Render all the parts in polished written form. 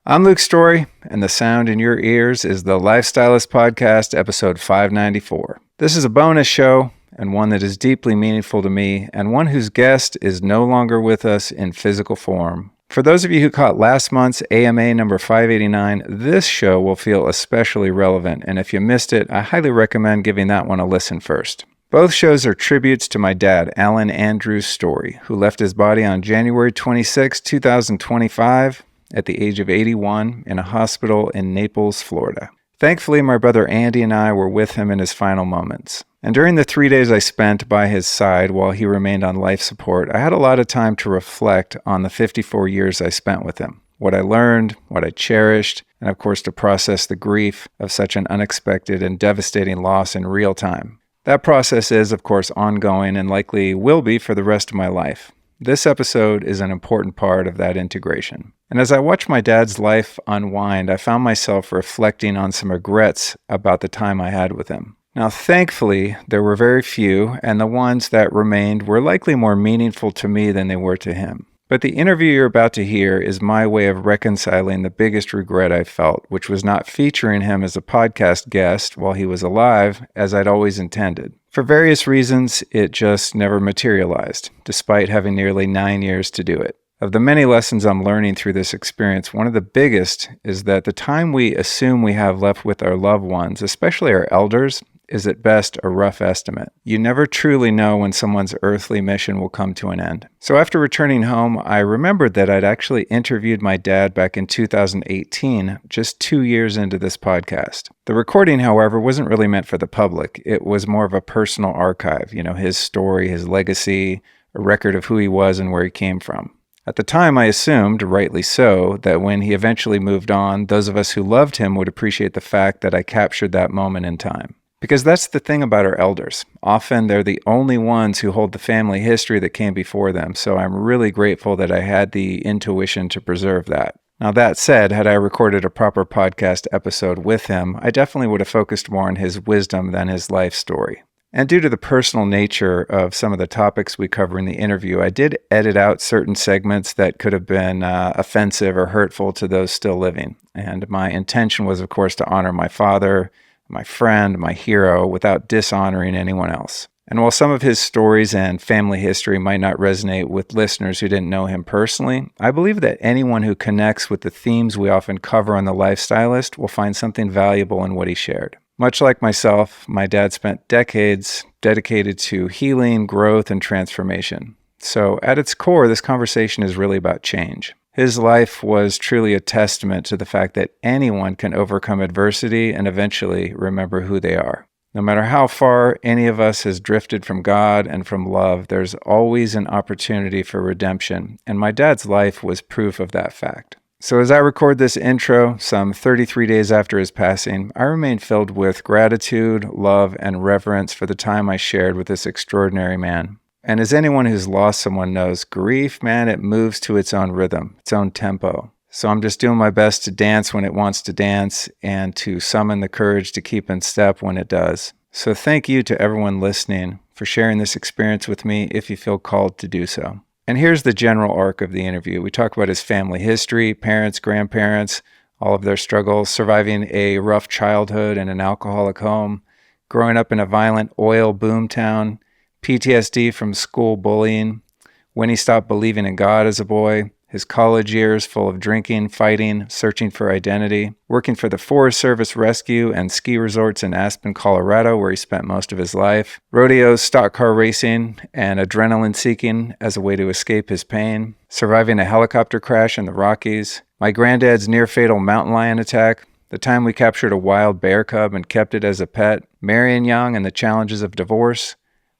I'm Luke Storey, and the sound in your ears is the Lifestylist Podcast, episode 594. This is a bonus show, and one that is deeply meaningful to me, and one whose guest is no longer with us in physical form. For those of you who caught last month's AMA number 589, this show will feel especially relevant, and if you missed it, I highly recommend giving that one a listen first. Both shows are tributes to my dad, Alan Andrew Storey, who left his body on January 26, 2025, at the age of 81 in a hospital in Naples, Florida. Thankfully, my brother Andy and I were with him in his final moments. And during the 3 days I spent by his side while he remained on life support, I had a lot of time to reflect on the 54 years I spent with him, what I learned, what I cherished, and of course to process the grief of such an unexpected and devastating loss in real time. That process is, of course, ongoing and likely will be for the rest of my life. This episode is an important part of that integration. And as I watched my dad's life unwind, I found myself reflecting on some regrets about the time I had with him. Now, thankfully, there were very few, and the ones that remained were likely more meaningful to me than they were to him. But the interview you're about to hear is my way of reconciling the biggest regret I felt, which was not featuring him as a podcast guest while he was alive, as I'd always intended. For various reasons, it just never materialized, despite having nearly 9 years to do it. Of the many lessons I'm learning through this experience, one of the biggest is that the time we assume we have left with our loved ones, especially our elders, is at best a rough estimate. You never truly know when someone's earthly mission will come to an end. So after returning home, I remembered that I'd actually interviewed my dad back in 2018, just 2 years into this podcast. The recording, however, wasn't really meant for the public. It was more of a personal archive, his story, his legacy, a record of who he was and where he came from. At the time, I assumed, rightly so, that when he eventually moved on, those of us who loved him would appreciate the fact that I captured that moment in time. Because that's the thing about our elders. Often they're the only ones who hold the family history that came before them, so I'm really grateful that I had the intuition to preserve that. Now that said, had I recorded a proper podcast episode with him, I definitely would have focused more on his wisdom than his life story. And due to the personal nature of some of the topics we cover in the interview, I did edit out certain segments that could have been offensive or hurtful to those still living. And my intention was, of course, to honor my father, my friend, my hero, without dishonoring anyone else. And while some of his stories and family history might not resonate with listeners who didn't know him personally, I believe that anyone who connects with the themes we often cover on The Lifestylist will find something valuable in what he shared. Much like myself, my dad spent decades dedicated to healing, growth, and transformation. So at its core, this conversation is really about change. His life was truly a testament to the fact that anyone can overcome adversity and eventually remember who they are. No matter how far any of us has drifted from God and from love, there's always an opportunity for redemption, and my dad's life was proof of that fact. So as I record this intro, some 33 days after his passing, I remain filled with gratitude, love, and reverence for the time I shared with this extraordinary man. And as anyone who's lost someone knows, grief, man, it moves to its own rhythm, its own tempo. So I'm just doing my best to dance when it wants to dance and to summon the courage to keep in step when it does. So thank you to everyone listening for sharing this experience with me if you feel called to do so. And here's the general arc of the interview. We talk about his family history, parents, grandparents, all of their struggles, surviving a rough childhood in an alcoholic home, growing up in a violent oil boom town, PTSD from school bullying, when he stopped believing in God as a boy, his college years full of drinking, fighting, searching for identity, working for the Forest Service rescue and ski resorts in Aspen, Colorado, where he spent most of his life, rodeos, stock car racing, and adrenaline seeking as a way to escape his pain, surviving a helicopter crash in the Rockies, my granddad's near-fatal mountain lion attack, the time we captured a wild bear cub and kept it as a pet, marrying young and the challenges of divorce,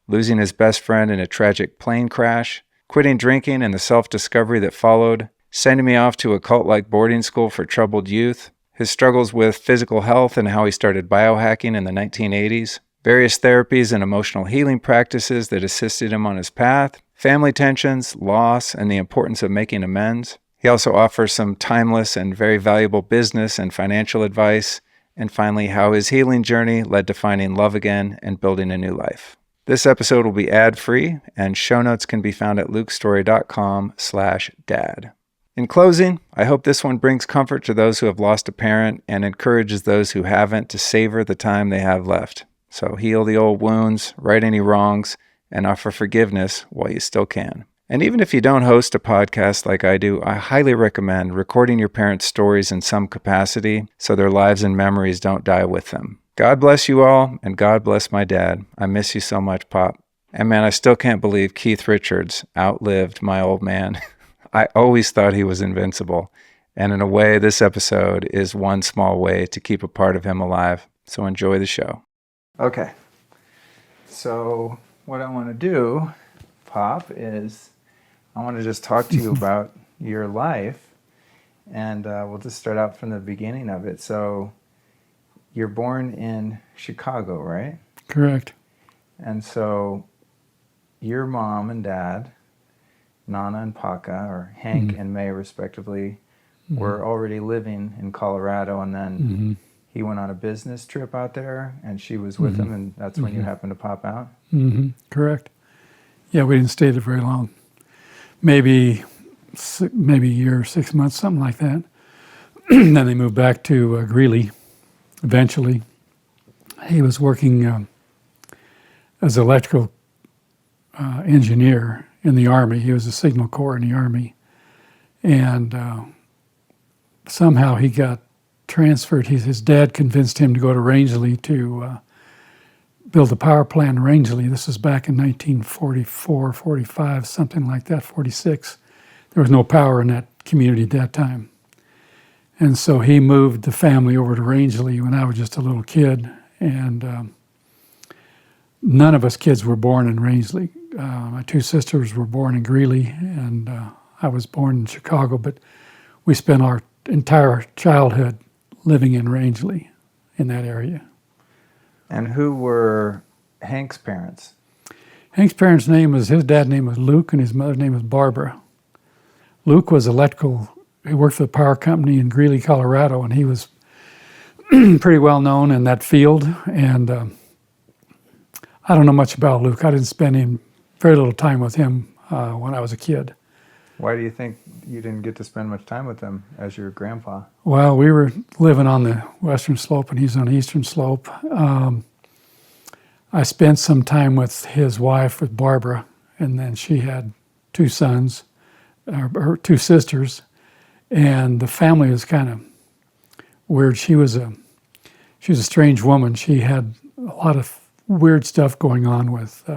losing his best friend in a tragic plane crash, quitting drinking and the self-discovery that followed, sending me off to a cult-like boarding school for troubled youth, his struggles with physical health and how he started biohacking in the 1980s, various therapies and emotional healing practices that assisted him on his path, family tensions, loss, and the importance of making amends. He also offers some timeless and very valuable business and financial advice, and finally, how his healing journey led to finding love again and building a new life. This episode will be ad-free, and show notes can be found at lukestorey.com/dad. In closing, I hope this one brings comfort to those who have lost a parent and encourages those who haven't to savor the time they have left. So heal the old wounds, right any wrongs, and offer forgiveness while you still can. And even if you don't host a podcast like I do, I highly recommend recording your parents' stories in some capacity so their lives and memories don't die with them. God bless you all, and God bless my dad. I miss you so much, Pop. And man, I still can't believe Keith Richards outlived my old man. I always thought he was invincible. And in a way, this episode is one small way to keep a part of him alive. So enjoy the show. Okay. So what I want to do, Pop, is I want to just talk to you about your life. And we'll just start out from the beginning of it. So you're born in Chicago, right? Correct. And so your mom and dad, Nana and Paka, or Hank and May respectively, were already living in Colorado, and then he went on a business trip out there, and she was with him, and that's when you happened to pop out? Correct. Yeah, we didn't stay there very long. Maybe a year or 6 months, something like that. Then they moved back to Greeley eventually. He was working as an electrical engineer in the Army. He was a signal corps in the Army. And somehow he got transferred. His dad convinced him to go to Rangeley to build a power plant in Rangeley. This was back in 1944, 45, something like that, 46. There was no power in that community at that time. And so he moved the family over to Rangeley when I was just a little kid. And none of us kids were born in Rangeley. My two sisters were born in Greeley, and I was born in Chicago, but we spent our entire childhood living in Rangeley, in that area. And who were Hank's parents? Hank's parents' his dad's name was Luke, and his mother's name was Barbara. Luke was he worked for the power company in Greeley, Colorado, and he was pretty well known in that field. And I don't know much about Luke. I didn't spend very little time with him when I was a kid. Why do you think you didn't get to spend much time with him as your grandpa? Well, we were living on the western slope, and he's on the eastern slope. I spent some time with his wife, with Barbara, and then she had two sons, her two sisters, and the family was kind of weird. She was a strange woman. She had a lot of weird stuff going on with.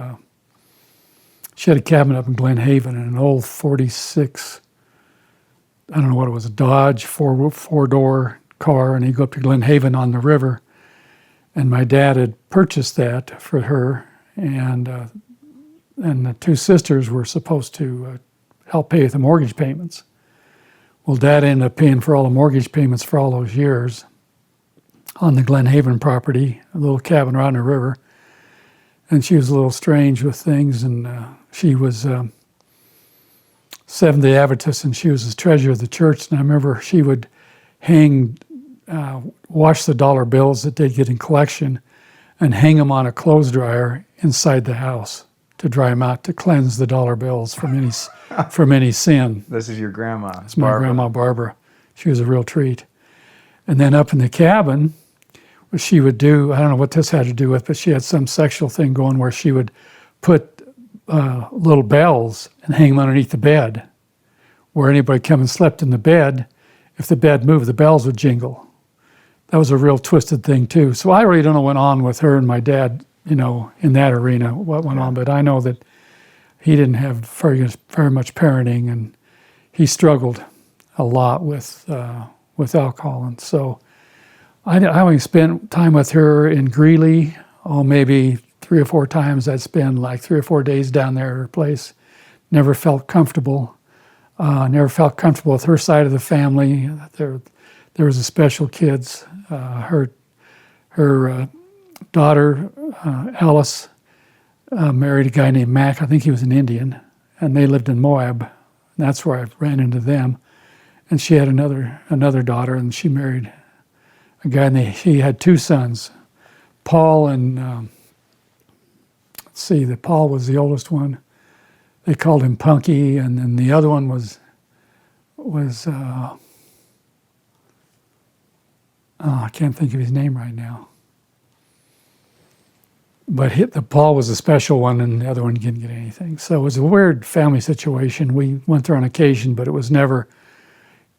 She had a cabin up in Glen Haven, and an old 46. I don't know what it was, a Dodge four-door car, and he'd go up to Glen Haven on the river. And my dad had purchased that for her, and the two sisters were supposed to help pay the mortgage payments. Well, Dad ended up paying for all the mortgage payments for all those years on the Glen Haven property, a little cabin right on the river. And she was a little strange with things, and she was Seventh-day Adventist, and she was the treasurer of the church. And I remember she would wash the dollar bills that they'd get in collection and hang them on a clothes dryer inside the house to dry them out, to cleanse the dollar bills from any sin. This is your grandma. It's my grandma, Barbara. She was a real treat. And then up in the cabin, what she would do, I don't know what this had to do with, but she had some sexual thing going where she would put little bells and hang them underneath the bed, where anybody come and slept in the bed, if the bed moved, the bells would jingle. That was a real twisted thing too. So I really don't know what went on with her and my dad, in that arena, what went on, but I know that he didn't have very much parenting, and he struggled a lot with alcohol. And so I only spent time with her in Greeley, maybe 3 or 4 times. I'd spend like 3 or 4 days down there at her place. Never felt comfortable. Never felt comfortable with her side of the family. There was a special kids. Her daughter, Alice, married a guy named Mac. I think he was an Indian, and they lived in Moab. And that's where I ran into them. And she had another daughter, and she married a guy, and he had 2 sons, Paul and, Paul was the oldest one. They called him Punky, and then the other one was was, I can't think of his name right now. But the Paul was a special one, and the other one didn't get anything. So it was a weird family situation. We went there on occasion, but it was never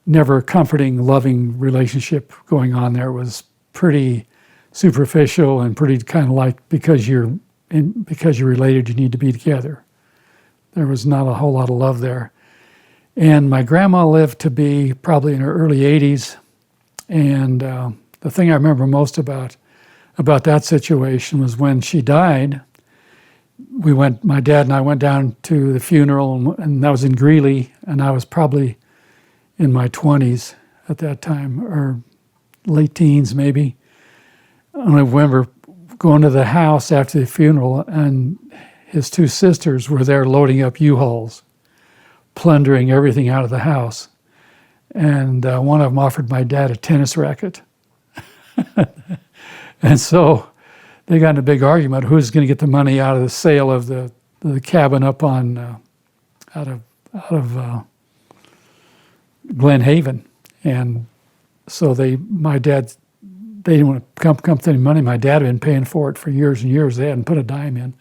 a comforting, loving relationship going on there. It was pretty superficial and pretty kind of like because you're related, you need to be together. There was not a whole lot of love there. And my grandma lived to be probably in her early 80s. And the thing I remember most about that situation was when she died, my dad and I went down to the funeral, and that was in Greeley, and I was probably in my 20s at that time, or late teens maybe. And I remember going to the house after the funeral, and his two sisters were there loading up U-Hauls, plundering everything out of the house. And one of them offered my dad a tennis racket. And so they got in a big argument, who's going to get the money out of the sale of the cabin up on out of Glen Haven. And so they didn't want to come to any money. My dad had been paying for it for years and years. They hadn't put a dime in.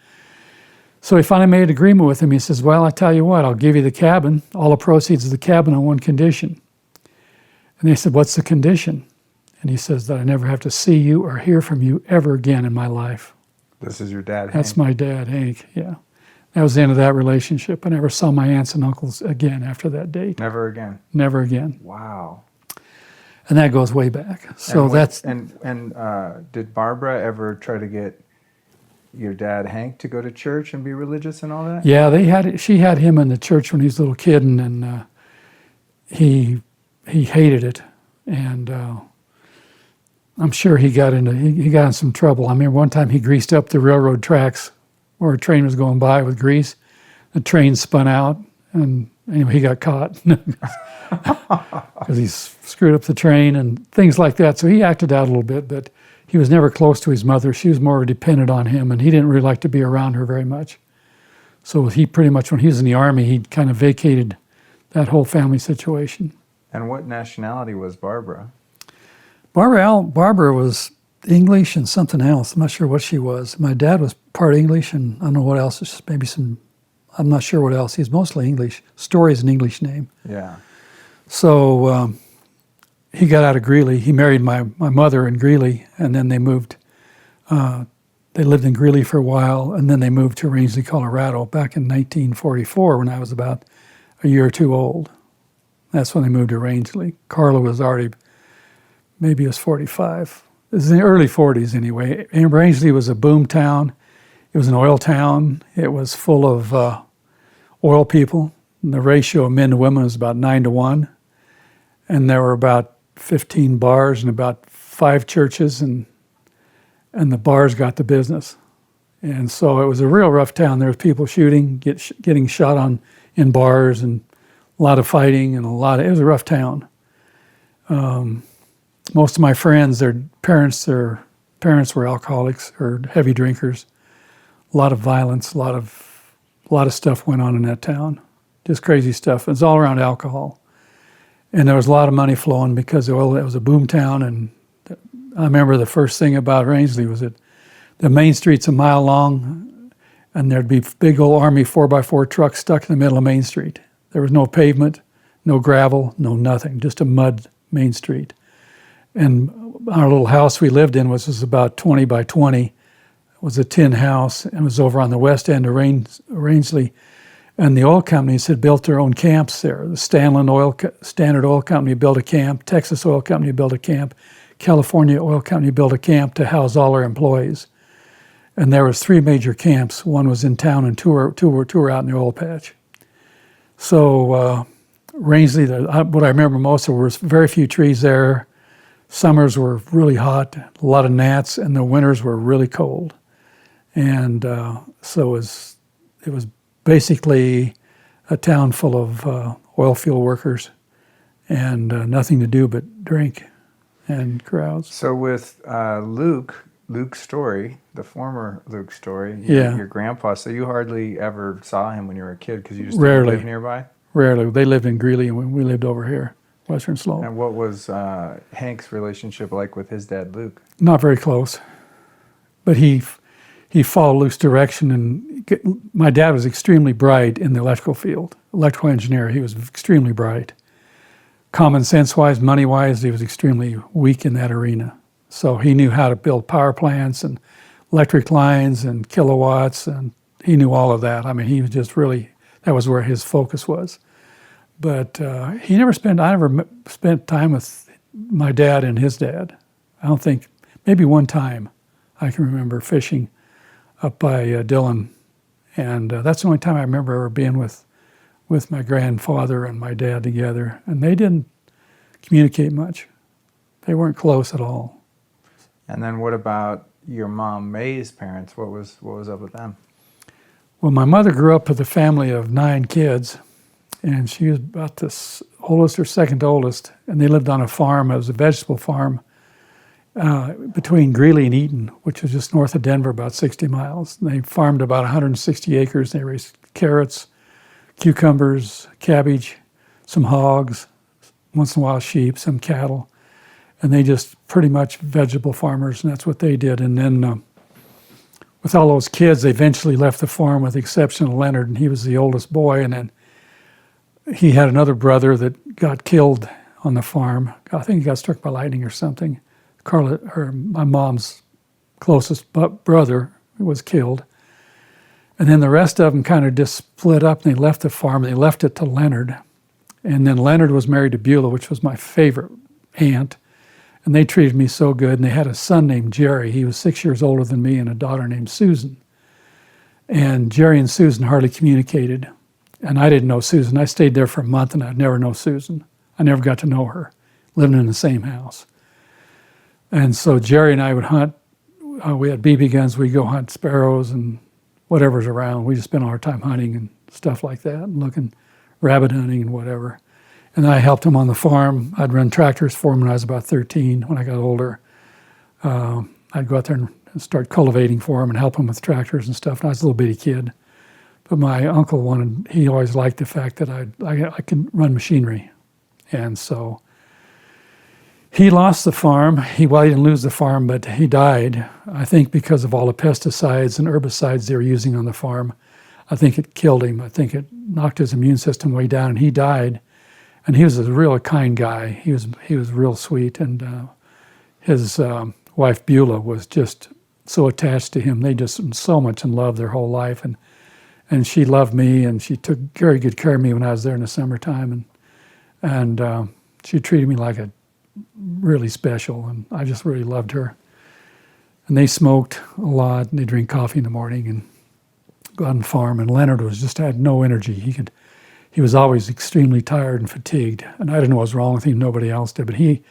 So he finally made an agreement with him. He says, well, I tell you what, I'll give you the cabin, all the proceeds of the cabin on one condition. And they said, what's the condition? And he says that I never have to see you or hear from you ever again in my life. This is your dad, That's Hank? my dad, Hank, yeah. That was the end of that relationship. I never saw my aunts and uncles again after that date. Never again? Never again. Wow. And that goes way back. So did Barbara ever try to get your dad, Hank, to go to church and be religious and all that? Yeah, she had him in the church when he was a little kid, and he hated it. And I'm sure he got in some trouble. I remember one time he greased up the railroad tracks where a train was going by with grease. The train spun out, and anyway, he got caught because he screwed up the train and things like that. So he acted out a little bit, but he was never close to his mother. She was more dependent on him, and he didn't really like to be around her very much. So he pretty much, when he was in the Army, he kind of vacated that whole family situation. And what nationality was Barbara? Barbara was English and something else. I'm not sure what she was. My dad was part English, and I don't know what else. It's just maybe I'm not sure what else. He's mostly English. Storey is an English name. Yeah. So he got out of Greeley. He married my mother in Greeley, and then they moved. They lived in Greeley for a while, and then they moved to Rangeley, Colorado back in 1944 when I was about a year or two old. That's when they moved to Rangeley. Carla was already, maybe it was 45. It was in the early 40s anyway. And Rangeley was a boom town. It was an oil town. It was full of oil people. And the ratio of men to women was about 9-1. And there were about 15 bars and about 5 churches, and the bars got the business. And so it was a real rough town. There was people shooting, getting shot in bars, and a lot of fighting, and it was a rough town. Most of my friends, their parents were alcoholics or heavy drinkers. A lot of violence, a lot of stuff went on in that town. Just crazy stuff. It was all around alcohol. And there was a lot of money flowing because it was a boom town. And I remember the first thing about Rangeley was that the main street's a mile long, and there'd be big old Army 4x4 trucks stuck in the middle of Main Street. There was no pavement, no gravel, no nothing, just a mud Main Street. And our little house we lived in was about 20 by 20. It was a tin house, and it was over on the west end of Rangeley. And the oil companies had built their own camps there. The Standard Oil Company built a camp, Texas Oil Company built a camp, California Oil Company built a camp to house all their employees. And there was 3 major camps. One was in town, and two were out in the oil patch. So Rangeley, what I remember most, there were very few trees there. Summers were really hot, a lot of gnats, and the winters were really cold. And so it was basically a town full of oil field workers, and nothing to do but drink and crowds. So with Luke Storey, the former Luke Storey, Yeah. your grandpa, so you hardly ever saw him when you were a kid because you just Rarely. didn't live nearby? rarely. They lived in Greeley, and we lived over here, Western Slope. And what was Hank's relationship like with his dad, Luke? Not very close, but he followed Luke's direction. And my dad was extremely bright in the electrical field, electrical engineer. He was extremely bright. Common sense-wise, money-wise, he was extremely weak in that arena. So he knew how to build power plants and electric lines and kilowatts, and he knew all of that. I mean, he was just really, that was where his focus was. But I never spent time with my dad and his dad. I don't think, maybe one time I can remember fishing up by Dillon. And that's the only time I remember ever being with my grandfather and my dad together. And they didn't communicate much. They weren't close at all. And then what about your mom, May's parents? What was up with them? Well, my mother grew up with a family of 9 kids, and she was about the oldest or second oldest, and they lived on a farm. It was a vegetable farm between Greeley and Eaton, which was just north of Denver, about 60 miles. And they farmed about 160 acres. They raised carrots, cucumbers, cabbage, some hogs, once in a while sheep, some cattle. And they just pretty much vegetable farmers, and that's what they did. And then with all those kids, they eventually left the farm with the exception of Leonard, and he was the oldest boy. And then he had another brother that got killed on the farm. I think he got struck by lightning or something. My mom's closest brother was killed. And then the rest of them kind of just split up, and they left the farm. They left it to Leonard. And then Leonard was married to Beulah, which was my favorite aunt. And they treated me so good. And they had a son named Jerry. He was 6 years older than me, and a daughter named Susan. And Jerry and Susan hardly communicated. And I didn't know Susan. I stayed there for a month, and I'd never know Susan. I never got to know her, living in the same house. And so Jerry and I would hunt. We had BB guns. We'd go hunt sparrows and whatever's around. We just spent all our time hunting and stuff like that, and looking, rabbit hunting and whatever. And I helped him on the farm. I'd run tractors for him when I was about 13. When I got older, I'd go out there and start cultivating for him and help him with tractors and stuff. And I was a little bitty kid. But my uncle he always liked the fact that I could run machinery. And so he lost the farm. He didn't lose the farm, but he died, I think, because of all the pesticides and herbicides they were using on the farm. I think it killed him. I think it knocked his immune system way down, and he died. And he was a real kind guy. He was real sweet, and his wife Beulah was just so attached to him. They just were so much in love their whole life, and she loved me, and she took very good care of me when I was there in the summertime, and she treated me like a really special, and I just really loved her. And they smoked a lot, and they drink coffee in the morning and go out and farm. And Leonard had no energy. He was always extremely tired and fatigued, and I didn't know what was wrong with him. Nobody else did, but he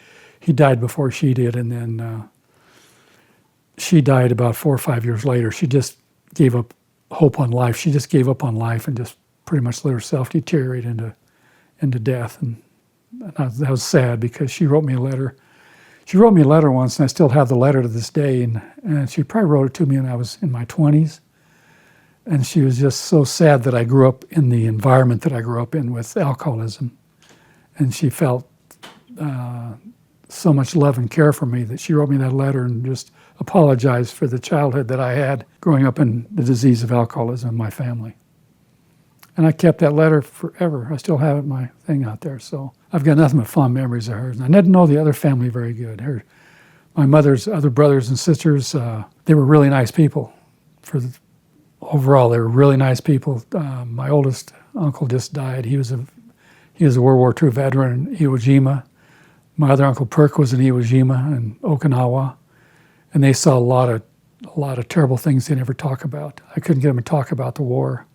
died before she did, and then she died about 4 or 5 years later. She just gave up hope on life. She just gave up on life and just pretty much let herself deteriorate into death. And that was sad, because she wrote me a letter. She wrote me a letter once, and I still have the letter to this day. And she probably wrote it to me when I was in my 20s. And she was just so sad that I grew up in the environment that I grew up in with alcoholism. And she felt so much love and care for me that she wrote me that letter and just apologized for the childhood that I had growing up in the disease of alcoholism in my family. And I kept that letter forever. I still have it, my thing out there. So I've got nothing but fond memories of hers. And I didn't know the other family very good. My mother's other brothers and sisters, they were really nice people. Overall, they were really nice people. My oldest uncle just died. He was a World War II veteran in Iwo Jima. My other uncle Perk was in Iwo Jima and Okinawa, and they saw a lot of terrible things they never talk about. I couldn't get them to talk about the war.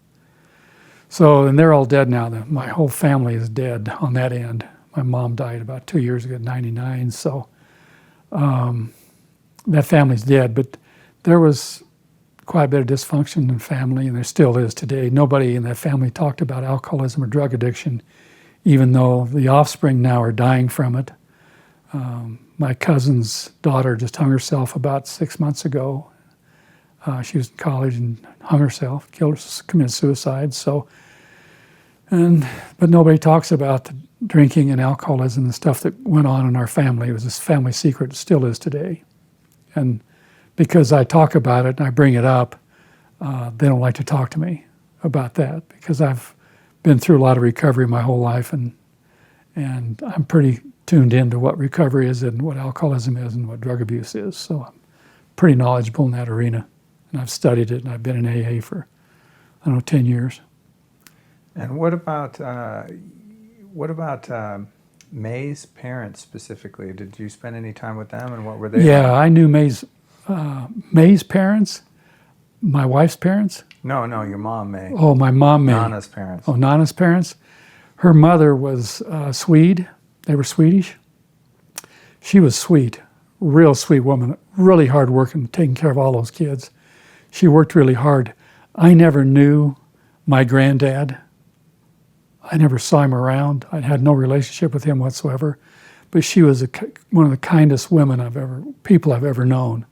So, and they're all dead now. My whole family is dead on that end. My mom died about 2 years ago, 99. So that family's dead. But there was quite a bit of dysfunction in the family, and there still is today. Nobody in that family talked about alcoholism or drug addiction, even though the offspring now are dying from it. My cousin's daughter just hung herself about 6 months ago. She was in college and hung herself, committed suicide. So But nobody talks about the drinking and alcoholism and stuff that went on in our family. It was this family secret, it still is today. And because I talk about it and I bring it up, they don't like to talk to me about that because I've been through a lot of recovery my whole life, and I'm pretty tuned into what recovery is and what alcoholism is and what drug abuse is. So I'm pretty knowledgeable in that arena, and I've studied it, and I've been in AA for, 10 years. And what about May's parents specifically? Did you spend any time with them, and what were they? Yeah, I knew May's parents, my wife's parents. No, your mom, May. Oh, my mom, May. Nana's parents. Oh, Nana's parents. Her mother was Swede. They were Swedish. She was sweet, real sweet woman, really hard working, taking care of all those kids. She worked really hard. I never knew my granddad. I never saw him around. I had no relationship with him whatsoever. But she was one of the kindest people I've ever known.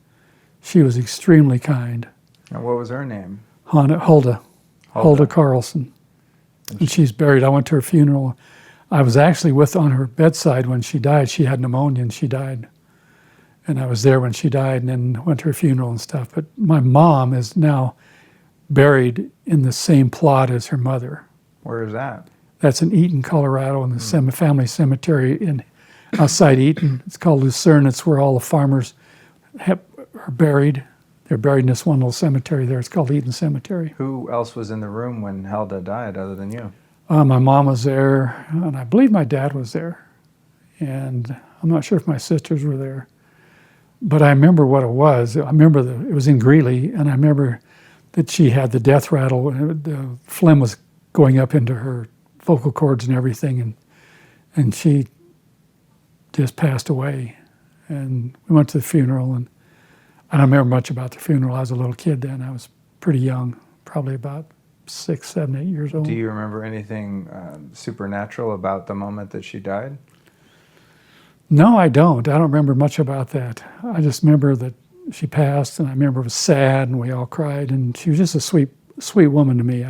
She was extremely kind. And what was her name? Hulda Carlson. And she's buried. I went to her funeral. I was actually on her bedside when she died. She had pneumonia and she died. And I was there when she died and then went to her funeral and stuff. But my mom is now buried in the same plot as her mother. Where is that? That's in Eaton, Colorado, in the family cemetery outside Eaton. It's called Lucerne. It's where all the farmers are buried. They're buried in this one little cemetery there. It's called Eaton Cemetery. Who else was in the room when Hulda died other than you? My mom was there, and I believe my dad was there. And I'm not sure if my sisters were there. But I remember what it was. I remember it was in Greeley, and I remember that she had the death rattle. The phlegm was going up into her vocal cords and everything, and she just passed away. And we went to the funeral, and I don't remember much about the funeral. I was a little kid then. I was pretty young, probably about 6, 7, 8 years old. Do you remember anything supernatural about the moment that she died? No, I don't. I don't remember much about that. I just remember that she passed, and I remember it was sad, and we all cried. And she was just a sweet woman to me.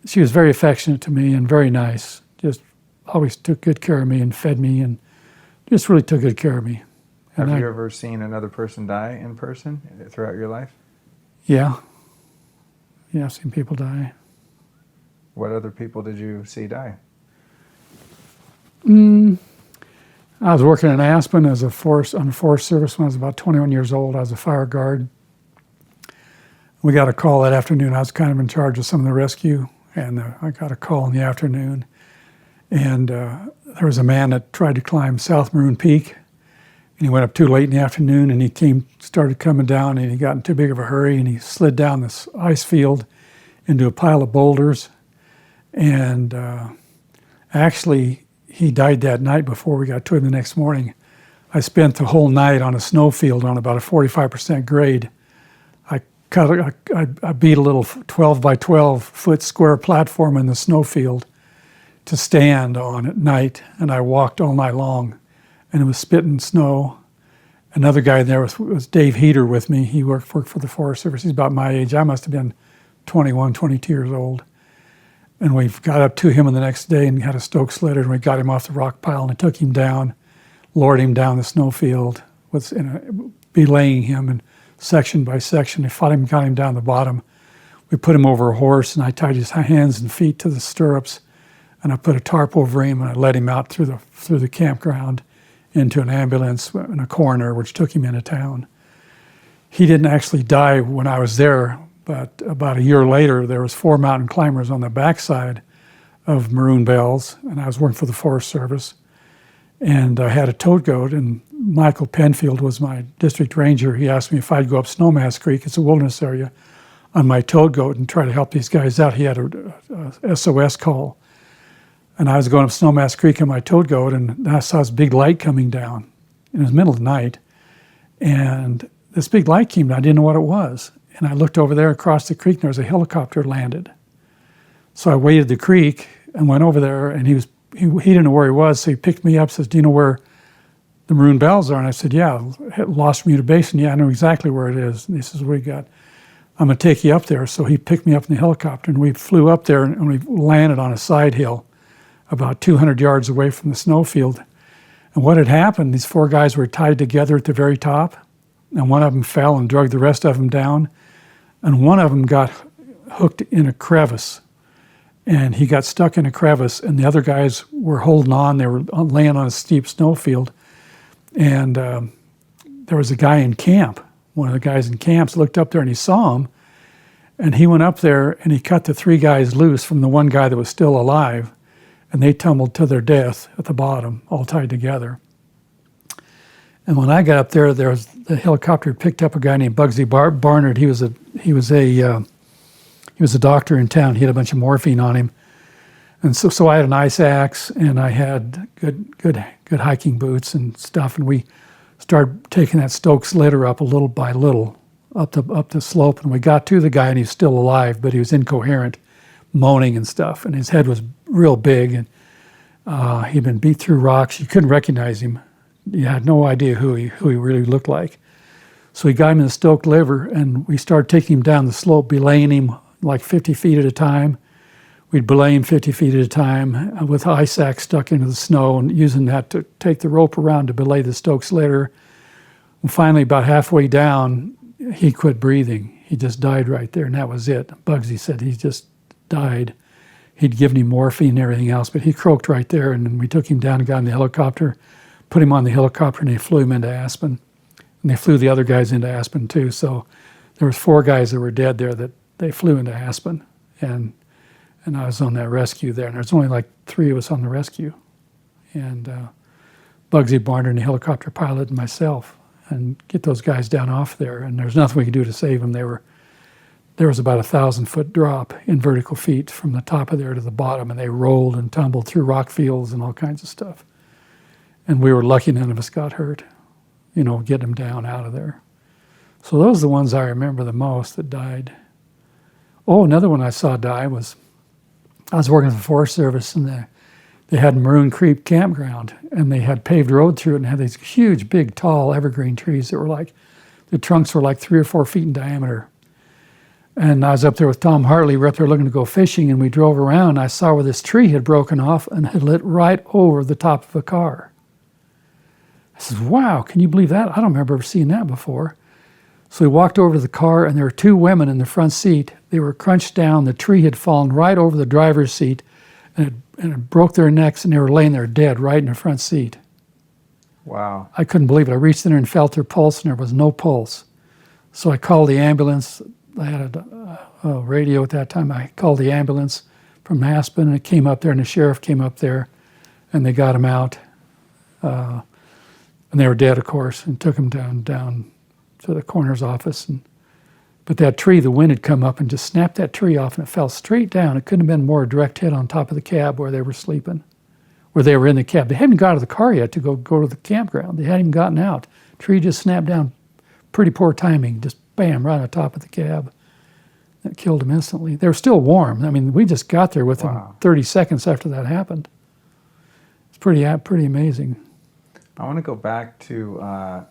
She was very affectionate to me and very nice. Just always took good care of me and fed me, and just really took good care of me. Have you ever seen another person die in person throughout your life? Yeah. Yeah, I've seen people die. What other people did you see die? I was working in Aspen on the Forest Service when I was about 21 years old. I was a fire guard. We got a call that afternoon. I was kind of in charge of some of the rescue, and I got a call in the afternoon. And there was a man that tried to climb South Maroon Peak, and he went up too late in the afternoon, and he started coming down, and he got in too big of a hurry, and he slid down this ice field into a pile of boulders. And actually, he died that night before we got to him the next morning. I spent the whole night on a snowfield on about a 45% grade. I beat a little 12 by 12 foot square platform in the snowfield to stand on at night, and I walked all night long, and it was spitting snow. Another guy there was Dave Heater with me. He worked for the Forest Service. He's about my age. I must have been 21, 22 years old. And we got up to him the next day and had a stoke sledder, and we got him off the rock pile, and I took him down, lowered him down the snowfield, belaying him and section by section. I fought him, got him down the bottom. We put him over a horse, and I tied his hands and feet to the stirrups, and I put a tarp over him, and I led him out through the campground into an ambulance and a coroner, which took him into town. He didn't actually die when I was there, but about a year later, there was 4 mountain climbers on the backside of Maroon Bells, and I was working for the Forest Service. And I had a toad goat, and Michael Penfield was my district ranger. He asked me if I'd go up Snowmass Creek, it's a wilderness area, on my toad goat and try to help these guys out. He had a SOS call. And I was going up Snowmass Creek on my toad goat, and I saw this big light coming down. It was the middle of the night. And this big light came down. I didn't know what it was. And I looked over there across the creek, and there was a helicopter landed. So I waded the creek and went over there, and he didn't know where he was, so he picked me up, says, "Do you know where the Maroon Bells are?" And I said, "Yeah, Lost Remuda Basin. Yeah, I know exactly where it is." And he says, "We got I'm going to take you up there. So he picked me up in the helicopter, and we flew up there, and we landed on a side hill about 200 yards away from the snowfield. And what had happened, these 4 guys were tied together at the very top, and one of them fell and dragged the rest of them down, and one of them got hooked in a crevice, and he got stuck in a crevice, and the other guys were holding on. They were laying on a steep snowfield, and there was a guy in camp. One of the guys in camp looked up there, and he saw him, and he went up there, and he cut the 3 guys loose from the one guy that was still alive, and they tumbled to their death at the bottom, all tied together. And when I got up there, the helicopter picked up a guy named Bugsy Barnard. He was a doctor in town. He had a bunch of morphine on him, and so I had an ice axe, and I had good hiking boots and stuff. And we started taking that Stokes litter up a little by little up the slope, and we got to the guy, and he was still alive, but he was incoherent, moaning and stuff, and his head was real big, and he'd been beat through rocks. You couldn't recognize him. You had no idea who he really looked like. So we got him in the Stoke liver, and we started taking him down the slope, belaying him like 50 feet at a time. We'd belay him 50 feet at a time with ice axe stuck into the snow, and using that to take the rope around to belay the Stokes litter. And finally, about halfway down, he quit breathing. He just died right there, and that was it. Bugsy said he just died. He'd given him morphine and everything else, but he croaked right there, and then we took him down and got in the helicopter, put him on the helicopter, and they flew him into Aspen. And they flew the other guys into Aspen too. So there was 4 guys that were dead there that they flew into Aspen. And I was on that rescue there, and there's only like 3 of us on the rescue. And Bugsy Barnard and the helicopter pilot and myself, and get those guys down off there. And there's nothing we could do to save them. There was about 1,000-foot drop in vertical feet from the top of there to the bottom, and they rolled and tumbled through rock fields and all kinds of stuff. And we were lucky none of us got hurt, get them down out of there. So those are the ones I remember the most that died. Oh, another one I saw die was, I was working for the Forest Service, and they had Maroon Creek Campground, and they had paved road through it, and had these huge, big, tall evergreen trees that were the trunks were like 3 or 4 feet in diameter. And I was up there with Tom Hartley. We're up there looking to go fishing, and we drove around, and I saw where this tree had broken off and had lit right over the top of a car. I said, wow, can you believe that? I don't remember ever seeing that before. So we walked over to the car, and there were 2 women in the front seat. They were crunched down. The tree had fallen right over the driver's seat, and it broke their necks, and they were laying there dead right in the front seat. Wow. I couldn't believe it. I reached in there and felt their pulse, and there was no pulse. So I called the ambulance. I had a radio at that time. I called the ambulance from Aspen, and it came up there, and the sheriff came up there, and they got him out. And they were dead, of course, and took him down to the coroner's office. But that tree, the wind had come up and just snapped that tree off, and it fell straight down. It couldn't have been more direct hit on top of the cab where they were sleeping, where they were in the cab. They hadn't got out of the car yet to go to the campground. They hadn't even gotten out. Tree just snapped down. Pretty poor timing, just bam, right on top of the cab. That killed them instantly. They were still warm. I mean, we just got there within 30 seconds after that happened. It's pretty amazing. I want to go back to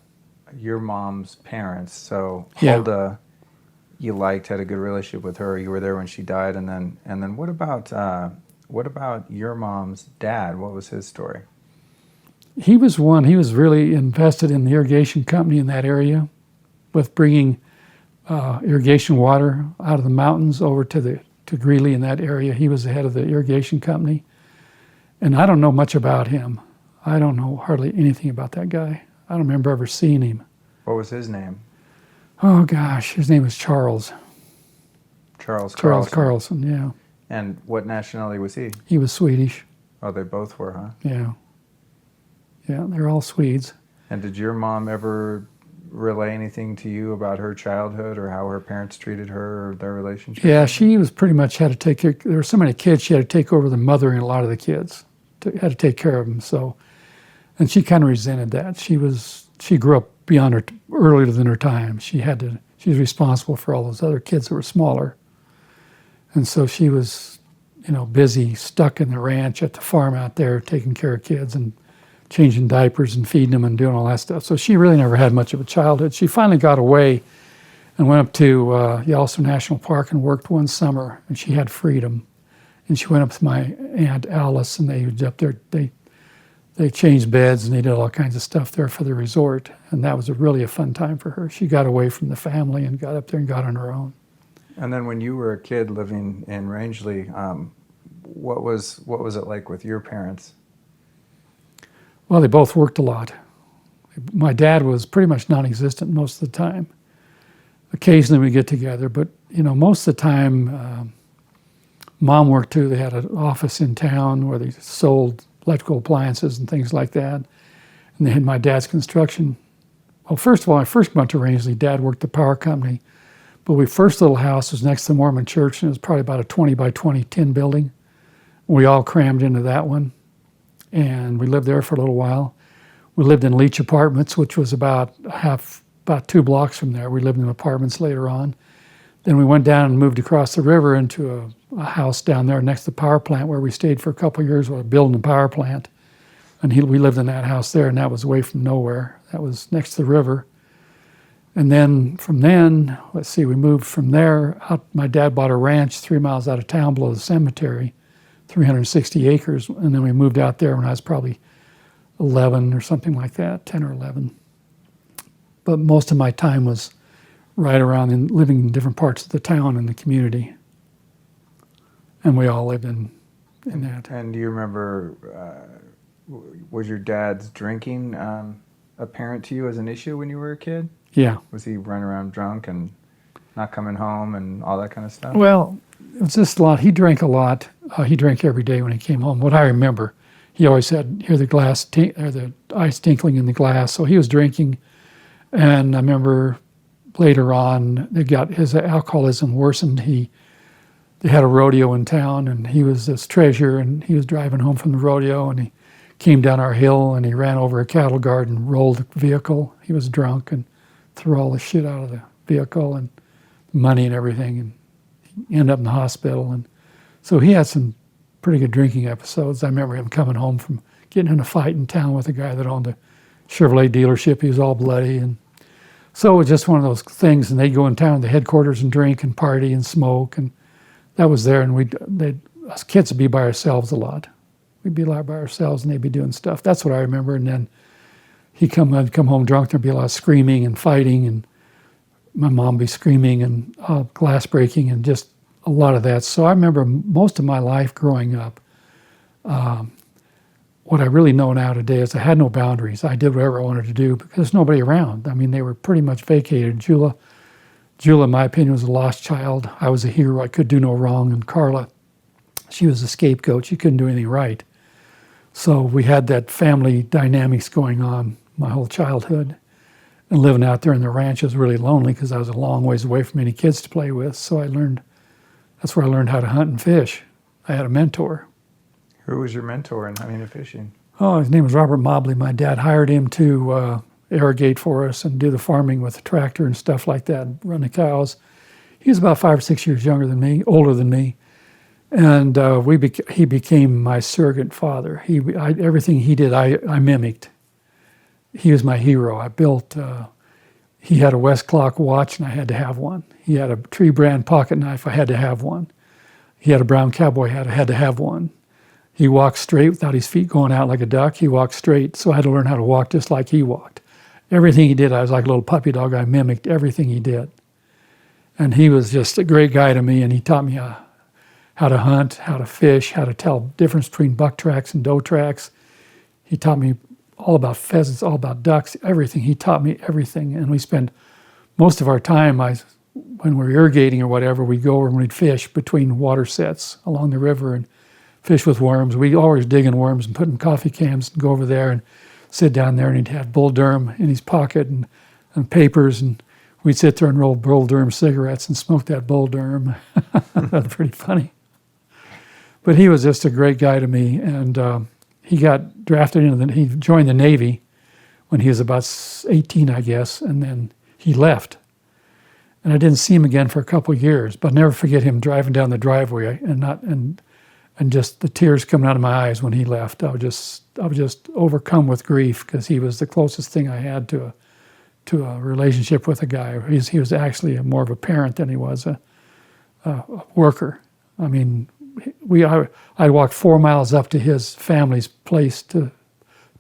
your mom's parents. So Yeah. Hulda, you had a good relationship with her. You were there when she died, and then what about your mom's dad? What was his story? He was really invested in the irrigation company in that area, with bringing irrigation water out of the mountains over to Greeley in that area. He was the head of the irrigation company, and I don't know much about him. I don't know hardly anything about that guy. I don't remember ever seeing him. What was his name? Oh gosh, his name was Charles. Charles Carlson, yeah. And what nationality was he? He was Swedish. Oh, they both were, huh? Yeah. Yeah, they're all Swedes. And did your mom ever relay anything to you about her childhood or how her parents treated her or their relationship? Yeah, she was pretty much had to take care. There were so many kids, she had to take over the mothering a lot of the kids. Had to take care of them. So, and she kind of resented that. She grew up earlier than her time. She was responsible for all those other kids that were smaller. And so she was, busy, stuck in the ranch at the farm out there, taking care of kids and changing diapers and feeding them and doing all that stuff. So she really never had much of a childhood. She finally got away and went up to Yellowstone National Park and worked one summer, and she had freedom. And she went up with my Aunt Alice, and they were up there. They changed beds, and they did all kinds of stuff there for the resort. And that was really a fun time for her. She got away from the family and got up there and got on her own. And then when you were a kid living in Rangeley, what was it like with your parents? Well, they both worked a lot. My dad was pretty much non-existent most of the time. Occasionally we get together, but most of the time, Mom worked too. They had an office in town where they sold electrical appliances and things like that. And they had my dad's construction. Well, first of all, I first went to Rangeley. Dad worked the power company. But our first little house was next to the Mormon church, and it was probably about a 20 by 20 tin building. We all crammed into that one, and we lived there for a little while. We lived in Leach Apartments, which was about 2 blocks from there. We lived in apartments later on. Then we went down and moved across the river into a house down there next to the power plant where we stayed for a couple of years while building the power plant. And we lived in that house there, and that was away from nowhere. That was next to the river. And then from then, we moved from there out. My dad bought a ranch 3 miles out of town below the cemetery, 360 acres. And then we moved out there when I was probably 11 or something like that, 10 or 11. But most of my time was right around and living in different parts of the town and the community. And we all lived in that. And do you remember, was your dad's drinking apparent to you as an issue when you were a kid? Yeah. Was he running around drunk and not coming home and all that kind of stuff? Well, it was just a lot. He drank a lot. He drank every day when he came home. What I remember, he always said, hear the ice tinkling in the glass. So he was drinking. And I remember later on, his alcoholism worsened. They had a rodeo in town, and he was this treasure, and he was driving home from the rodeo, and he came down our hill, and he ran over a cattle guard and rolled the vehicle. He was drunk and threw all the shit out of the vehicle and money and everything, and he ended up in the hospital. And so he had some pretty good drinking episodes. I remember him coming home from getting in a fight in town with a guy that owned a Chevrolet dealership. He was all bloody, and so it was just one of those things. And they'd go in town to the headquarters and drink and party and smoke, and that was there. And us kids would be by ourselves a lot. We'd be by ourselves, and they'd be doing stuff. That's what I remember. And then I'd come home drunk. There'd be a lot of screaming and fighting, and my mom would be screaming and glass breaking and just a lot of that. So I remember most of my life growing up. What I really know now today is I had no boundaries. I did whatever I wanted to do because there's nobody around. I mean, they were pretty much vacated. Jula, in my opinion, was a lost child. I was a hero. I could do no wrong. And Carla, she was a scapegoat. She couldn't do anything right. So we had that family dynamics going on my whole childhood. And living out there in the ranch was really lonely because I was a long ways away from any kids to play with. So that's where I learned how to hunt and fish. I had a mentor. Who was your mentor in hunting and fishing? Oh, his name was Robert Mobley. My dad hired him to irrigate for us and do the farming with the tractor and stuff like that, and run the cows. He was about 5 or 6 years older than me. And he became my surrogate father. Everything he did, I mimicked. He was my hero. He had a West Clock watch, and I had to have one. He had a Tree brand pocket knife. I had to have one. He had a brown cowboy hat. I had to have one. He walked straight without his feet going out like a duck. He walked straight, so I had to learn how to walk just like he walked. Everything he did, I was like a little puppy dog. I mimicked everything he did. And he was just a great guy to me, and he taught me how to hunt, how to fish, how to tell the difference between buck tracks and doe tracks. He taught me all about pheasants, all about ducks, everything. He taught me everything, and we spent most of our time, when we were irrigating or whatever, we'd go over and we'd fish between water sets along the river and fish with worms. We always digging worms and putting coffee cans and go over there and sit down there, and he'd have Bull Durham in his pocket and papers, and we'd sit there and roll Bull Durham cigarettes and smoke that Bull Durham. That's pretty funny. But he was just a great guy to me, and he got drafted he joined the Navy when he was about 18, I guess, and then he left. And I didn't see him again for a couple of years, but I'll never forget him driving down the driveway and just the tears coming out of my eyes when he left. I was just overcome with grief because he was the closest thing I had to to a relationship with a guy. He was actually more of a parent than he was a worker. I mean, I walked 4 miles up to his family's place to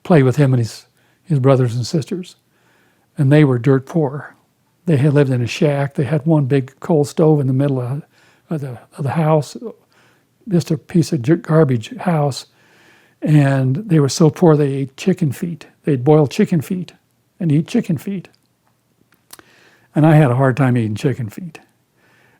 play with him and his brothers and sisters, and they were dirt poor. They had lived in a shack. They had one big coal stove in the middle of the house, just a piece of garbage house, and they were so poor they ate chicken feet. They'd boil chicken feet and eat chicken feet. And I had a hard time eating chicken feet.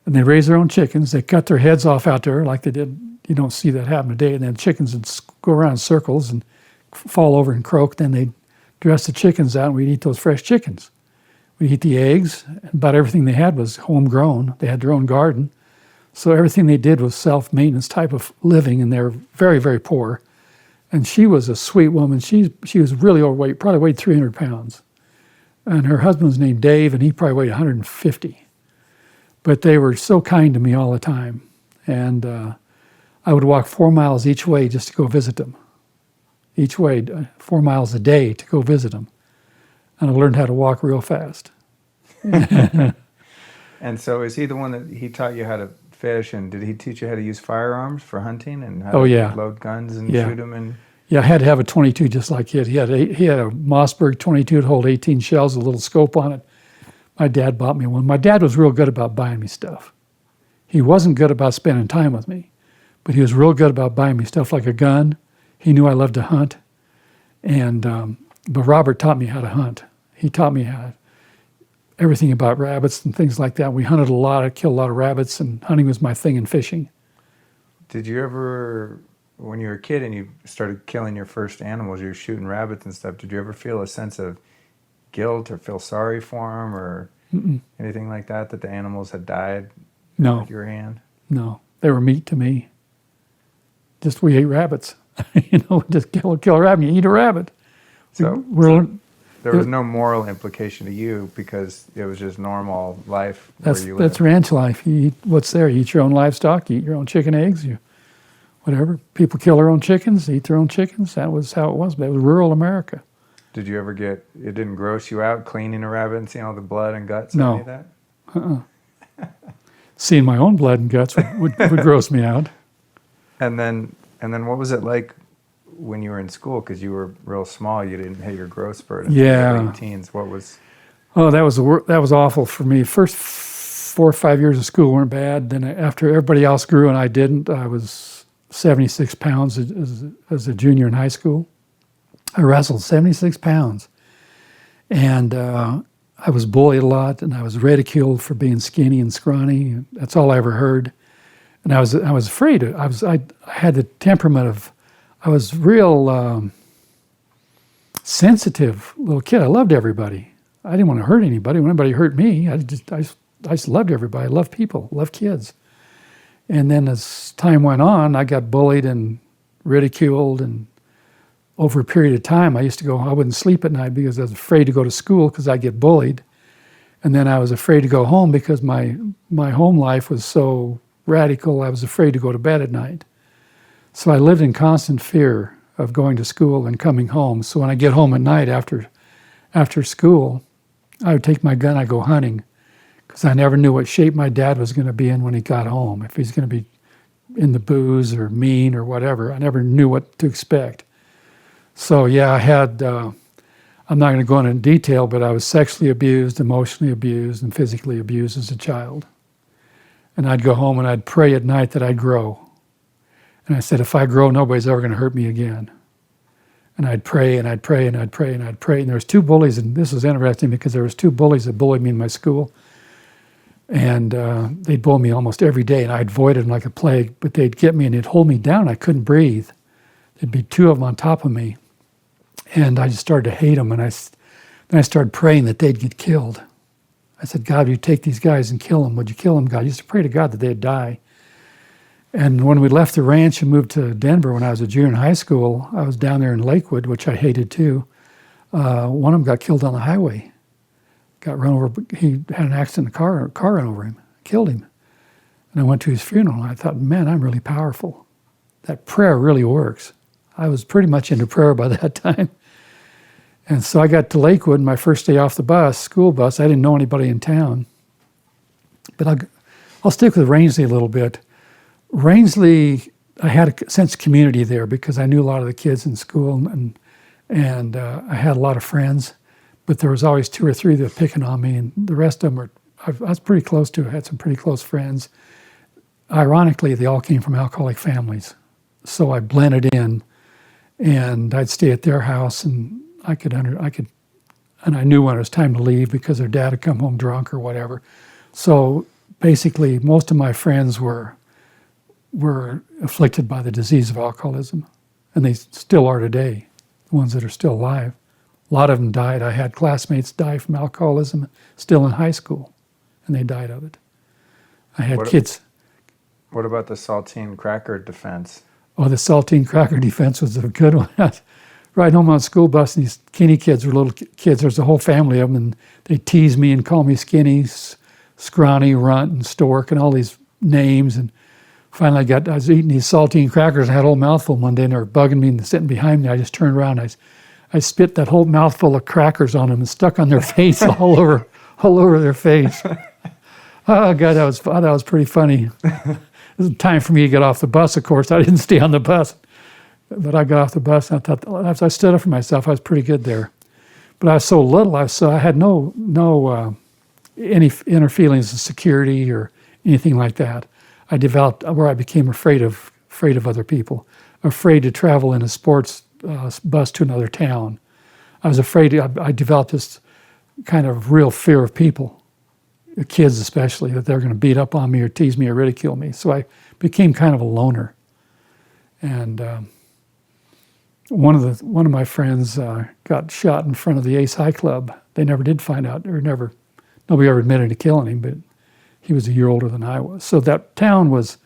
And they raised their own chickens. They cut their heads off out there like they did. You don't see that happen today. And then chickens would go around in circles and fall over and croak. Then they'd dress the chickens out, and we'd eat those fresh chickens. We'd eat the eggs. About everything they had was homegrown. They had their own garden. So everything they did was self-maintenance type of living, and they were very, very poor. And she was a sweet woman. She was really overweight, probably weighed 300 pounds. And her husband was named Dave, and he probably weighed 150. But they were so kind to me all the time. And I would walk 4 miles each way just to go visit them. Each way, 4 miles a day to go visit them. And I learned how to walk real fast. And so is he the one that he taught you how to fish, and did he teach you how to use firearms for hunting and how to load guns and shoot them? And yeah, I had to have a 22 just like he had. He had a Mossberg 22 to hold 18 shells, a little scope on it. My dad bought me one. My dad was real good about buying me stuff. He wasn't good about spending time with me, but he was real good about buying me stuff like a gun. He knew I loved to hunt. And but Robert taught me how to hunt. He taught me everything about rabbits and things like that. We hunted a lot. I killed a lot of rabbits, and hunting was my thing, and fishing. Did you ever, when you were a kid and you started killing your first animals, you were shooting rabbits and stuff, did you ever feel a sense of guilt or feel sorry for them or anything like that the animals had died at your hand? No. They were meat to me. Just we ate rabbits. Just kill a rabbit, you eat a rabbit. So there was no moral implication to you because it was just normal life where you lived. That's ranch life. You eat what's there. You eat your own livestock. You eat your own chicken eggs. Whatever. People kill their own chickens, eat their own chickens. That was how it was. But it was rural America. Did you ever it didn't gross you out cleaning a rabbit and seeing all the blood and guts and any of that? Seeing my own blood and guts would gross me out. And then what was it like when you were in school? Because you were real small, you didn't hit your growth spurt until your late teens. What was? Oh, that was awful for me. First 4 or 5 years of school weren't bad. Then after everybody else grew and I didn't, I was 76 pounds as a junior in high school. I wrestled 76 pounds, and I was bullied a lot, and I was ridiculed for being skinny and scrawny. That's all I ever heard, and I was afraid. I had the temperament of. I was real sensitive little kid. I loved everybody. I didn't want to hurt anybody. When anybody hurt me, I just loved everybody. I loved people, loved kids. And then as time went on, I got bullied and ridiculed, and over a period of time, I wouldn't sleep at night because I was afraid to go to school because I'd get bullied. And then I was afraid to go home because my home life was so radical, I was afraid to go to bed at night. So I lived in constant fear of going to school and coming home. So when I get home at night after school, I would take my gun, I'd go hunting, because I never knew what shape my dad was going to be in when he got home. If he's going to be in the booze or mean or whatever, I never knew what to expect. So yeah, I had, I'm not going to go into detail, but I was sexually abused, emotionally abused, and physically abused as a child. And I'd go home and I'd pray at night that I'd grow. And I said, if I grow, nobody's ever going to hurt me again. And I'd pray and I'd pray and I'd pray and I'd pray. And there was 2 bullies, and this was interesting because there was 2 bullies that bullied me in my school. And they'd bully me almost every day, and I'd avoid them like a plague, but they'd get me and they'd hold me down. I couldn't breathe. There'd be 2 of them on top of me. And I just started to hate them, and then I started praying that they'd get killed. I said, God, you take these guys and kill them. Would you kill them, God? I used to pray to God that they'd die. And when we left the ranch and moved to Denver when I was a junior in high school, I was down there in Lakewood, which I hated too. One of them got killed on the highway. Got run over. He had an accident, a car ran over him, killed him. And I went to his funeral, and I thought, man, I'm really powerful. That prayer really works. I was pretty much into prayer by that time. And so I got to Lakewood, my first day off the bus, school bus. I didn't know anybody in town. But I'll stick with Rangeley a little bit. Rangeley, I had a sense of community there because I knew a lot of the kids in school, and I had a lot of friends. But there was always 2 or 3 that were picking on me, and the rest of them I was pretty close to. I had some pretty close friends. Ironically, they all came from alcoholic families. So I blended in, and I'd stay at their house, and and I knew when it was time to leave because their dad had come home drunk or whatever. So basically, most of my friends were afflicted by the disease of alcoholism, and they still are today, the ones that are still alive. A lot of them died. I had classmates die from alcoholism still in high school, and they died of it. I had kids. What about the saltine cracker defense? Oh, the saltine cracker defense was a good one. Right home on a school bus, and these skinny kids were little kids. There's a whole family of them, and they tease me and call me skinny, scrawny, runt, and stork, and all these names. And finally, I was eating these saltine crackers. I had a whole mouthful one day, and they were bugging me and sitting behind me. I just turned around. I spit that whole mouthful of crackers on them and stuck on their face all over their face. Oh God, that was pretty funny. It was time for me to get off the bus. Of course, I didn't stay on the bus. But I got off the bus, and I thought, as I stood up for myself, I was pretty good there. But I was so little, I had no any inner feelings of security or anything like that. I developed where I became afraid of other people, afraid to travel in a sports bus to another town. I was afraid. I developed this kind of real fear of people, the kids especially, that they're going to beat up on me or tease me or ridicule me. So I became kind of a loner, and. One of my friends got shot in front of the Ace High Club. They never did find out, nobody ever admitted to killing him, but he was a year older than I was. So that town was,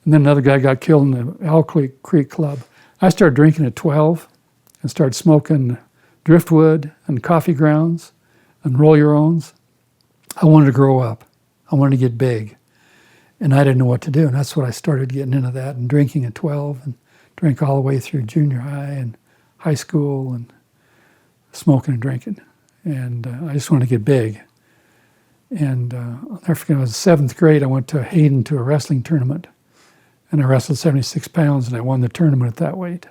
and then another guy got killed in the Owl Creek Club. I started drinking at 12 and started smoking driftwood and coffee grounds and roll-your-owns. I wanted to grow up. I wanted to get big. And I didn't know what to do, and that's what I started getting into that and drinking at 12 and drank all the way through junior high and high school and smoking and drinking. And I just wanted to get big. And I'll never forget, when I was in 7th grade, I went to Hayden to a wrestling tournament. And I wrestled 76 pounds, and I won the tournament at that weight.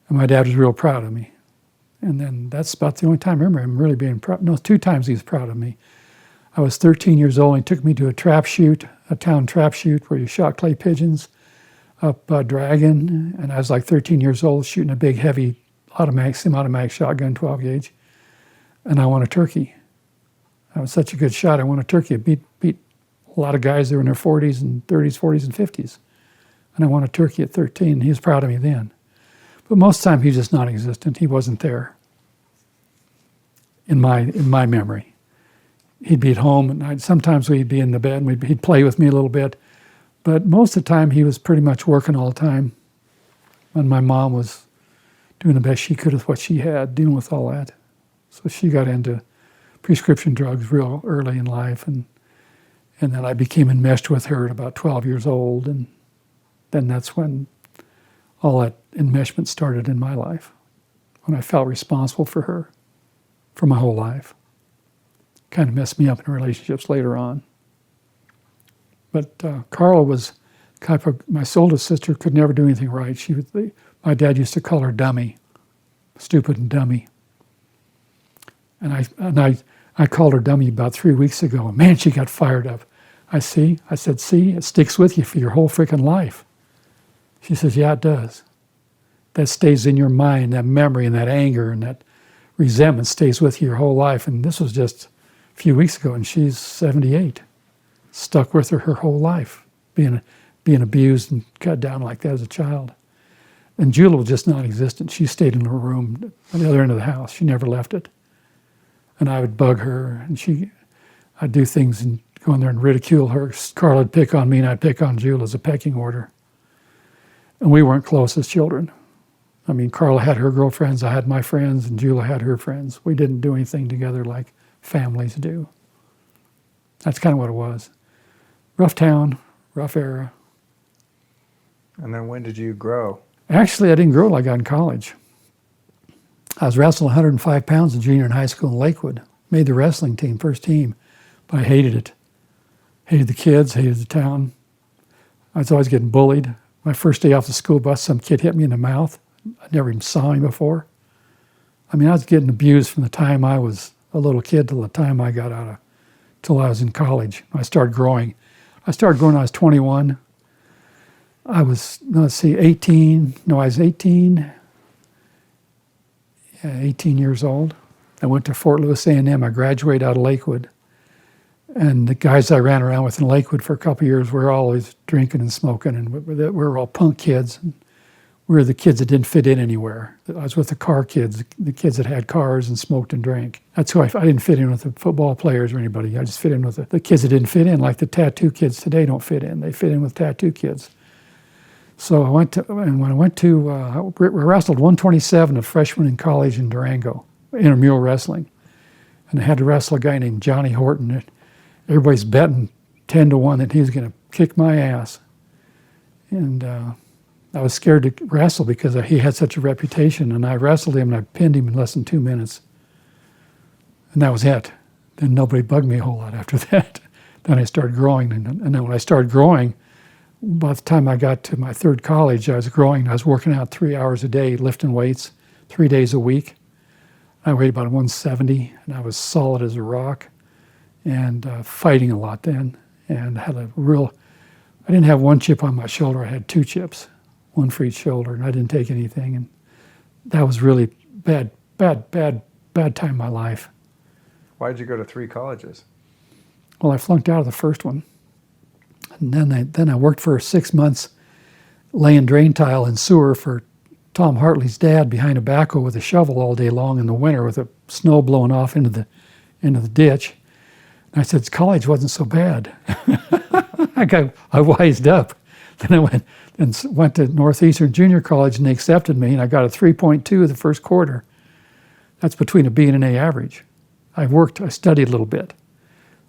And my dad was real proud of me. And then that's about the only time I remember him really being proud. No, 2 times he was proud of me. I was 13 years old, and he took me to a trap shoot, a town trap shoot where you shot clay pigeons up Dragon, and I was like 13 years old shooting a big, heavy semi-automatic shotgun, 12 gauge, and I won a turkey. I was such a good shot, I won a turkey. I beat a lot of guys that were in their 40s and 30s, 40s, and 50s, and I won a turkey at 13, and he was proud of me then. But most of the time, he was just non-existent. He wasn't there in my memory. He'd be at home, and sometimes we'd be in the bed, and he'd play with me a little bit. But most of the time, he was pretty much working all the time. And my mom was doing the best she could with what she had, dealing with all that. So she got into prescription drugs real early in life. And then I became enmeshed with her at about 12 years old. And then that's when all that enmeshment started in my life, when I felt responsible for her for my whole life. Kind of messed me up in relationships later on. But Carla was my oldest sister, could never do anything right. My dad used to call her dummy, stupid and dummy. And I called her dummy about 3 weeks ago. Man, she got fired up. I said, it sticks with you for your whole freaking life. She says, yeah, it does. That stays in your mind, that memory and that anger and that resentment stays with you your whole life. And this was just a few weeks ago, and she's 78. Stuck with her whole life, being abused and cut down like that as a child. And Julia was just non-existent. She stayed in her room on the other end of the house. She never left it. And I would bug her, and I'd do things and go in there and ridicule her. Carla would pick on me, and I'd pick on Julia as a pecking order. And we weren't close as children. I mean, Carla had her girlfriends, I had my friends, and Julia had her friends. We didn't do anything together like families do. That's kind of what it was. Rough town, rough era. And then when did you grow? Actually, I didn't grow till I got in college. I was wrestling 105 pounds in junior and high school in Lakewood. Made the wrestling team, first team, but I hated it. Hated the kids, hated the town. I was always getting bullied. My first day off the school bus, some kid hit me in the mouth. I never even saw him before. I mean, I was getting abused from the time I was a little kid till the time I got till I was in college. I started growing. I started growing when I was 21. I was, 18. No, I was 18. Yeah, 18 years old. I went to Fort Lewis A&M. I graduated out of Lakewood. And the guys I ran around with in Lakewood for a couple of years were always drinking and smoking, and we were all punk kids. We were the kids that didn't fit in anywhere. I was with the car kids, the kids that had cars and smoked and drank. That's who I didn't fit in with the football players or anybody. I just fit in with the kids that didn't fit in, like the tattoo kids today don't fit in. They fit in with tattoo kids. So I wrestled 127 of freshman in college in Durango, intramural wrestling. And I had to wrestle a guy named Johnny Horton. Everybody's betting 10-1 that he was going to kick my ass. And I was scared to wrestle because he had such a reputation. And I wrestled him and I pinned him in less than 2 minutes. And that was it. Then nobody bugged me a whole lot after that. Then I started growing. And then when I started growing, by the time I got to my third college, I was growing. I was working out 3 hours a day, lifting weights 3 days a week. I weighed about 170, and I was solid as a rock, and fighting a lot then. And had I didn't have one chip on my shoulder. I had 2 chips, one for each shoulder, and I didn't take anything. And that was really bad time in my life. Why'd you go to 3 colleges? Well, I flunked out of the first one. And then I worked for 6 months laying drain tile and sewer for Tom Hartley's dad behind a backhoe with a shovel all day long in the winter with the snow blowing off into the ditch. And I said, college wasn't so bad. I wised up. Then I went to Northeastern Junior College, and they accepted me, and I got a 3.2 the first quarter. That's between a B and an A average. I studied a little bit.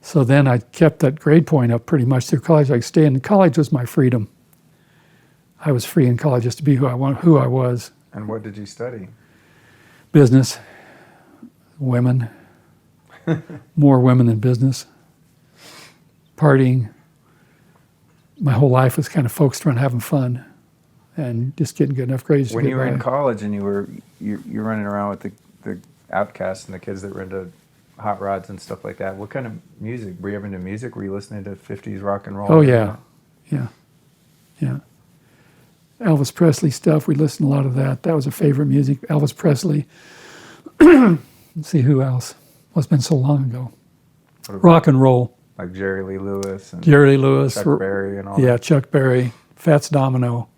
So then I kept that grade point up pretty much through college. I could stay in college was my freedom. I was free in college just to be who I was. And what did you study? Business, women, more women than business, partying. My whole life was kind of focused around having fun and just getting good enough grades to When get you were by. in college and you're running around with the outcasts and the kids that were into hot rods and stuff like that, what kind of music? Were you ever into music? Were you listening to 50s rock and roll? Oh, yeah. Elvis Presley stuff, we listened to a lot of that. That was a favorite music, Elvis Presley. Let's see who else. Well, it's been so long ago. Rock and roll. Like Jerry Lee Lewis and Jerry Lewis. Chuck Berry and all that. Yeah, Chuck Berry, Fats Domino,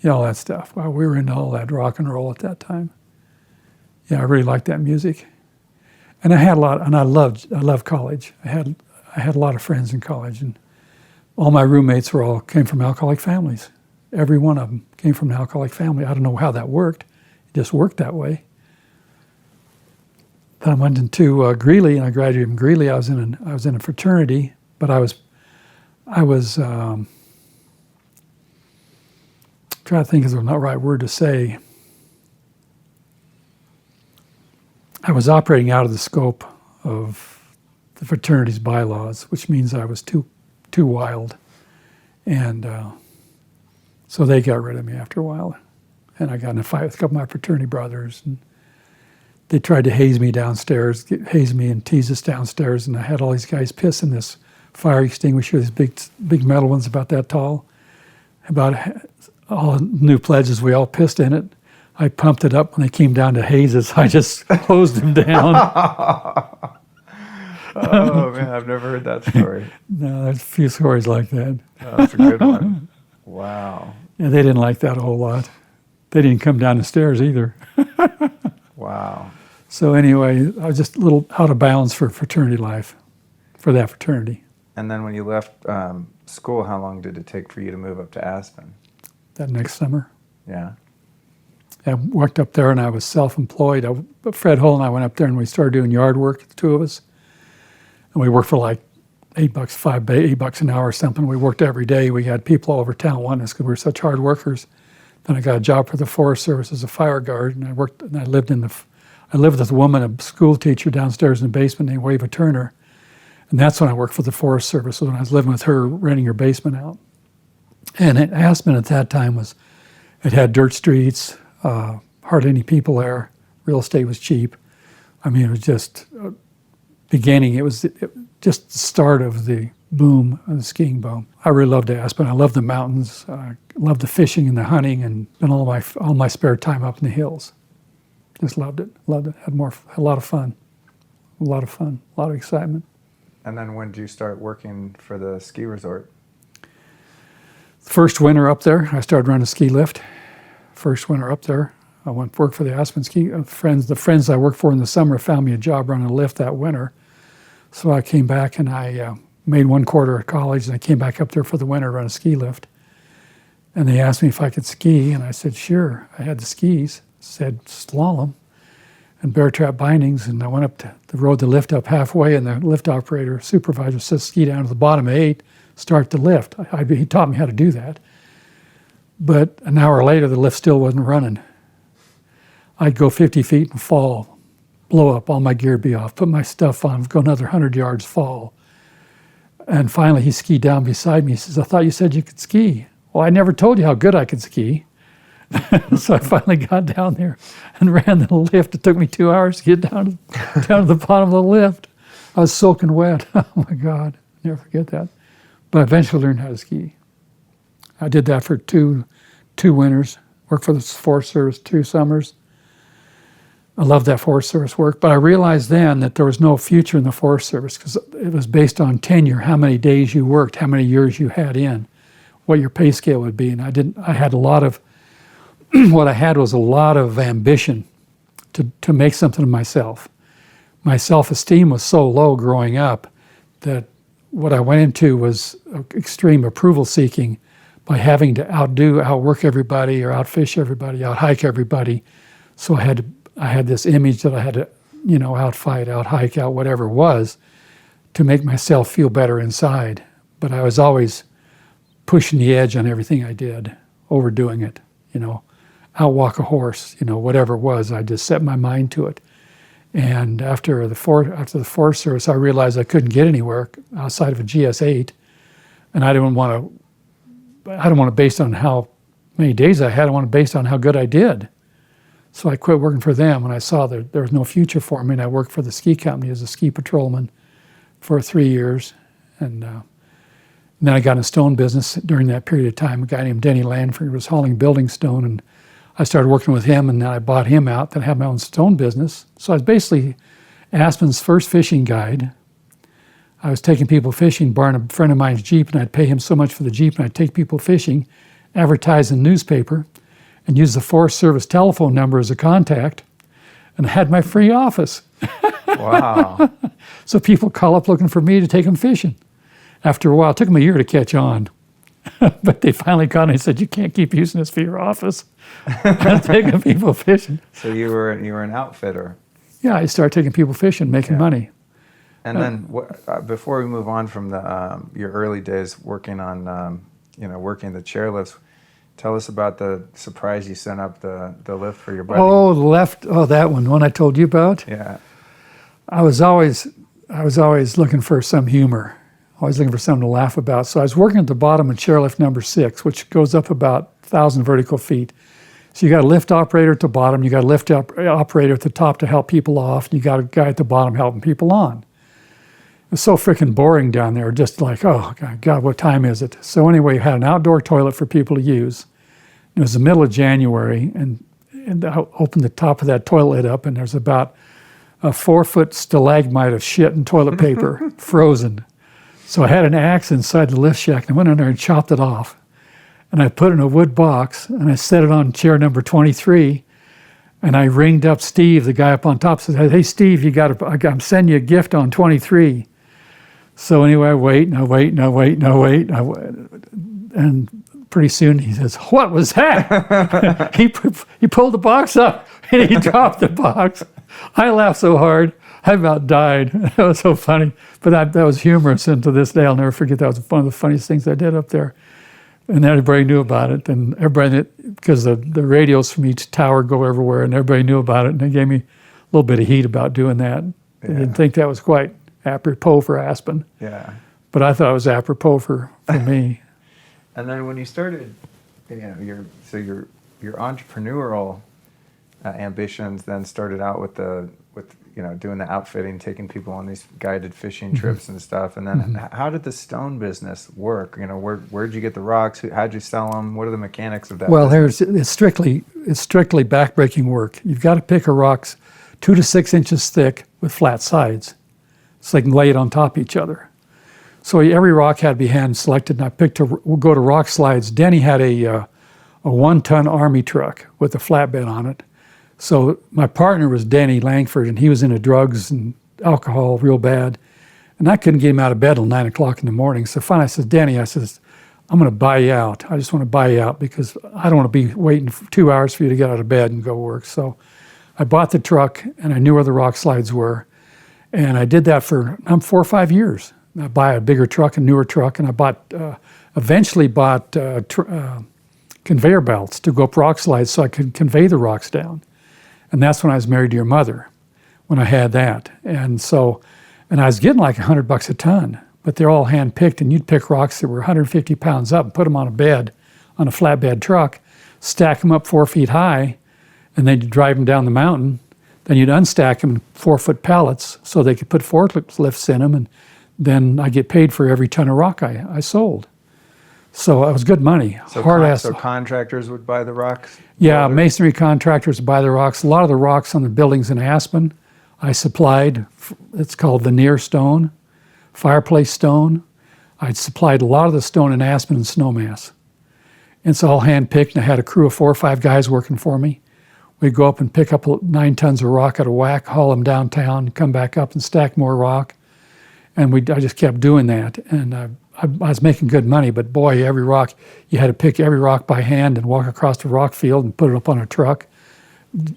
all that stuff. Wow, we were into all that rock and roll at that time. Yeah, I really liked that music. And I had a lot, and I loved college. I had a lot of friends in college, and all my roommates came from alcoholic families. Every one of them came from an alcoholic family. I don't know how that worked. It just worked that way. Then I went into Greeley, and I graduated from Greeley. I was in a fraternity, but I was trying to think of the not right word to say. I was operating out of the scope of the fraternity's bylaws, which means I was too wild, and so they got rid of me after a while. And I got in a fight with a couple of my fraternity brothers, and they tried to haze me and tease us downstairs, and I had all these guys piss in this fire extinguisher, these big metal ones about that tall. About all new pledges, we all pissed in it. I pumped it up when they came down to hazes. I just closed them down. Oh, man, I've never heard that story. No, there's a few stories like that. Oh, that's a good one. Wow. Yeah, they didn't like that a whole lot. They didn't come down the stairs either. Wow. So anyway, I was just a little out of bounds for fraternity life, for that fraternity. And then when you left school, how long did it take for you to move up to Aspen? That next summer. Yeah. I worked up there, and I was self-employed. Fred Hull and I went up there, and we started doing yard work, the two of us. And we worked for like $8 an hour or something. We worked every day. We had people all over town wanting us because we were such hard workers. Then I got a job for the Forest Service as a fire guard, and I lived with a woman, a school teacher downstairs in the basement named Wava Turner. And that's when I worked for the Forest Service, when I was living with her, renting her basement out. And Aspen at that time it had dirt streets, hardly any people there. Real estate was cheap. I mean, it was just beginning. It was just the start of the boom, of the skiing boom. I really loved Aspen. I loved the mountains. I loved the fishing and the hunting, and all my spare time up in the hills. Just loved it. Had a lot of fun. A lot of excitement. And then when did you start working for the ski resort? First winter up there, I started running a ski lift. First winter up there, I went to work for the Aspen ski friends. The friends I worked for in the summer found me a job running a lift that winter. So I came back and I made 1 quarter of college, and I came back up there for the winter to run a ski lift. And they asked me if I could ski, and I said, sure. I had the skis, said slalom and bear trap bindings, and I went up to rode the lift up halfway, and the lift operator supervisor says, ski down to the bottom of 8, start the lift. He taught me how to do that. But an hour later, the lift still wasn't running. I'd go 50 feet and fall, blow up, all my gear would be off, put my stuff on, go another 100 yards, fall. And finally, he skied down beside me. He says, I thought you said you could ski. Well, I never told you how good I could ski. So I finally got down there and ran the lift. It took me 2 hours to get down to the bottom of the lift. I was soaking wet. Oh my God, never forget that. But I eventually learned how to ski. I did that for two winters, worked for the Forest Service 2 summers. I loved that Forest Service work, but I realized then that there was no future in the Forest Service because it was based on tenure, how many days you worked, how many years you had in, what your pay scale would be. And I had a lot of, what I had was a lot of ambition to make something of myself. My self-esteem was so low growing up that what I went into was extreme approval seeking by having to outwork everybody or outfish everybody, outhike everybody. So I had this image that I had to, outfight, outhike, out whatever it was to make myself feel better inside. But I was always pushing the edge on everything I did, overdoing it, outwalk a horse, whatever it was. I just set my mind to it. And after the Forest Service, I realized I couldn't get anywhere outside of a GS8, and I didn't want to based on how many days I had. I wanted it based on how good I did. So I quit working for them, and I saw that there was no future for me. And I worked for the ski company as a ski patrolman for 3 years, and then I got in the stone business during that period of time. A guy named Denny Lanford was hauling building stone, and I started working with him, and then I bought him out. Then I had my own stone business. So I was basically Aspen's first fishing guide. I was taking people fishing, borrowing a friend of mine's Jeep, and I'd pay him so much for the Jeep, and I'd take people fishing, advertise in the newspaper, and use the Forest Service telephone number as a contact, and I had my free office. Wow. So people call up looking for me to take them fishing. After a while, it took them a year to catch on. But they finally got on and said, you can't keep using this for your office. I'm taking people fishing. So you were an outfitter. Yeah, I started taking people fishing, making money. And then before we move on from your early days working on, working the chairlifts, tell us about the surprise you sent up the lift for your buddy. That one I told you about? Yeah. I was always looking for some humor. Always looking for something to laugh about. So I was working at the bottom of chairlift number 6, which goes up about 1,000 vertical feet. So you got a lift operator at the bottom, you got a lift operator at the top to help people off, and you got a guy at the bottom helping people on. It was so freaking boring down there, just like, oh, God, what time is it? So anyway, you had an outdoor toilet for people to use. It was the middle of January, and I opened the top of that toilet up, and there's about a 4-foot stalagmite of shit and toilet paper, frozen. So I had an axe inside the lift shack, and I went in there and chopped it off. And I put it in a wood box, and I set it on chair number 23, and I ringed up Steve, the guy up on top, said, hey, Steve, I'm sending you a gift on 23. So anyway, I wait, and pretty soon he says, what was that? He pulled the box up, and he dropped the box. I laughed so hard, I about died. That was so funny. But that was humorous, and to this day, I'll never forget that. Was one of the funniest things I did up there. And everybody knew about it. And everybody, because the radios from each tower go everywhere, and everybody knew about it. And they gave me a little bit of heat about doing that. They didn't think that was quite apropos for Aspen. Yeah. But I thought it was apropos for me. And then when you started, your entrepreneurial ambitions then started out with doing the outfitting, taking people on these guided fishing trips and stuff. And then how did the stone business work? Where'd you get the rocks? How'd you sell them? What are the mechanics of that? Well, it's strictly backbreaking work. You've got to pick a rocks 2 to 6 inches thick with flat sides, so they can lay it on top of each other. So every rock had to be hand selected, and we'll go to rock slides. Denny had a 1-ton Army truck with a flatbed on it. So my partner was Denny Langford, and he was into drugs and alcohol real bad. And I couldn't get him out of bed till 9 o'clock in the morning. So finally I said, Denny, I'm going to buy you out. I just want to buy you out because I don't want to be waiting for 2 hours for you to get out of bed and go work. So I bought the truck, and I knew where the rock slides were. And I did that for 4 or 5 years. I buy a bigger truck, a newer truck, and I eventually bought conveyor belts to go up rock slides so I could convey the rocks down. And that's when I was married to your mother, when I had that. And I was getting like $100 a ton, but they're all hand-picked, and you'd pick rocks that were 150 pounds up and put them on a bed, on a flatbed truck, stack them up 4 feet high, and then you'd drive them down the mountain. Then you'd unstack them in 4-foot pallets so they could put forklifts in them, and then I get paid for every ton of rock I sold. So it was good money. So contractors would buy the rocks? Yeah, masonry contractors buy the rocks. A lot of the rocks on the buildings in Aspen, I supplied. It's called veneer stone, fireplace stone. I supplied a lot of the stone in Aspen and Snowmass. And it's all hand-picked, and I had a crew of 4 or 5 guys working for me. We'd go up and pick up 9 tons of rock at a whack, haul them downtown, come back up and stack more rock. And I just kept doing that. And I was making good money, but boy, every rock, you had to pick every rock by hand and walk across the rock field and put it up on a truck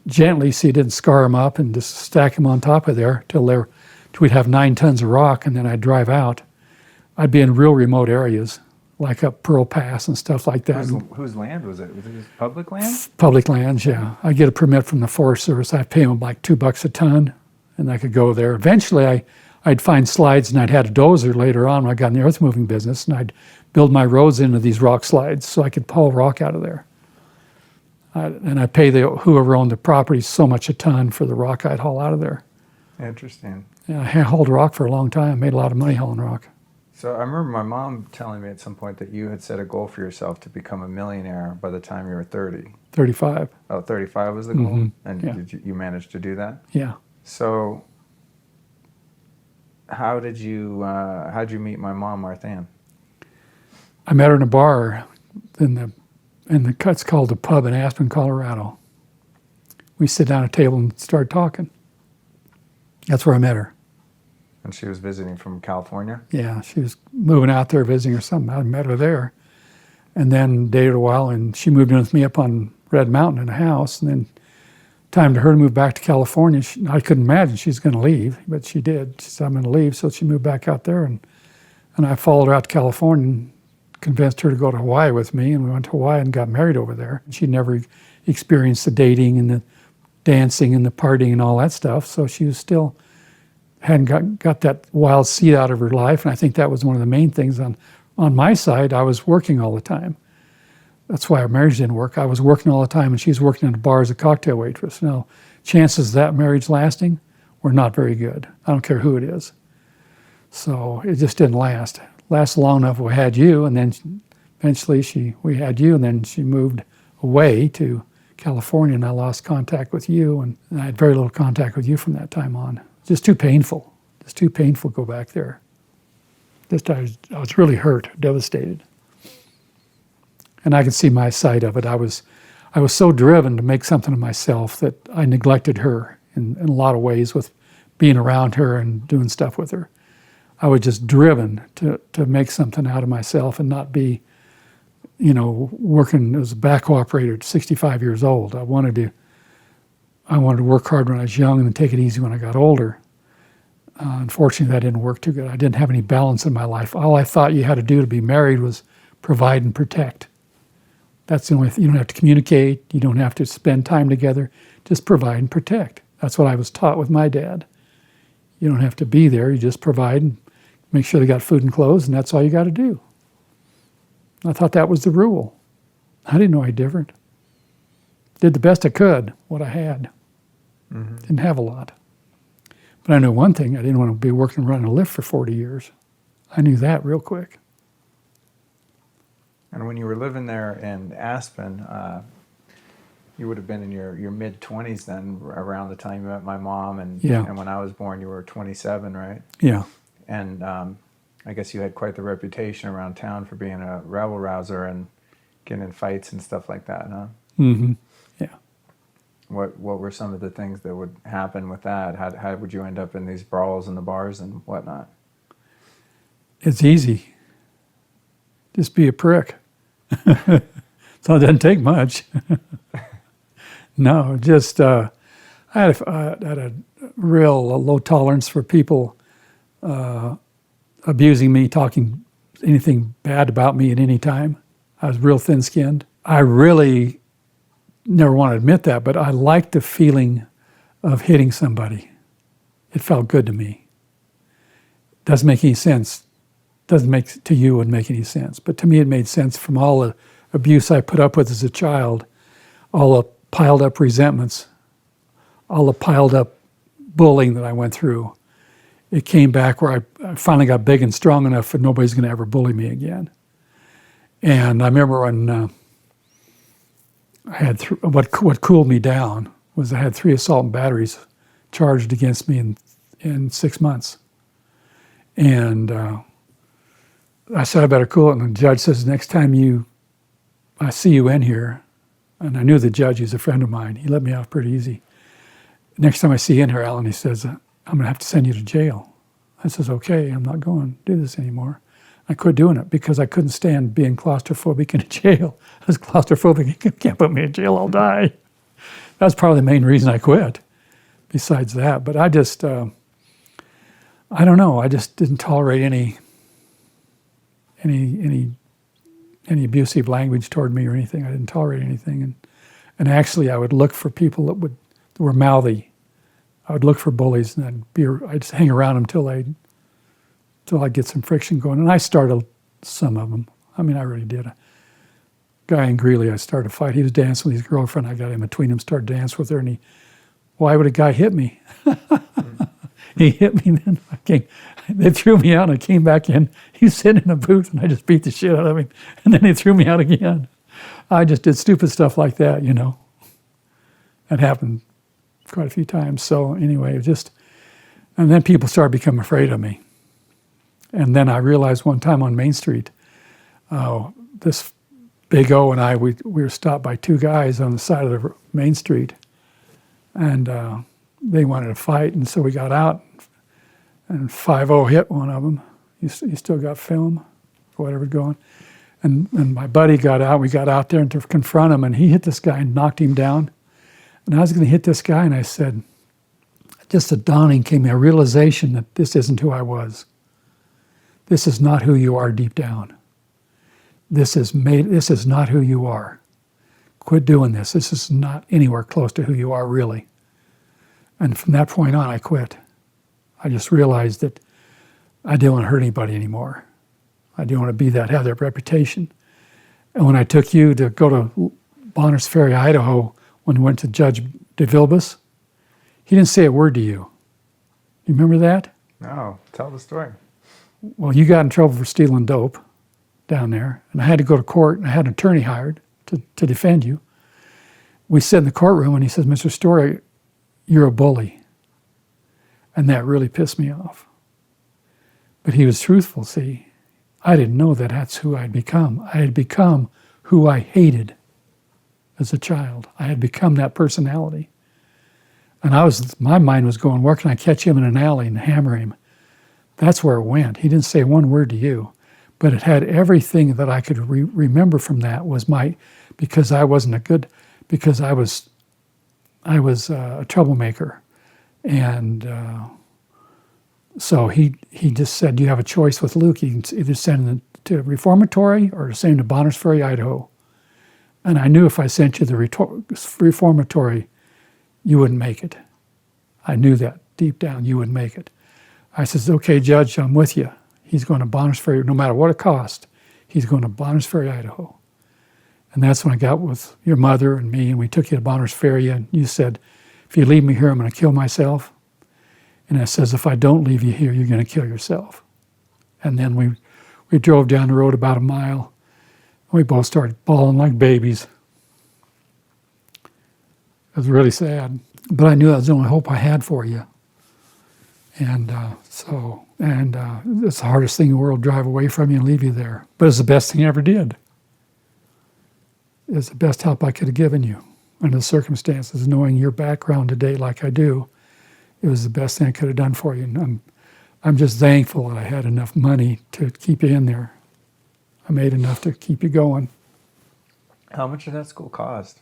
gently so you didn't scar them up, and just stack them on top of there till we'd have 9 tons of rock, and then I'd drive out. I'd be in real remote areas, like up Pearl Pass and stuff like that. Whose land was it? Was it public land? Public lands, yeah. I'd get a permit from the Forest Service. I'd pay them like $2 a ton, and I could go there. Eventually, I'd find slides, and I'd had a dozer later on when I got in the earth moving business, and I'd build my roads into these rock slides so I could pull rock out of there. And I'd pay whoever owned the property so much a ton for the rock I'd haul out of there. Interesting. Yeah, I hauled rock for a long time. Made a lot of money hauling rock. So I remember my mom telling me at some point that you had set a goal for yourself to become a millionaire by the time you were 30. 35. Oh, 35 was the goal? Mm-hmm. And yeah. Did you manage to do that? Yeah. So how'd you meet my mom, Marthann? I met her in a bar it's called the Pub in Aspen, Colorado. We sit down at a table and start talking. That's where I met her. And she was visiting from California? Yeah, she was moving out there visiting or something. I met her there. And then dated a while, and she moved in with me up on Red Mountain in a house. And then time to her to move back to California. I couldn't imagine she's going to leave, but she did. She said, I'm going to leave. So she moved back out there, and I followed her out to California and convinced her to go to Hawaii with me. And we went to Hawaii and got married over there. She'd never experienced the dating and the dancing and the partying and all that stuff. So she was still hadn't got that wild seed out of her life. And I think that was one of the main things on my side. I was working all the time. That's why our marriage didn't work. I was working all the time, and she's working in a bar as a cocktail waitress. Now, chances of that marriage lasting were not very good. I don't care who it is. So it just didn't last. Lasted long enough. We had you, and then eventually we had you, and then she moved away to California, and I lost contact with you, and I had very little contact with you from that time on. Just too painful. Just too painful to go back there. I was really hurt, devastated. And I could see my side of it. I was so driven to make something of myself that I neglected her in a lot of ways with being around her and doing stuff with her. I was just driven to make something out of myself and not be, working as a backhoe operator at 65 years old. I wanted to work hard when I was young and then take it easy when I got older. Unfortunately, that didn't work too good. I didn't have any balance in my life. All I thought you had to do to be married was provide and protect. That's the only thing. You don't have to communicate. You don't have to spend time together. Just provide and protect. That's what I was taught with my dad. You don't have to be there. You just provide and make sure they got food and clothes, and that's all you got to do. I thought that was the rule. I didn't know any different. Did the best I could, what I had. Mm-hmm. Didn't have a lot. But I knew one thing. I didn't want to be working running a lift for 40 years. I knew that real quick. And when you were living there in Aspen, you would have been in your mid-20s then, around the time you met my mom. And when I was born, you were 27, right? Yeah. And I guess you had quite the reputation around town for being a rabble rouser and getting in fights and stuff like that, huh? Mm-hmm. Yeah. What were some of the things that would happen with that? How would you end up in these brawls in the bars and whatnot? It's easy. Just be a prick. So it doesn't take much. No, just I had a real low tolerance for people abusing me, talking anything bad about me at any time. I was real thin-skinned. I really never want to admit that, but I liked the feeling of hitting somebody. It felt good to me. Doesn't make any sense. Doesn't make to you would make any sense, but to me it made sense from all the abuse I put up with as a child, all the piled up resentments, all the piled up bullying that I went through. It came back where I finally got big and strong enough that nobody's going to ever bully me again. And I remember when I had what cooled me down was I had 3 assault and batteries charged against me in 6 months. And I said, I better cool it. And the judge says, next time I see you in here, and I knew the judge, he's a friend of mine. He let me off pretty easy. Next time I see you in here, Alan, he says, I'm going to have to send you to jail. I says, okay, I'm not going to do this anymore. I quit doing it because I couldn't stand being claustrophobic in a jail. I was claustrophobic. You can't put me in jail, I'll die. That's probably the main reason I quit, besides that. But I just, I don't know, I just didn't tolerate any abusive language toward me or anything. I didn't tolerate anything. And actually I would look for people that were mouthy. I would look for bullies and I'd just hang around them till I'd get some friction going. And I started some of them. I mean, I really did. A guy in Greeley, I started a fight. He was dancing with his girlfriend. I got in between them, started dancing with her, and why would a guy hit me? He hit me, and then they threw me out, and I came back in. He was sitting in a booth, and I just beat the shit out of him, and then they threw me out again. I just did stupid stuff like that, you know. That happened quite a few times. So anyway, and then people started becoming afraid of me. And then I realized one time on Main Street, this Big O and I, we were stopped by 2 guys on the side of the Main Street, and they wanted to fight, and so we got out, and 5-0 hit one of them. He still got film, or whatever going. And my buddy got out. We got out there to confront him, and he hit this guy and knocked him down. And I was going to hit this guy, and I said, just a dawning came, a realization that this isn't who I was. This is not who you are deep down. This is not who you are. Quit doing this. This is not anywhere close to who you are, really. And from that point on, I quit. I just realized that I didn't want to hurt anybody anymore. I didn't want to have that reputation. And when I took you to go to Bonners Ferry, Idaho, when we went to Judge DeVilbus, he didn't say a word to you. You remember that? No, tell the story. Well, you got in trouble for stealing dope down there, and I had to go to court, and I had an attorney hired to defend you. We sit in the courtroom, and he says, Mr. Storey, you're a bully. And that really pissed me off. But he was truthful, see. I didn't know that that's who I'd become. I had become who I hated as a child. I had become that personality. And my mind was going, where can I catch him in an alley and hammer him? That's where it went. He didn't say one word to you, but it had everything that I could remember from that was because I wasn't because I was a troublemaker. And so he just said, you have a choice with Luke. You can either send him to Reformatory or to send to Bonners Ferry, Idaho. And I knew if I sent you the Reformatory, you wouldn't make it. I knew that deep down, you wouldn't make it. I says, okay, Judge, I'm with you. He's going to Bonners Ferry, no matter what it cost. He's going to Bonners Ferry, Idaho. And that's when I got with your mother and me, and we took you to Bonners Ferry, and you said, if you leave me here, I'm going to kill myself. And I says, if I don't leave you here, you're going to kill yourself. And then we drove down the road about a mile. We both started bawling like babies. It was really sad. But I knew that was the only hope I had for you. And it's the hardest thing in the world, drive away from you and leave you there. But it's the best thing I ever did. It's the best help I could have given you under the circumstances. Knowing your background today like I do, it was the best thing I could have done for you. And I'm just thankful that I had enough money to keep you in there. I made enough to keep you going. How much did that school cost?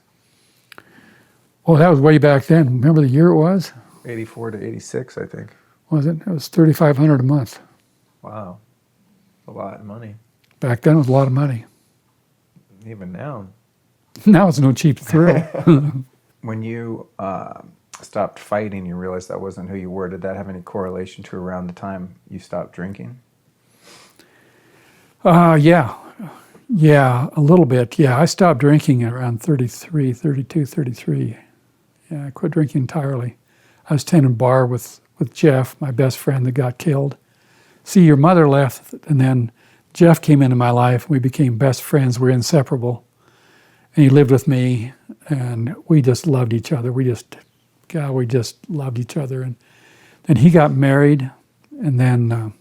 Well, that was way back then. Remember the year it was? 84 to 86, I think. Was it? It was $3,500 a month. Wow. A lot of money. Back then it was a lot of money. Even now. Now it's no cheap thrill. When you stopped fighting, you realized that wasn't who you were. Did that have any correlation to around the time you stopped drinking? Yeah, a little bit. Yeah, I stopped drinking at around 33. Yeah, I quit drinking entirely. I was tending bar with Jeff, my best friend that got killed. See, your mother left, and then Jeff came into my life. We became best friends. We're inseparable. And he lived with me, and we just loved each other. We just loved each other. And then he got married, and then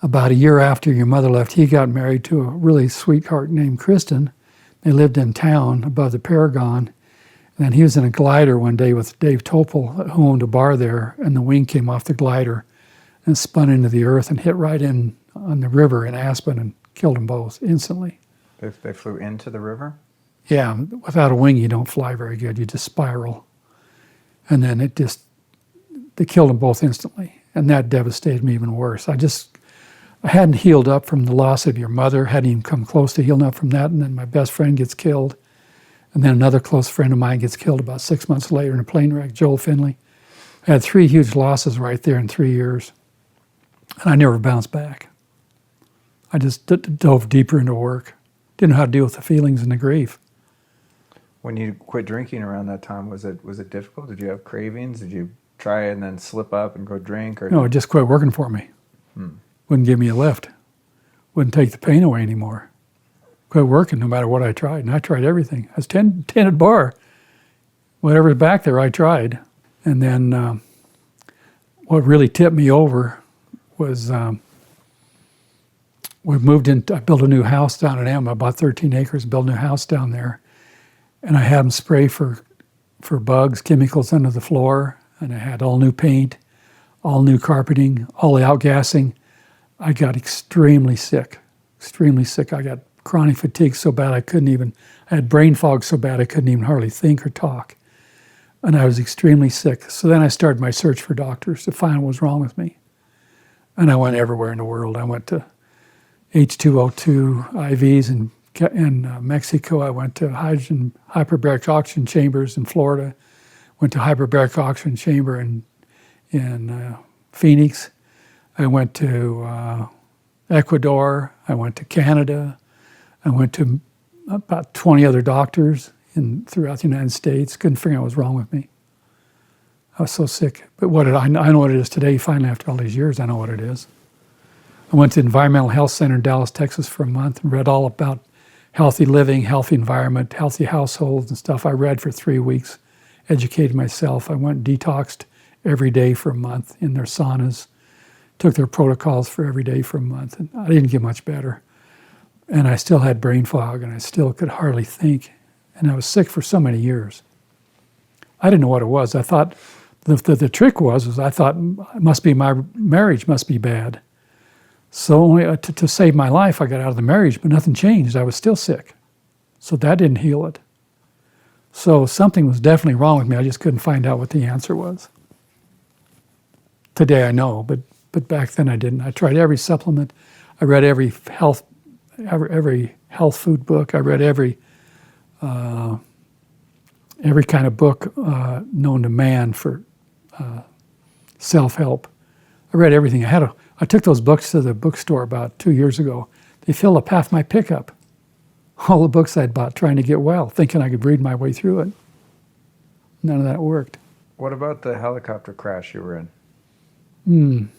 about a year after your mother left, he got married to a really sweetheart named Kristen. They lived in town above the Paragon. And then he was in a glider one day with Dave Topol, who owned a bar there, and the wing came off the glider and spun into the earth and hit right in on the river in Aspen and killed them both instantly. They flew into the river? Yeah, without a wing, you don't fly very good. You just spiral. And then they killed them both instantly. And that devastated me even worse. I hadn't healed up from the loss of your mother, hadn't even come close to healing up from that. And then my best friend gets killed. And then another close friend of mine gets killed about 6 months later in a plane wreck, Joel Finley. I had 3 huge losses right there in 3 years. And I never bounced back. I just dove deeper into work. Didn't know how to deal with the feelings and the grief. When you quit drinking around that time, was it difficult? Did you have cravings? Did you try and then slip up and go drink? Or No, it just quit working for me. Wouldn't give me a lift. Wouldn't take the pain away anymore. Quit working no matter what I tried. And I tried everything. I was tended bar. Whatever's back there, I tried. And then what really tipped me over was we moved in. I built a new house down at Amends, about 13 acres, built a new house down there. And I had them spray for bugs, chemicals under the floor. And I had all new paint, all new carpeting, all the outgassing. I got extremely sick. I got chronic fatigue so bad I had brain fog so bad I couldn't even hardly think or talk. And I was extremely sick. So then I started my search for doctors to find what was wrong with me. And I went everywhere in the world. I went to H2O2 IVs in Mexico. I went to hyperbaric oxygen chambers in Florida. Went to hyperbaric oxygen chamber in Phoenix. I went to Ecuador. I went to Canada. I went to about 20 other doctors throughout the United States. Couldn't figure out what was wrong with me. I was so sick. But I know what it is today. Finally, after all these years, I know what it is. I went to the Environmental Health Center in Dallas, Texas for a month and read all about healthy living, healthy environment, healthy households and stuff. I read for 3 weeks, educated myself. I went and detoxed every day for a month in their saunas, took their protocols for every day for a month, and I didn't get much better. And I still had brain fog, and I still could hardly think. And I was sick for so many years. I didn't know what it was. I thought the trick was I thought it must be my marriage must be bad. So only to save my life, I got out of the marriage, but nothing changed. I was still sick. So that didn't heal it. So something was definitely wrong with me. I just couldn't find out what the answer was. Today I know, but back then I didn't. I tried every supplement. I read every health food book. I read every kind of book known to man for self-help. I read everything. I took those books to the bookstore about 2 years ago. They filled up half my pickup. All the books I'd bought trying to get well, thinking I could read my way through it. None of that worked. What about the helicopter crash you were in?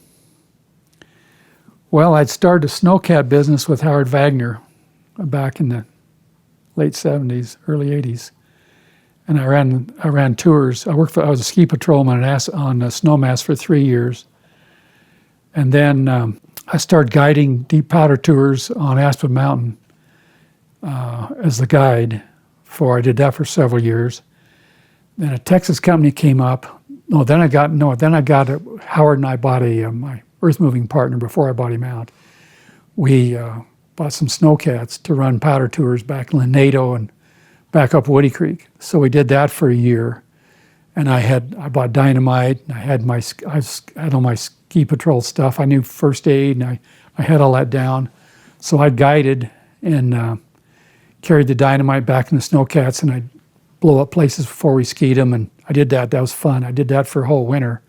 Well, I'd started a snowcat business with Howard Wagner back in the late 70s, early 80s. And I ran tours. I was a ski patrolman on Snowmass for 3 years. And then I started guiding deep powder tours on Aspen Mountain as the guide. I did that for several years. Then a Texas company came up. Then I got Howard and I bought my earth moving partner before I bought him out. We bought some snowcats to run powder tours back in Lanedo and back up Woody Creek. So we did that for a year. And I bought dynamite. And I had all my ski patrol stuff. I knew first aid, and I had all that down. So I guided and carried the dynamite back in the snowcats, and I'd blow up places before we skied them. And I did that. That was fun. I did that for a whole winter,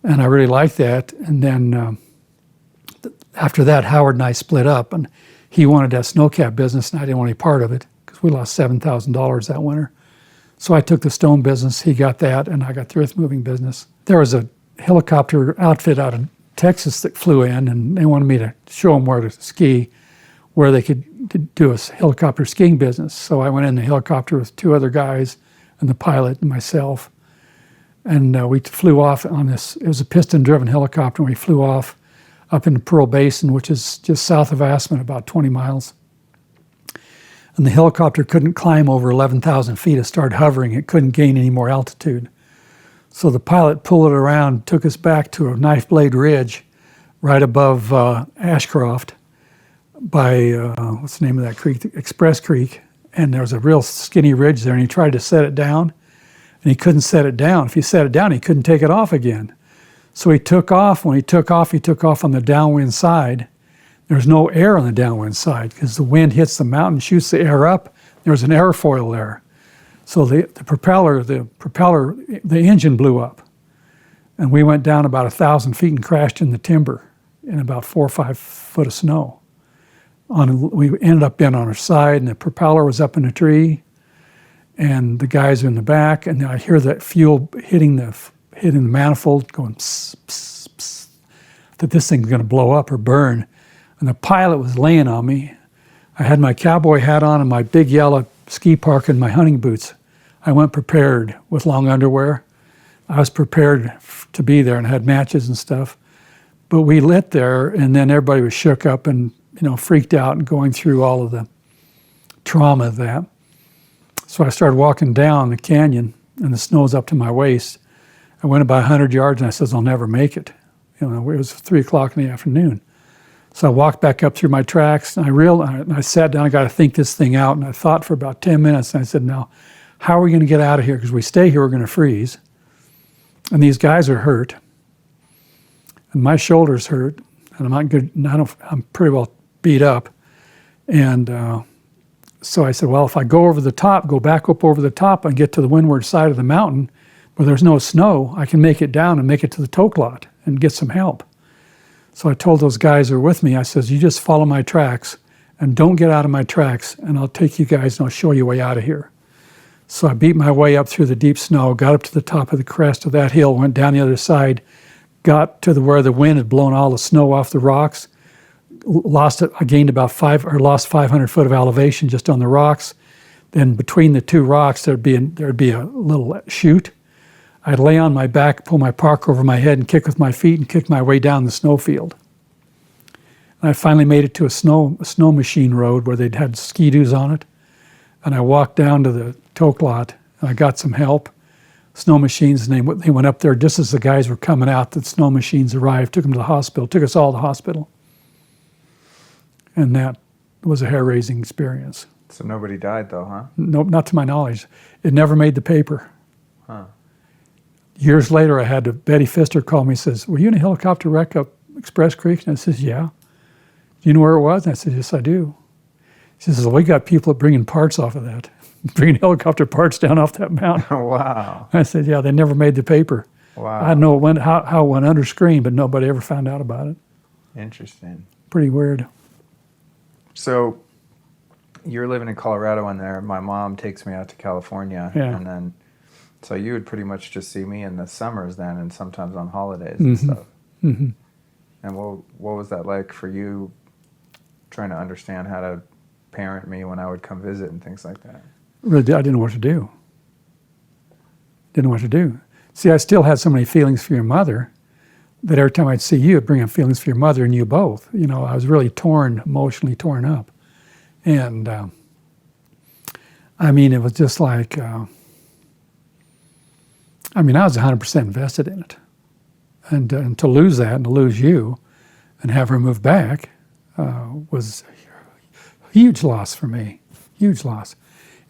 and I really liked that. And then after that, Howard and I split up, and he wanted that snowcat business, and I didn't want any part of it because we lost $7,000 that winter. So I took the stone business, he got that, and I got the earth moving business. There was a helicopter outfit out of Texas that flew in, and they wanted me to show them where to ski, where they could do a helicopter skiing business. So I went in the helicopter with 2 other guys and the pilot and myself. And we flew off on this, it was a piston-driven helicopter, and we flew off up in the Pearl Basin, which is just south of Aspen, about 20 miles. And the helicopter couldn't climb over 11,000 feet. It started hovering. It couldn't gain any more altitude. So the pilot pulled it around, took us back to a knife blade ridge right above Ashcroft by, what's the name of that creek? Express Creek. And there was a real skinny ridge there, and he tried to set it down, and he couldn't set it down. If he set it down, he couldn't take it off again. So he took off. When he took off on the downwind side. There's no air on the downwind side because the wind hits the mountain, shoots the air up. There's an airfoil there. So the engine blew up. And we went down about 1,000 feet and crashed in the timber in about 4 or 5 foot of snow. We ended up being on our side, and the propeller was up in a tree, and the guys are in the back, and I hear that fuel hitting the manifold going pss, pss, pss, that this thing's going to blow up or burn. And the pilot was laying on me. I had my cowboy hat on and my big yellow ski parka and my hunting boots. I went prepared with long underwear. I was prepared to be there and had matches and stuff. But we lit there, and then everybody was shook up and freaked out and going through all of the trauma of that. So I started walking down the canyon, and the snow's up to my waist. I went about 100 yards, and I said, I'll never make it. It was 3 o'clock in the afternoon. So I walked back up through my tracks, and I sat down. I got to think this thing out, and I thought for about 10 minutes. And I said, "Now, how are we going to get out of here? Because we stay here, we're going to freeze, and these guys are hurt, and my shoulder's hurt, and I'm not good. And I'm pretty well beat up." And so I said, "Well, if I go back up over the top, and get to the windward side of the mountain, where there's no snow, I can make it down and make it to the toke lot and get some help." So I told those guys who were with me, I says, "You just follow my tracks and don't get out of my tracks, and I'll take you guys and I'll show you a way out of here." So I beat my way up through the deep snow, got up to the top of the crest of that hill, went down the other side, got to where the wind had blown all the snow off the rocks, lost 500 foot of elevation just on the rocks. Then between the 2 rocks, there'd be a little chute. I'd lay on my back, pull my parka over my head, and kick with my feet and kick my way down the snowfield. And I finally made it to a snow machine road where they'd had ski-doos on it. And I walked down to the toke lot, and I got some help. Snow machines, and they went up there just as the guys were coming out. The snow machines arrived, took them to the hospital, took us all to the hospital. And that was a hair-raising experience. So nobody died though, huh? No, not to my knowledge. It never made the paper. Huh. Years later, I had Betty Pfister call me and says, "Were you in a helicopter wreck up Express Creek?" And I says, "Yeah." you know where it was? And I said, yes, I do. She says, well, we got people bringing parts off of that, bringing helicopter parts down off that mountain. Wow. I said, yeah, they never made the paper. Wow. I know how it went under screen, but nobody ever found out about it. Interesting. Pretty weird. So you're living in Colorado in there. My mom takes me out to California. Yeah. And then, so you would pretty much just see me in the summers then and sometimes on holidays and stuff. Mm-hmm. And what was that like for you trying to understand how to parent me when I would come visit and things like that? Really, I didn't know what to do. Didn't know what to do. See, I still had so many feelings for your mother that every time I'd see you, it'd bring up feelings for your mother and you both. You know, I was really emotionally torn up. And, I mean, it was just like, I was 100% invested in it. And to lose that and to lose you and have her move back was a huge loss for me, huge loss.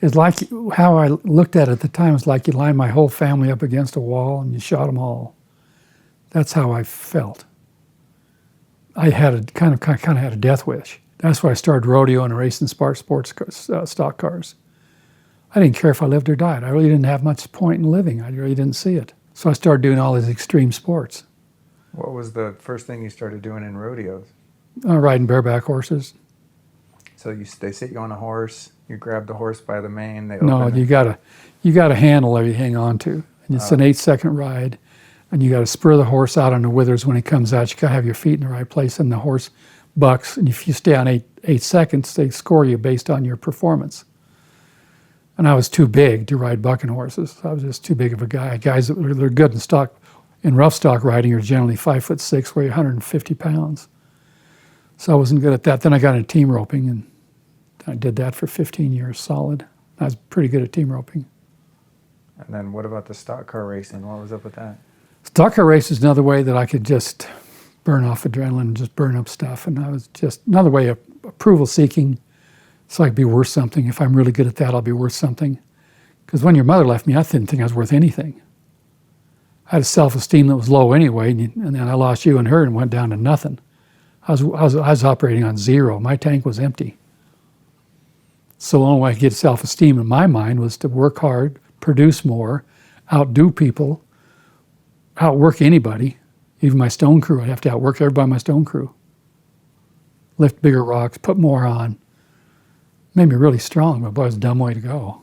It's like how I looked at it at the time. It's like you lined my whole family up against a wall and you shot them all. That's how I felt. I had kind of had a death wish. That's why I started rodeo and racing sports stock cars. I didn't care if I lived or died. I really didn't have much point in living. I really didn't see it. So I started doing all these extreme sports. What was the first thing you started doing in rodeos? Riding bareback horses. So they sit you on a horse, you grab the horse by the mane, they No, open you gotta handle or you hang on to. And it's an 8-second ride, and you gotta spur the horse out on the withers when he comes out. You gotta have your feet in the right place, and the horse bucks. And if you stay on eight seconds, they score you based on your performance. And I was too big to ride bucking horses. I was just too big of a guy. Guys that they're good in rough stock riding are generally 5'6", weigh 150 pounds. So I wasn't good at that. Then I got into team roping, and I did that for 15 years solid. I was pretty good at team roping. And then what about the stock car racing? What was up with that? Stock car race is another way that I could just burn off adrenaline and just burn up stuff. And I was just another way of approval seeking so I could be worth something. If I'm really good at that, I'll be worth something. Because when your mother left me, I didn't think I was worth anything. I had a self-esteem that was low anyway, and then I lost you and her and went down to nothing. I was operating on zero. My tank was empty. So the only way I could get self-esteem in my mind was to work hard, produce more, outdo people, outwork anybody, even my stone crew. I'd have to outwork everybody in my stone crew. Lift bigger rocks, put more on. Made me really strong, but boy, it was a dumb way to go.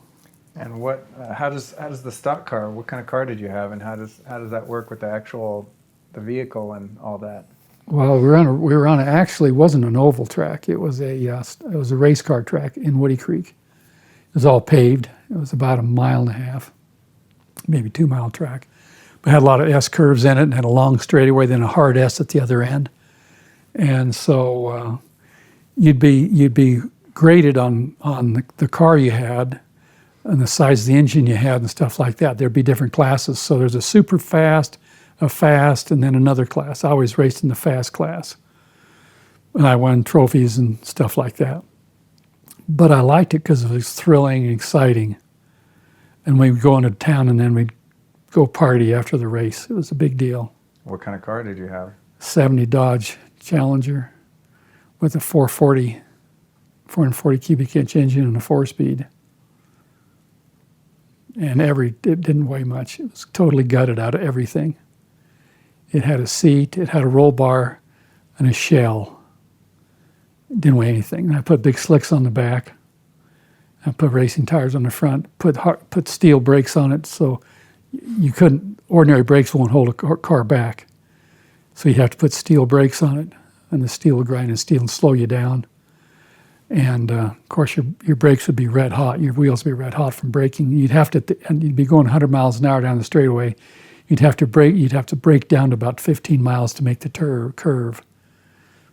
And how does the stock car, what kind of car did you have, and how does that work with the vehicle and all that? Well, we were on actually wasn't an oval track. It was a race car track in Woody Creek. It was all paved. It was about 1.5 miles, maybe 2 mile track. But it had a lot of S curves in it and had a long straightaway, then a hard S at the other end. And so you'd be graded on the car you had and the size of the engine you had and stuff like that. There'd be different classes. So there's a super fast, a fast, and then another class. I always raced in the fast class. And I won trophies and stuff like that. But I liked it because it was thrilling and exciting. And we'd go into town and then we'd go party after the race. It was a big deal. What kind of car did you have? 70 Dodge Challenger with a 440 cubic inch engine and a 4-speed. And it didn't weigh much. It was totally gutted out of everything. It had a seat, it had a roll bar, and a shell. It didn't weigh anything. And I put big slicks on the back. I put racing tires on the front, put steel brakes on it so ordinary brakes won't hold a car back. So you have to put steel brakes on it, and the steel will grind and steel and slow you down. And of course, your brakes would be red hot. Your wheels would be red hot from braking. And you'd be going 100 miles an hour down the straightaway. You'd have to brake down to about 15 miles to make the curve.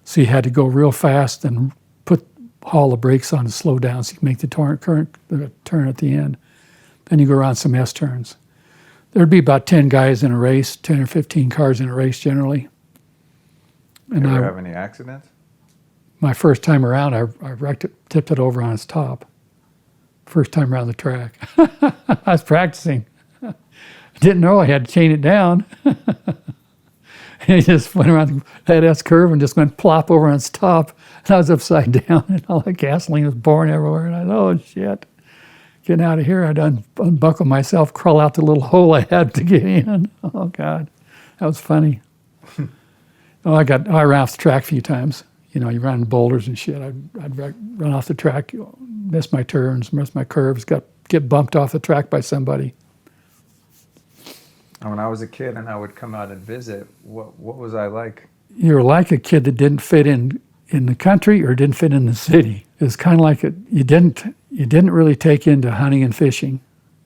So you had to go real fast and haul the brakes on and slow down so you can make the turn at the end. Then you go around some S turns. There'd be about 10 guys in a race, 10 or 15 cars in a race generally. And you ever have any accidents? My first time around, I tipped it over on its top. First time around the track. I was practicing. I didn't know I had to chain it down. And he just went around that S curve and just went plop over on its top. And I was upside down, and all the gasoline was pouring everywhere. And I thought, oh, shit. Getting out of here, I'd unbuckle myself, crawl out the little hole I had to get in. Oh, God. That was funny. I ran off the track a few times. You know, you run boulders and shit. I'd run off the track, miss my turns, miss my curves, get bumped off the track by somebody. When I was a kid and I would come out and visit, what was I like? You were like a kid that didn't fit in the country or didn't fit in the city. It was kind of like you didn't really take into hunting and fishing.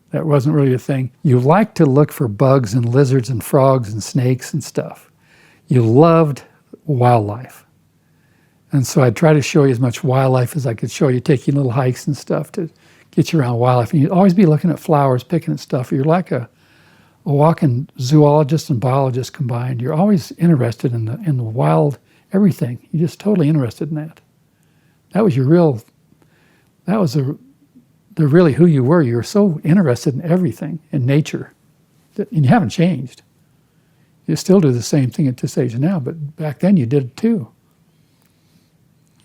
That wasn't really a thing. You liked to look for bugs and lizards and frogs and snakes and stuff. You loved wildlife. And so I'd try to show you as much wildlife as I could show you, take you little hikes and stuff to get you around wildlife. And you'd always be looking at flowers, picking at stuff. You're like a walking zoologist and biologist combined. You're always interested in the wild, everything. You're just totally interested in that. That was the really who you were. You were so interested in everything, in nature. And you haven't changed. You still do the same thing at this age now, but back then you did it too.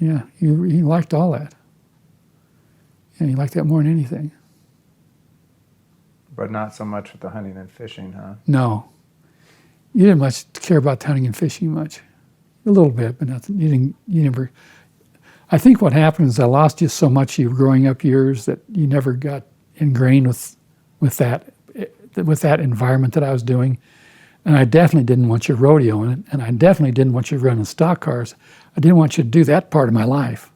Yeah, you liked all that. And you liked that more than anything. But not so much with the hunting and fishing, huh? No. You didn't much care about hunting and fishing much. A little bit, but nothing. You never. I think what happened is I lost just so much of your growing up years that you never got ingrained with that environment that I was doing. And I definitely didn't want you rodeoing, and I definitely didn't want you running stock cars. I didn't want you to do that part of my life.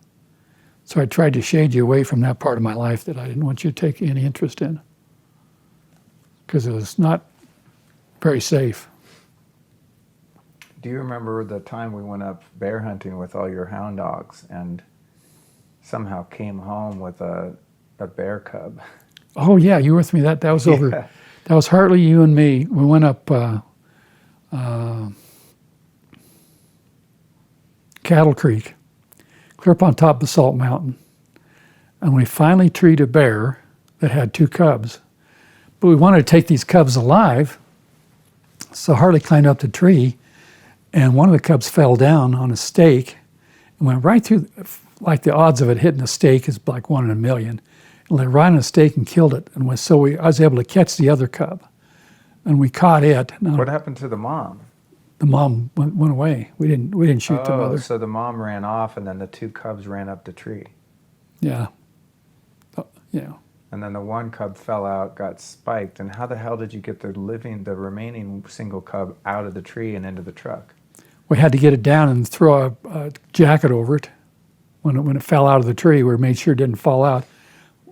So I tried to shade you away from that part of my life that I didn't want you to take any interest in, because it was not very safe. Do you remember the time we went up bear hunting with all your hound dogs and somehow came home with a bear cub? Oh, yeah, you were with me. That was over. Yeah. That was Hartley, you and me. We went up Cattle Creek, clear up on top of the Salt Mountain. And we finally treed a bear that had 2 cubs. But we wanted to take these cubs alive, so Hartley climbed up the tree, and one of the cubs fell down on a stake and went right through, like the odds of it hitting a stake is like 1 in a million. It went right on a stake and killed it. And I was able to catch the other cub, and we caught it. Now, What happened to the mom? the mom went away. We didn't shoot the mother. So the mom ran off, and then the 2 cubs ran up the tree. Yeah. Yeah. And then the 1 cub fell out, got spiked. And how the hell did you get the remaining single cub out of the tree and into the truck? We had to get it down and throw a jacket over it when it fell out of the tree. We made sure it didn't fall out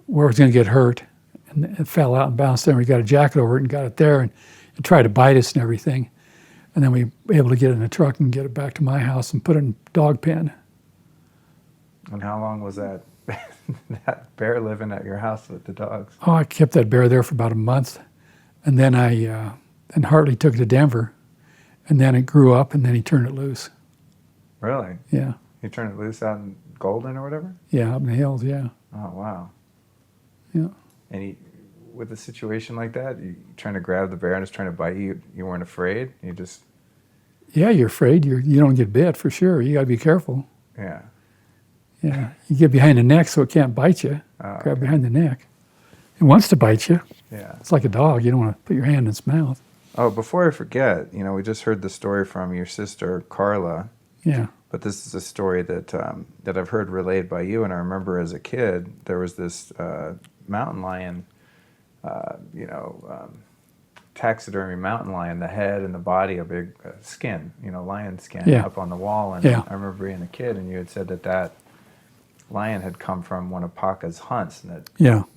where it was going to get hurt. And it fell out and bounced there. We got a jacket over it and got it there, and it tried to bite us and everything. And then we were able to get it in the truck and get it back to my house and put it in a dog pen. And how long was that bear living at your house with the dogs? Oh, I kept that bear there for about a month. And then then Hartley took it to Denver. And then it grew up, and then he turned it loose. Really? Yeah. You turned it loose out in Golden or whatever? Yeah, up in the hills, yeah. Oh, wow. Yeah. And with a situation like that, you trying to grab the bear and it's trying to bite you, you weren't afraid? You just... Yeah, you're afraid. You don't get bit, for sure. You got to be careful. Yeah. Yeah. You get behind the neck so it can't bite you. Grab behind the neck. It wants to bite you. Yeah. It's like a dog. You don't want to put your hand in its mouth. Oh, before I forget, we just heard the story from your sister, Carla. Yeah. But this is a story that I've heard relayed by you, and I remember as a kid, there was this mountain lion, taxidermy mountain lion, the head and the body, a big skin, lion skin up on the wall. And I remember being a kid, and you had said that lion had come from one of Paca's hunts, and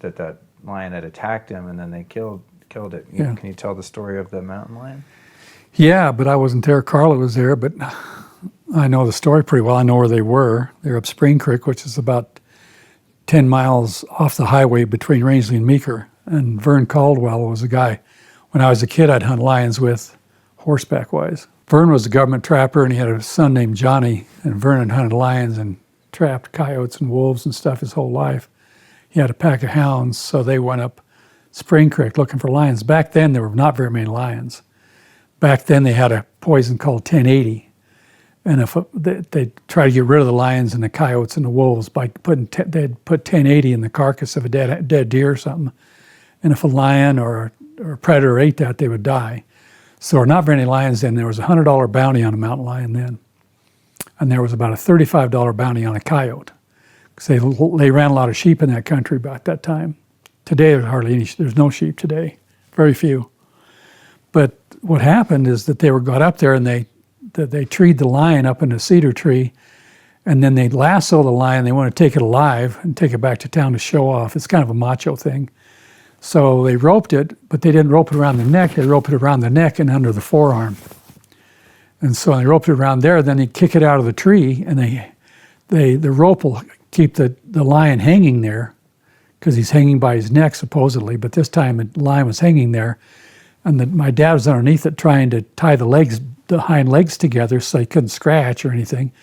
that lion had attacked him, and then they killed it. Can you tell the story of the mountain lion? Yeah, but I wasn't there. Carla was there, but I know the story pretty well. I know where they were. They're up Spring Creek, which is about 10 miles off the highway between Rangeley and Meeker. And Vern Caldwell was a guy, when I was a kid, I'd hunt lions with, horseback-wise. Vern was a government trapper, and he had a son named Johnny, and Vern had hunted lions and trapped coyotes and wolves and stuff his whole life. He had a pack of hounds, so they went up Spring Creek looking for lions. Back then, there were not very many lions. Back then, they had a poison called 1080. And if they try to get rid of the lions and the coyotes and the wolves by they'd put 1080 in the carcass of a dead deer or something. And if a lion or a predator ate that, they would die. So there were not very many lions then. There was a $100 bounty on a mountain lion then. And there was about a $35 bounty on a coyote. Because they ran a lot of sheep in that country about that time. Today, there's no sheep today. Very few. But what happened is that they got up there and they treed the lion up in a cedar tree, and then they lasso the lion. They want to take it alive and take it back to town to show off. It's kind of a macho thing. So they roped it, but they didn't rope it around the neck. They roped it around the neck and under the forearm. And so they roped it around there. Then they kick it out of the tree, and the rope will keep the lion hanging there because he's hanging by his neck supposedly. But this time the lion was hanging there, and my dad was underneath it trying to tie the hind legs together so he couldn't scratch or anything.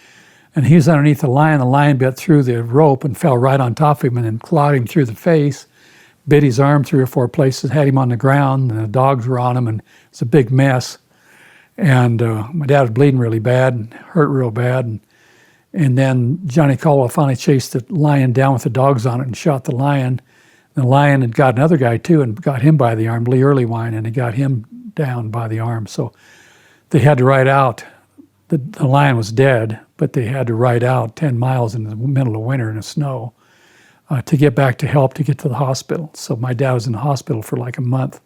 And he was underneath the lion. The lion bit through the rope and fell right on top of him and then clawed him through the face, bit his arm 3 or 4 places, had him on the ground, and the dogs were on him, and it's a big mess. And my dad was bleeding really bad and hurt real bad. And then Johnny Caldwell finally chased the lion down with the dogs on it and shot the lion. The lion had got another guy too and got him by the arm, Lee Earlywine, and he got him down by the arm. So they had to ride out. The lion was dead, but they had to ride out 10 miles in the middle of winter in the snow to get back to help to get to the hospital. So my dad was in the hospital for like a month,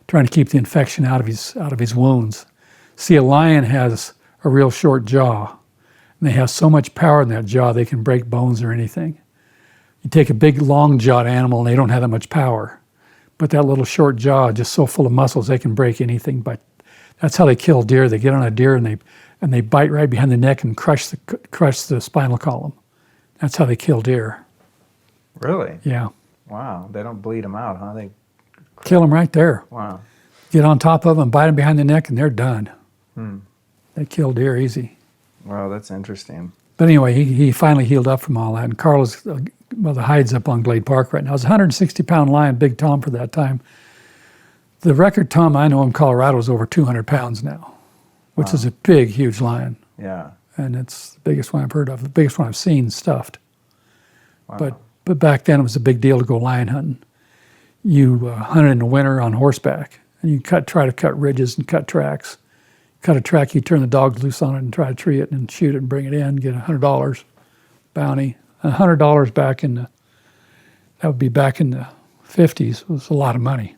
trying to keep the infection out of his wounds. See, a lion has a real short jaw, and they have so much power in that jaw they can break bones or anything. You take a big, long-jawed animal, and they don't have that much power. But that little short jaw, just so full of muscles, they can break anything. But that's how they kill deer. They get on a deer, and they bite right behind the neck and crush the spinal column. That's how they kill deer. Really? Yeah. Wow. They don't bleed them out, huh? They kill them right there. Wow. Get on top of them, bite them behind the neck, and they're done. Hmm. They kill deer easy. Wow, that's interesting. But anyway, he finally healed up from all that. And Carlos, the hide's up on Glade Park right now. It was a 160-pound lion, big Tom for that time. The record Tom I know in Colorado is over 200 pounds now, which is a big, huge lion. Yeah. And it's the biggest one I've heard of, the biggest one I've seen stuffed. Wow. But back then it was a big deal to go lion hunting. You hunted in the winter on horseback, and you try to cut ridges and cut tracks. Cut a track, you turn the dogs loose on it and try to tree it and shoot it and bring it in, get $100 bounty. $100 that would be back in the 50s, was a lot of money.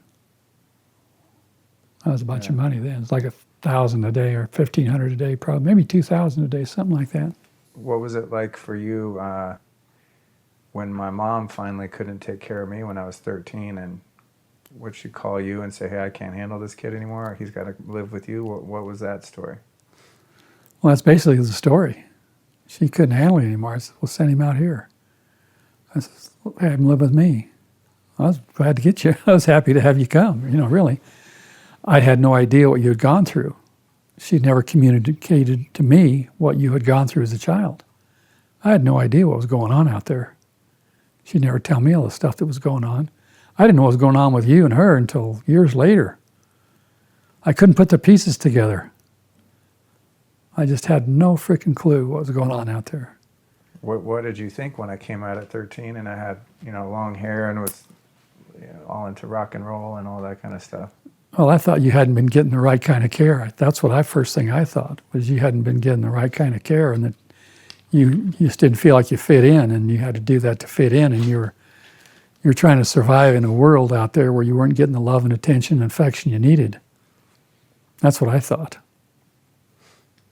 That was a bunch of money then. It's like $1,000 a day or $1,500 a day, probably, maybe $2,000 a day, something like that. What was it like for you when my mom finally couldn't take care of me when I was 13, and would she call you and say, hey, I can't handle this kid anymore, or he's got to live with you? What was that story? Well, that's basically the story. She couldn't handle it anymore. I said, well, send him out here. I said, have him live with me. I was glad to get you. I was happy to have you come, really. I had no idea what you had gone through. She'd never communicated to me what you had gone through as a child. I had no idea what was going on out there. She'd never tell me all the stuff that was going on. I didn't know what was going on with you and her until years later. I couldn't put the pieces together. I just had no freaking clue what was going on out there. What did you think when I came out at 13 and I had, long hair and was all into rock and roll and all that kind of stuff? Well, I thought you hadn't been getting the right kind of care. That's what first thing I thought, was you hadn't been getting the right kind of care, and that you just didn't feel like you fit in, and you had to do that to fit in, and you're trying to survive in a world out there where you weren't getting the love and attention and affection you needed. That's what I thought.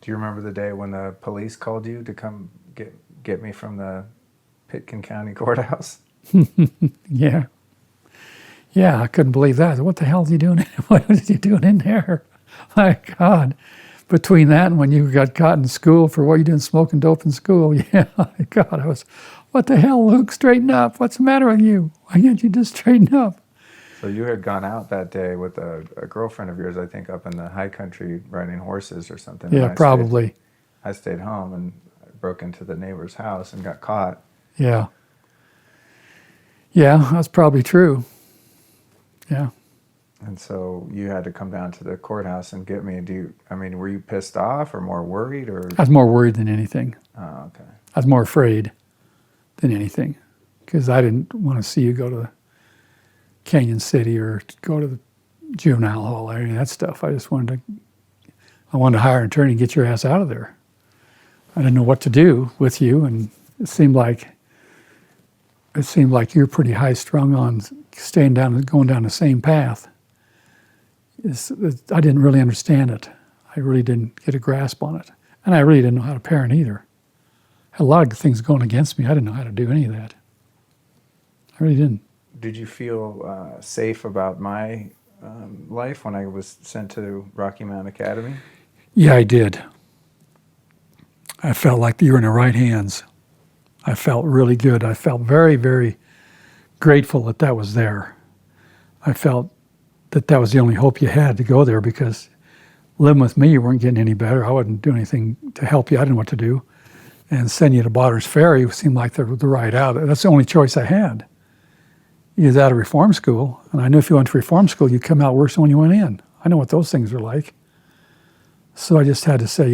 Do you remember the day when the police called you to come get me from the Pitkin County Courthouse? Yeah. Yeah, I couldn't believe that. What the hell is he doing? What is he doing in there? My God. Between that and when you got caught in school for what you doing smoking dope in school, yeah, God, what the hell, Luke? Straighten up. What's the matter with you? Why can't you just straighten up? So you had gone out that day with a girlfriend of yours, I think, up in the high country riding horses or something. Yeah, probably. I stayed home and broke into the neighbor's house and got caught. Yeah. Yeah, that's probably true. Yeah. And so you had to come down to the courthouse and get me. Were you pissed off or more worried or? I was more worried than anything. Oh, okay. I was more afraid than anything because I didn't want to see you go to Canyon City or go to the juvenile hall or any of that stuff. I wanted to hire an attorney and get your ass out of there. I didn't know what to do with you, and it seemed like you're pretty high strung on going down the same path. I didn't really understand it. I really didn't get a grasp on it. And I really didn't know how to parent either. I had a lot of things going against me. I didn't know how to do any of that. I really didn't. Did you feel safe about my life when I was sent to Rocky Mountain Academy? Yeah, I did. I felt like you were in the right hands. I felt really good. I felt very, very grateful that was there. I felt that was the only hope you had to go there because living with me, you weren't getting any better. I wasn't doing anything to help you. I didn't know what to do. And sending you to Botter's Ferry seemed like the right out. That's the only choice I had. You was out of reform school, and I knew if you went to reform school, you'd come out worse than when you went in. I know what those things are like. So I just had to say,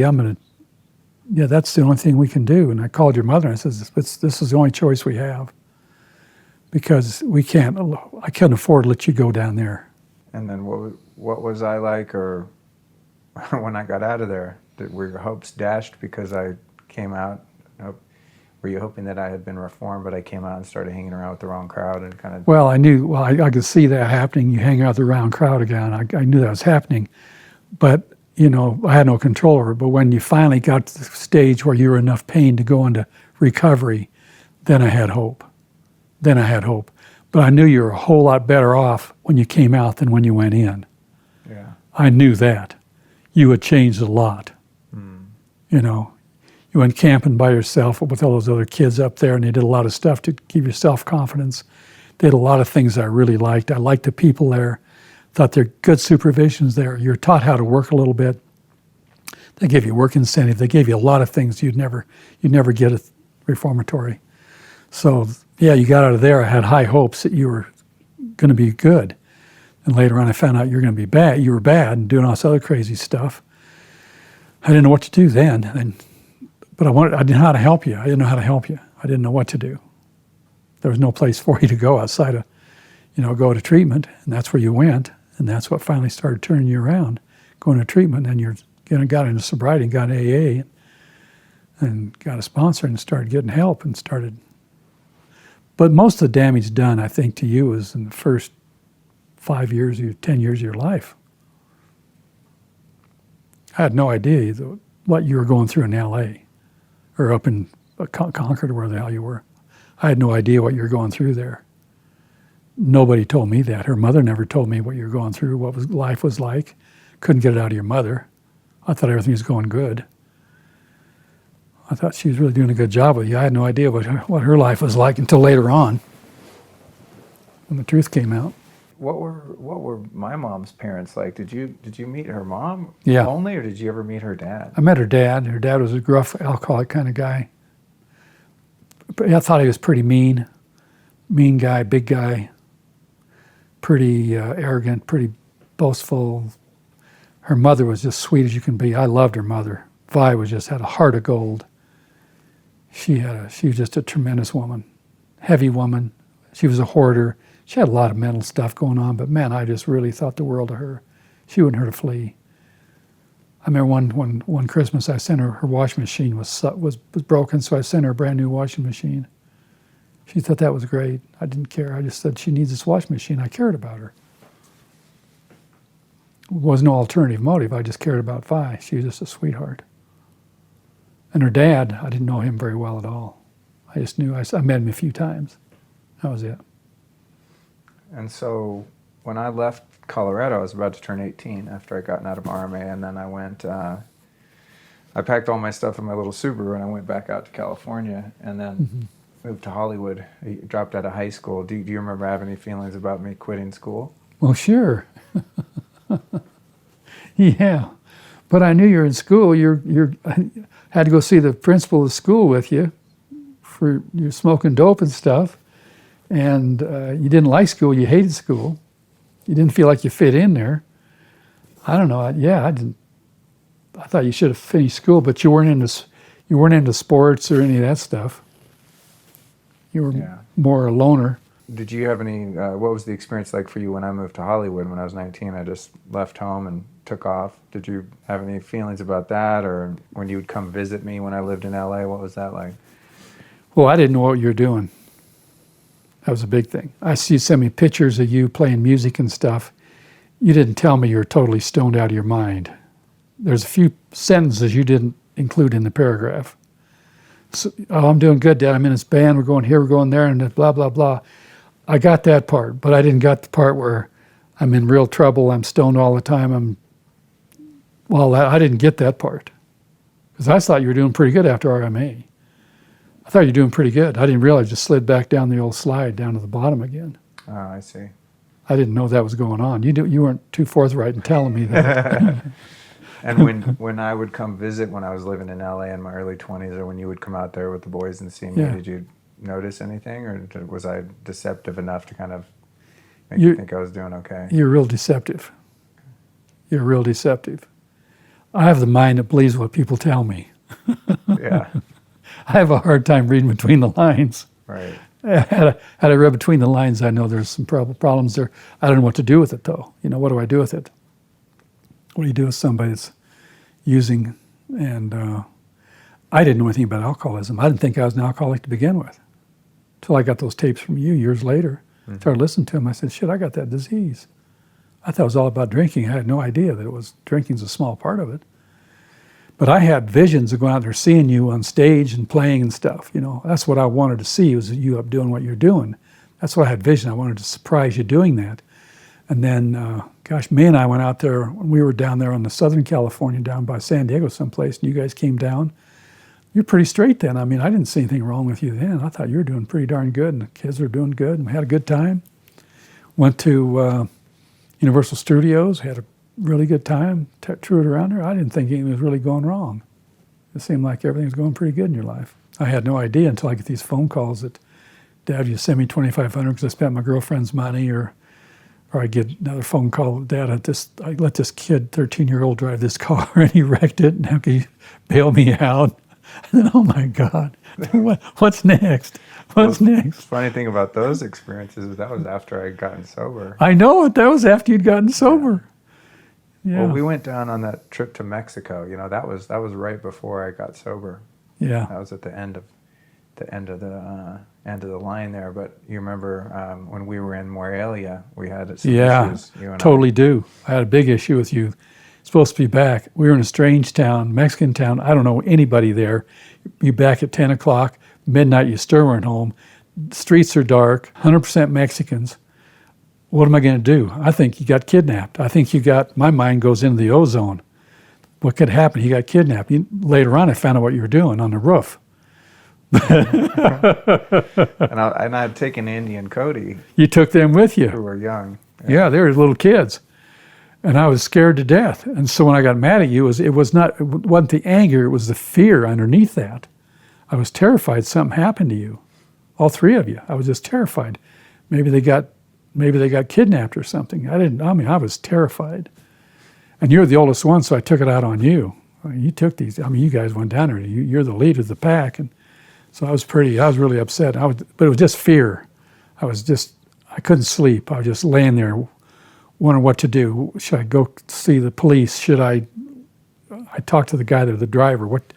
that's the only thing we can do. And I called your mother and I said, this is the only choice we have because I couldn't afford to let you go down there. And then what was I like, or when I got out of there? Were your hopes dashed because I came out? Were you hoping that I had been reformed, but I came out and started hanging around with the wrong crowd and kind of? Well, I could see that happening. You hang out with the wrong crowd again. I knew that was happening, but I had no control over it. But when you finally got to the stage where you were enough pain to go into recovery, then I had hope. But I knew you were a whole lot better off when you came out than when you went in. Yeah. I knew that. You had changed a lot. You went camping by yourself with all those other kids up there, and they did a lot of stuff to give you self-confidence. They did a lot of things I really liked. I liked the people there. Thought they're good supervisions there. You're taught how to work a little bit. They gave you work incentive. They gave you a lot of things you'd never get at reformatory. So yeah, you got out of there. I had high hopes that you were going to be good. And later on, I found out you were going to be bad. You were bad and doing all this other crazy stuff. I didn't know what to do then. But I didn't know how to help you. I didn't know how to help you. I didn't know what to do. There was no place for you to go outside of, go to treatment. And that's where you went. And that's what finally started turning you around, going to treatment. And you got into sobriety and got AA and got a sponsor and started getting help and started. But most of the damage done, I think, to you was in the first 5 years, 10 years of your life. I had no idea what you were going through in L.A. or up in Concord or where the hell you were. I had no idea what you were going through there. Nobody told me that. Her mother never told me what you were going through, what life was like. Couldn't get it out of your mother. I thought everything was going good. I thought she was really doing a good job with you. I had no idea what her life was like until later on, when the truth came out. What were my mom's parents like? Did you meet her mom Yeah. only, or did you ever meet her dad? I met her dad. Her dad was a gruff, alcoholic kind of guy. But I thought he was pretty mean guy, big guy, pretty arrogant, pretty boastful. Her mother was just sweet as you can be. I loved her mother. Vi had a heart of gold. She was just a tremendous woman, heavy woman. She was a hoarder. She had a lot of mental stuff going on, but man, I just really thought the world of her. She wouldn't hurt a flea. I remember one Christmas I sent her washing machine was broken, so I sent her a brand new washing machine. She thought that was great. I didn't care. I just said she needs this washing machine. I cared about her. There was no alternative motive. I just cared about Vi. She was just a sweetheart. And her dad, I didn't know him very well at all. I just knew, I met him a few times. That was it. And so when I left Colorado, I was about to turn 18 after I'd gotten out of RMA, and then I went, I packed all my stuff in my little Subaru and I went back out to California and then moved to Hollywood. I dropped out of high school. Do you remember having any feelings about me quitting school? Well, sure. Yeah. But I knew you were in school. I had to go see the principal of the school with you for you smoking dope and stuff. And you didn't like school. You hated school. You didn't feel like you fit in there. I don't know. I didn't. I thought you should have finished school, but you weren't into sports or any of that stuff. You were more a loner. Did you have any, what was the experience like for you when I moved to Hollywood when I was 19? I just left home and took off. Did you have any feelings about that? Or when you would come visit me when I lived in LA, what was that like? Well, I didn't know what you were doing. That was a big thing. I see you send me pictures of you playing music and stuff. You didn't tell me you were totally stoned out of your mind. There's a few sentences you didn't include in the paragraph. So, oh, I'm doing good, Dad. I'm in this band. We're going here, we're going there, and blah, blah, blah. I got that part, but I didn't got the part where I'm in real trouble. I'm stoned all the time. I didn't get that part because I thought you were doing pretty good after RMA. I thought you were doing pretty good. I didn't realize you slid back down the old slide down to the bottom again. Oh, I see. I didn't know that was going on. You weren't too forthright in telling me that. And when I would come visit when I was living in LA in my early 20s, or when you would come out there with the boys and see me, did you notice anything, or was I deceptive enough to kind of make you think I was doing okay? You're real deceptive. You're real deceptive. I have the mind that believes what people tell me. Yeah. I have a hard time reading between the lines. Right. Had I read between the lines, I know there's some problems there. I don't know what to do with it, though. What do I do with it? What do you do with somebody that's using? And I didn't know anything about alcoholism. I didn't think I was an alcoholic to begin with until I got those tapes from you years later. Mm-hmm. Started listening to them. I said, shit, I got that disease. I thought it was all about drinking. I had no idea that drinking's a small part of it. But I had visions of going out there seeing you on stage and playing and stuff. That's what I wanted to see, was you up doing what you're doing. That's what I had vision. I wanted to surprise you doing that. And then, me and I went out there when we were down there on the Southern California, down by San Diego someplace, and you guys came down. You're pretty straight then. I didn't see anything wrong with you then. I thought you were doing pretty darn good, and the kids were doing good, and we had a good time. Went to Universal Studios, had a really good time, toured around there. I didn't think anything was really going wrong. It seemed like everything was going pretty good in your life. I had no idea until I get these phone calls that, Dad, you send me $2,500 because I spent my girlfriend's money, or I get another phone call, Dad, I let this kid, 13-year-old, drive this car and he wrecked it. Now can you bail me out? And then, oh my God, what's next? What's next? Funny thing about those experiences is that was after I'd gotten sober. I know it. That was after you'd gotten sober. Yeah. Well, we went down on that trip to Mexico. That was right before I got sober. Yeah. That was at the end of the line there. But you remember when we were in Morelia, we had some issues. You and totally do. I had a big issue with you. Supposed to be back. We were in a strange town, Mexican town. I don't know anybody there. You back at 10 o'clock, midnight, you still weren't home. The streets are dark, 100% Mexicans. What am I going to do? I think you got kidnapped. I think my mind goes into the ozone. What could happen? You got kidnapped. Later on, I found out what you were doing on the roof. and I'd taken Andy and Cody. You took them with you. Who were young. Yeah, they were little kids. And I was scared to death. And so when I got mad at you, it wasn't the anger, it was the fear underneath that. I was terrified something happened to you. All three of you. I was just terrified. Maybe they got kidnapped or something. I was terrified. And you're the oldest one, so I took it out on you. You took these. You guys went down there. You're the leader of the pack. And so I was really upset. But it was just fear. I couldn't sleep. I was just laying there wondering what to do. Should I go see the police? I talked to the guy there, the driver. What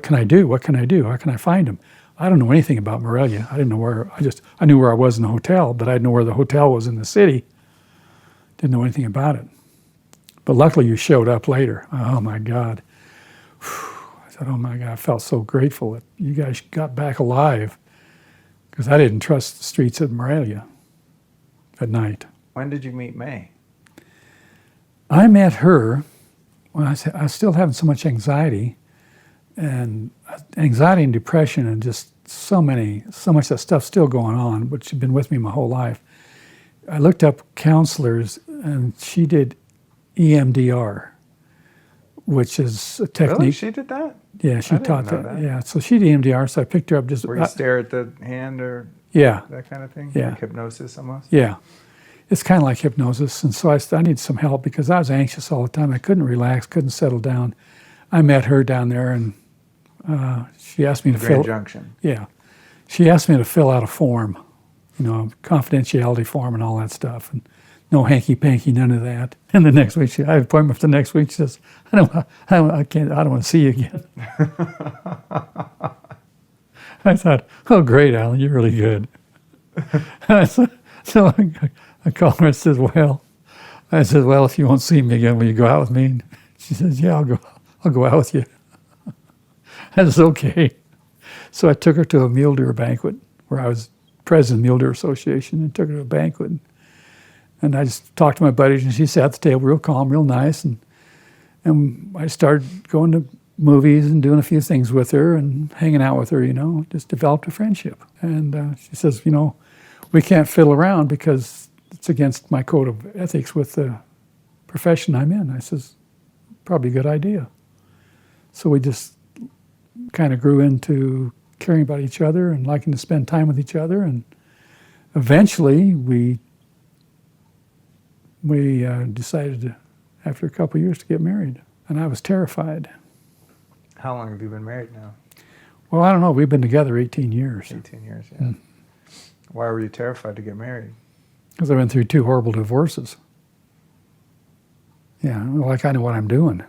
can I do? What can I do? How can I find him? I don't know anything about Morelia. I didn't know where. I knew where I was in the hotel, but I didn't know where the hotel was in the city. Didn't know anything about it. But luckily you showed up later. Oh my God. I said, oh my God, I felt so grateful that you guys got back alive, because I didn't trust the streets of Morelia at night. When did you meet May? I met her when I was still having so much anxiety and depression, and just so much of that stuff still going on, which had been with me my whole life. I looked up counselors, and she did EMDR, which is a technique. Really? She did that? Yeah, she taught that. Yeah, so she did EMDR, so I picked her up just... Where you stare at the hand or that kind of thing? Yeah. Like hypnosis almost? Yeah. it's kind of like hypnosis. And so I needed some help because I was anxious all the time. I couldn't relax, couldn't settle down. I met her down there, and she asked me to Grand Junction. Yeah. She asked me to fill out a form, confidentiality form and all that stuff. And no hanky-panky, none of that. And the next week, I have an appointment for the next week. She says, I don't want to see you again. I thought, oh, great, Alan, you're really good. So I called her and said, well, if you won't see me again, will you go out with me? And she says, yeah, I'll go out with you. I said, okay. So I took her to a mule deer banquet where I was president of the Mule Deer Association, and took her to a banquet. And I just talked to my buddies, and she sat at the table real calm, real nice. And I started going to movies and doing a few things with her and hanging out with her, just developed a friendship. And she says, we can't fiddle around because it's against my code of ethics with the profession I'm in. I says, probably a good idea. So we just kind of grew into caring about each other and liking to spend time with each other. And eventually we decided after a couple of years to get married. And I was terrified. How long have you been married now? Well, I don't know. We've been together 18 years. 18 years, yeah. Mm. Why were you terrified to get married? Because I went through 2 horrible divorces. Yeah, like I know what I'm doing.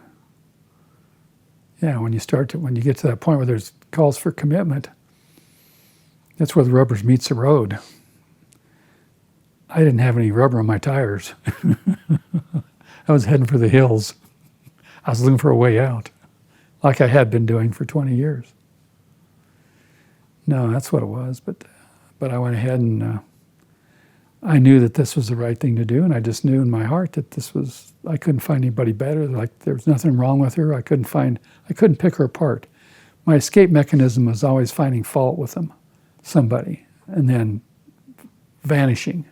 Yeah, when you get to that point where there's calls for commitment, that's where the rubber meets the road. I didn't have any rubber on my tires. I was heading for the hills. I was looking for a way out, like I had been doing for 20 years. No, that's what it was. But I went ahead and I knew that this was the right thing to do, and I just knew in my heart that I couldn't find anybody better. Like there was nothing wrong with her. I couldn't pick her apart. My escape mechanism was always finding fault with somebody, and then vanishing.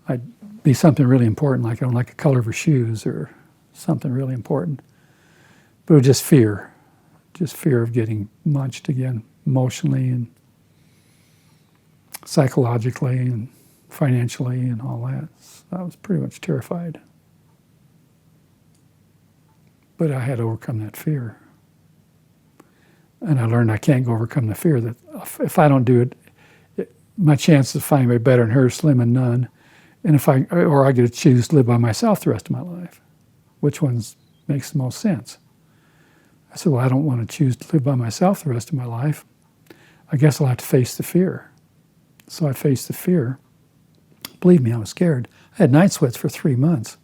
I'd be something really important, like I don't like the color of her shoes or something really important. But it was just fear of getting munched again, emotionally and psychologically and financially and all that. So I was pretty much terrified. But I had to overcome that fear. And I learned I can't overcome the fear that if I don't do it, my chances of finding anybody better than her is slim and none. And I get to choose to live by myself the rest of my life. Which one makes the most sense? I said, well, I don't want to choose to live by myself the rest of my life. I guess I'll have to face the fear. So I faced the fear. Believe me, I was scared. I had night sweats for 3 months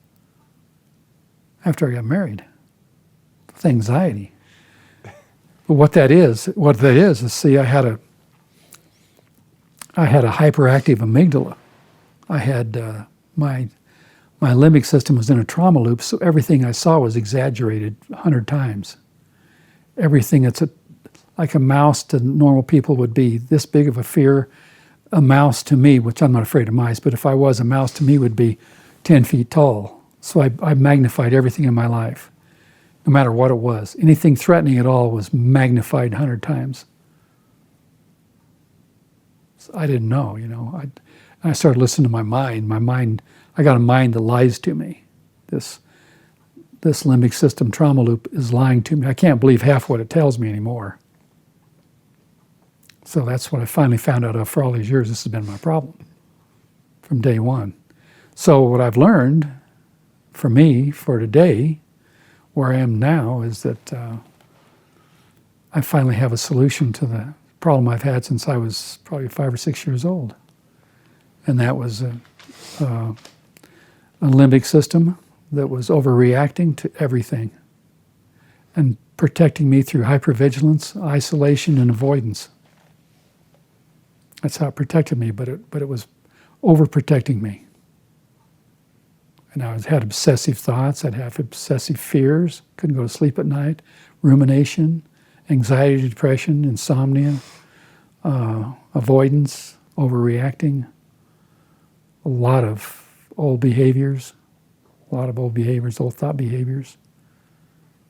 after I got married with anxiety. But what that is, see, I had a hyperactive amygdala. I had my limbic system was in a trauma loop, so everything I saw was exaggerated 100 times. Everything that's like a mouse to normal people would be this big of a fear. A mouse to me, which I'm not afraid of mice, but if I was, a mouse to me would be 10 feet tall. So I magnified everything in my life, no matter what it was. Anything threatening at all was magnified 100 times. So I didn't know, I started listening to my mind. I got a mind that lies to me. This limbic system trauma loop is lying to me. I can't believe half what it tells me anymore. So that's what I finally found out of for all these years. This has been my problem from day one. So what I've learned for me, for today, where I am now, is that I finally have a solution to the problem I've had since I was probably 5 or 6 years old. And that was a limbic system that was overreacting to everything and protecting me through hypervigilance, isolation, and avoidance. That's how it protected me, but it was overprotecting me. And I had obsessive thoughts, I'd have obsessive fears, couldn't go to sleep at night, rumination, anxiety, depression, insomnia, avoidance, overreacting, a lot of old behaviors, old thought behaviors.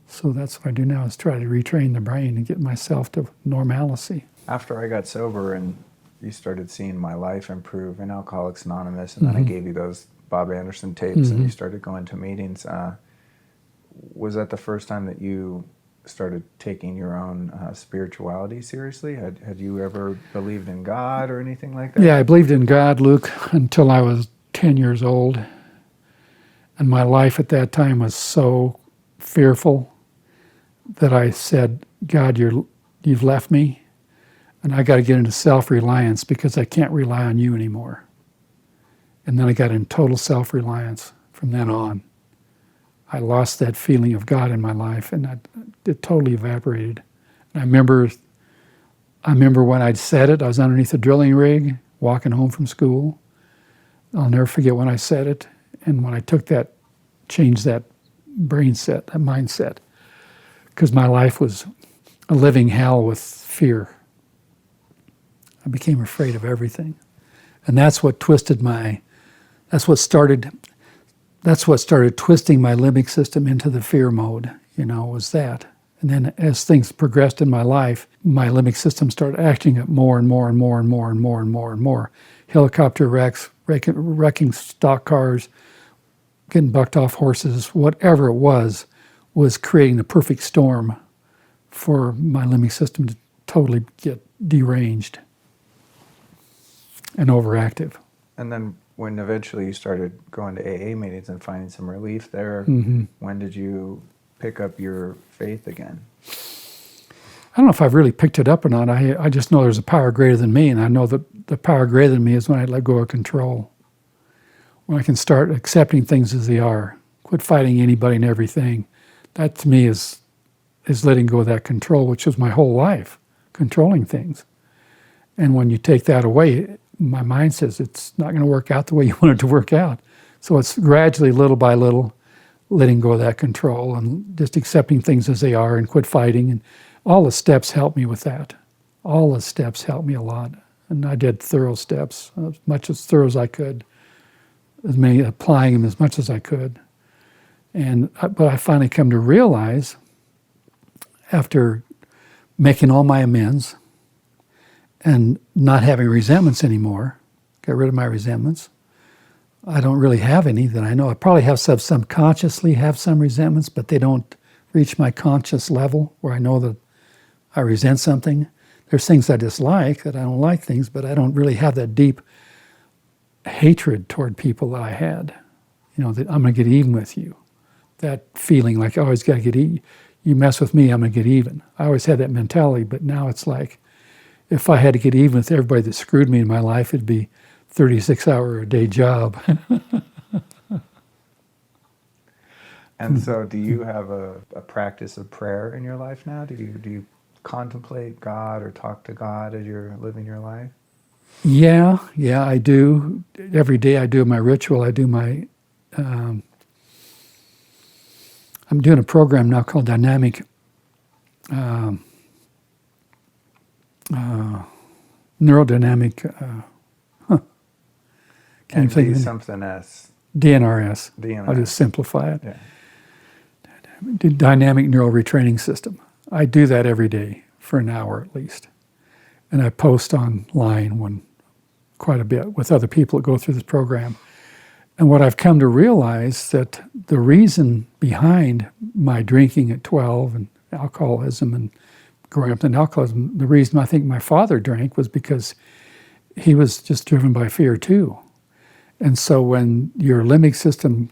So that's what I do now, is try to retrain the brain and get myself to normalcy. After I got sober and you started seeing my life improve in Alcoholics Anonymous, and then I gave you those Bob Anderson tapes, and you started going to meetings. Was that the first time that you started taking your own spirituality seriously? Had you ever believed in God or anything like that? Yeah, I believed in God, Luke, until I was 10 years old. And my life at that time was so fearful that I said, God, you've left me, and I got to get into self-reliance because I can't rely on you anymore. And then I got in total self-reliance from then on. I lost that feeling of God in my life, and it totally evaporated. And I remember when I'd said it, I was underneath a drilling rig, walking home from school. I'll never forget when I said it, and when I took that, changed that that mindset, because my life was a living hell with fear. I became afraid of everything. And that's what started twisting my limbic system into the fear mode, was that. And then as things progressed in my life, my limbic system started acting up more and more and more and more and more and more and more. Helicopter wrecks, wrecking stock cars, getting bucked off horses, whatever it was creating the perfect storm for my limbic system to totally get deranged and overactive. And then when eventually you started going to AA meetings and finding some relief there, when did you pick up your faith again? I don't know if I've really picked it up or not. I just know there's a power greater than me, and I know that the power greater than me is when I let go of control. When I can start accepting things as they are, quit fighting anybody and everything. That to me is letting go of that control, which was my whole life, controlling things. And when you take that away, my mind says it's not going to work out the way you want it to work out. So it's gradually, little by little, letting go of that control and just accepting things as they are and quit fighting. And all the steps helped me with that. All the steps helped me a lot. And I did thorough steps, as thorough as I could, applying them as much as I could. But I finally come to realize, after making all my amends and not having resentments anymore, got rid of my resentments. I don't really have any that I know. I probably have subconsciously have some resentments, but they don't reach my conscious level where I know that I resent something. There's things I dislike, that I don't like things, but I don't really have that deep hatred toward people that I had. That I'm going to get even with you. That feeling like I always got to get even. You mess with me, I'm going to get even. I always had that mentality, but now it's like, if I had to get even with everybody that screwed me in my life, it'd be 36-hour-a-day job. And so do you have a practice of prayer in your life now? Do you contemplate God or talk to God as you're living your life? Yeah, I do. Every day I do my ritual. I do my... I'm doing a program now called Dynamic... neurodynamic... Can you something S? DNRS. I'll just simplify it. Yeah. Dynamic neural retraining system. I do that every day for an hour at least. And I post online quite a bit with other people that go through this program. And what I've come to realize that the reason behind my drinking at 12 and alcoholism and growing up in alcoholism, the reason I think my father drank was because he was just driven by fear too. And so when your limbic system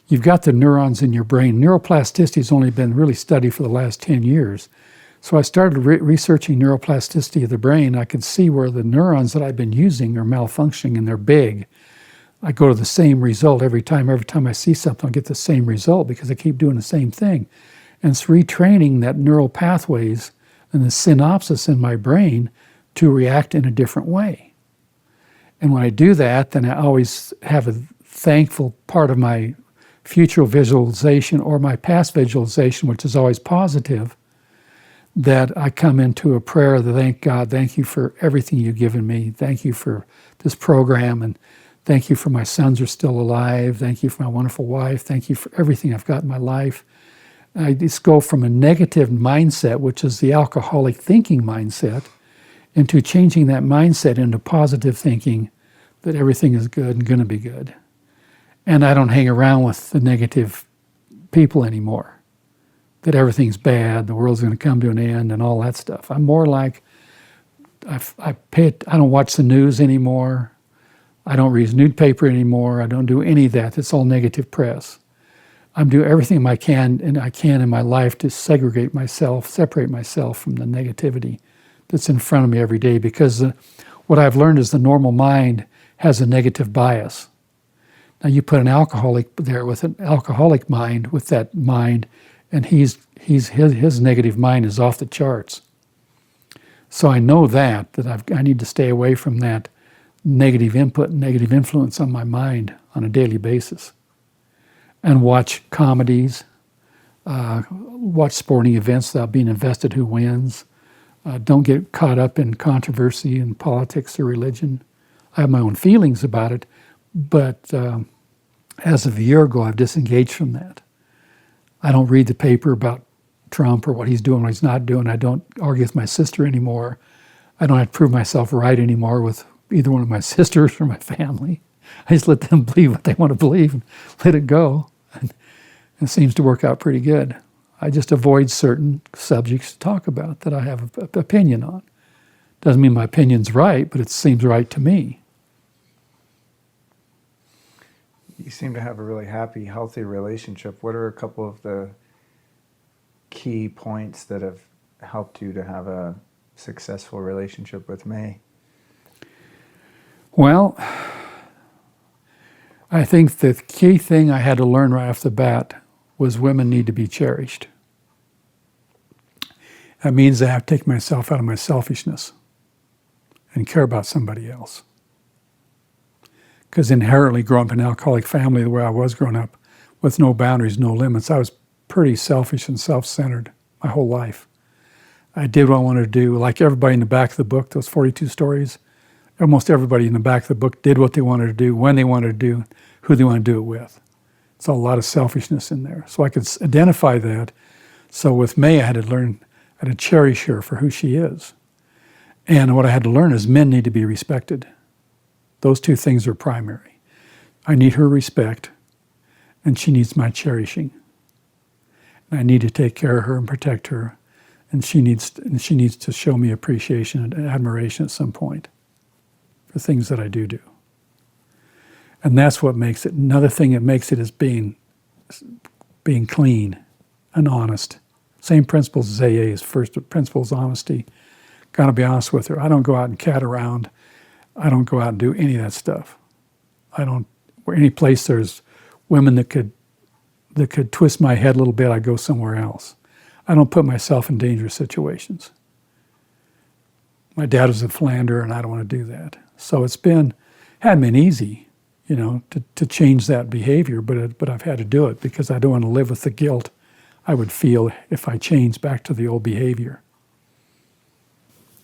you've got the neurons in your brain. Neuroplasticity has only been really studied for the last 10 years. So I started researching neuroplasticity of the brain. I could see where the neurons that I've been using are malfunctioning, and they're big. I go to the same result every time. Every time I see something, I get the same result because I keep doing the same thing. And it's retraining that neural pathways and the synapses in my brain to react in a different way. And when I do that, then I always have a thankful part of my future visualization or my past visualization, which is always positive, that I come into a prayer that, thank God, thank you for everything you've given me. Thank you for this program, and thank you for my sons are still alive. Thank you for my wonderful wife. Thank you for everything I've got in my life. I just go from a negative mindset, which is the alcoholic thinking mindset, into changing that mindset into positive thinking that everything is good and going to be good. And I don't hang around with the negative people anymore, that everything's bad, the world's going to come to an end and all that stuff. I'm more like, I don't watch the news anymore. I don't read newspaper anymore. I don't do any of that. It's all negative press. I'm doing everything I can in my life to separate myself from the negativity that's in front of me every day, because what I've learned is the normal mind has a negative bias. Now you put an alcoholic there with an alcoholic mind, with that mind, and his negative mind is off the charts. So I know that I need to stay away from that negative input, negative influence on my mind on a daily basis, and watch comedies, watch sporting events without being invested who wins. Don't get caught up in controversy in politics or religion. I have my own feelings about it, but as of a year ago, I've disengaged from that. I don't read the paper about Trump or what he's doing, what he's not doing. I don't argue with my sister anymore. I don't have to prove myself right anymore with either one of my sisters or my family. I just let them believe what they want to believe and let it go. And it seems to work out pretty good. I just avoid certain subjects to talk about that I have an opinion on. Doesn't mean my opinion's right, but it seems right to me. You seem to have a really happy, healthy relationship. What are a couple of the key points that have helped you to have a successful relationship with May? Well, I think the key thing I had to learn right off the bat was women need to be cherished. That means I have to take myself out of my selfishness and care about somebody else. Because inherently, growing up in an alcoholic family the way I was growing up, with no boundaries, no limits, I was pretty selfish and self-centered my whole life. I did what I wanted to do. Like everybody in the back of the book, those 42 stories, almost everybody in the back of the book did what they wanted to do, when they wanted to do, who they wanted to do it with. It's a lot of selfishness in there. So I could identify that. So with May, I had to learn how to cherish her for who she is. And what I had to learn is men need to be respected. Those two things are primary. I need her respect, and she needs my cherishing. And I need to take care of her and protect her, and she needs to show me appreciation and admiration at some point for things that I do. And that's what makes it. Another thing that makes it is being clean and honest. Same principles as AA is. First principle is honesty. Got to be honest with her. I don't go out and cat around. I don't go out and do any of that stuff. Any place there's women that could twist my head a little bit, I go somewhere else. I don't put myself in dangerous situations. My dad was a philanderer, and I don't want to do that. So hadn't been easy, to change that behavior, but I've had to do it because I don't want to live with the guilt I would feel if I changed back to the old behavior.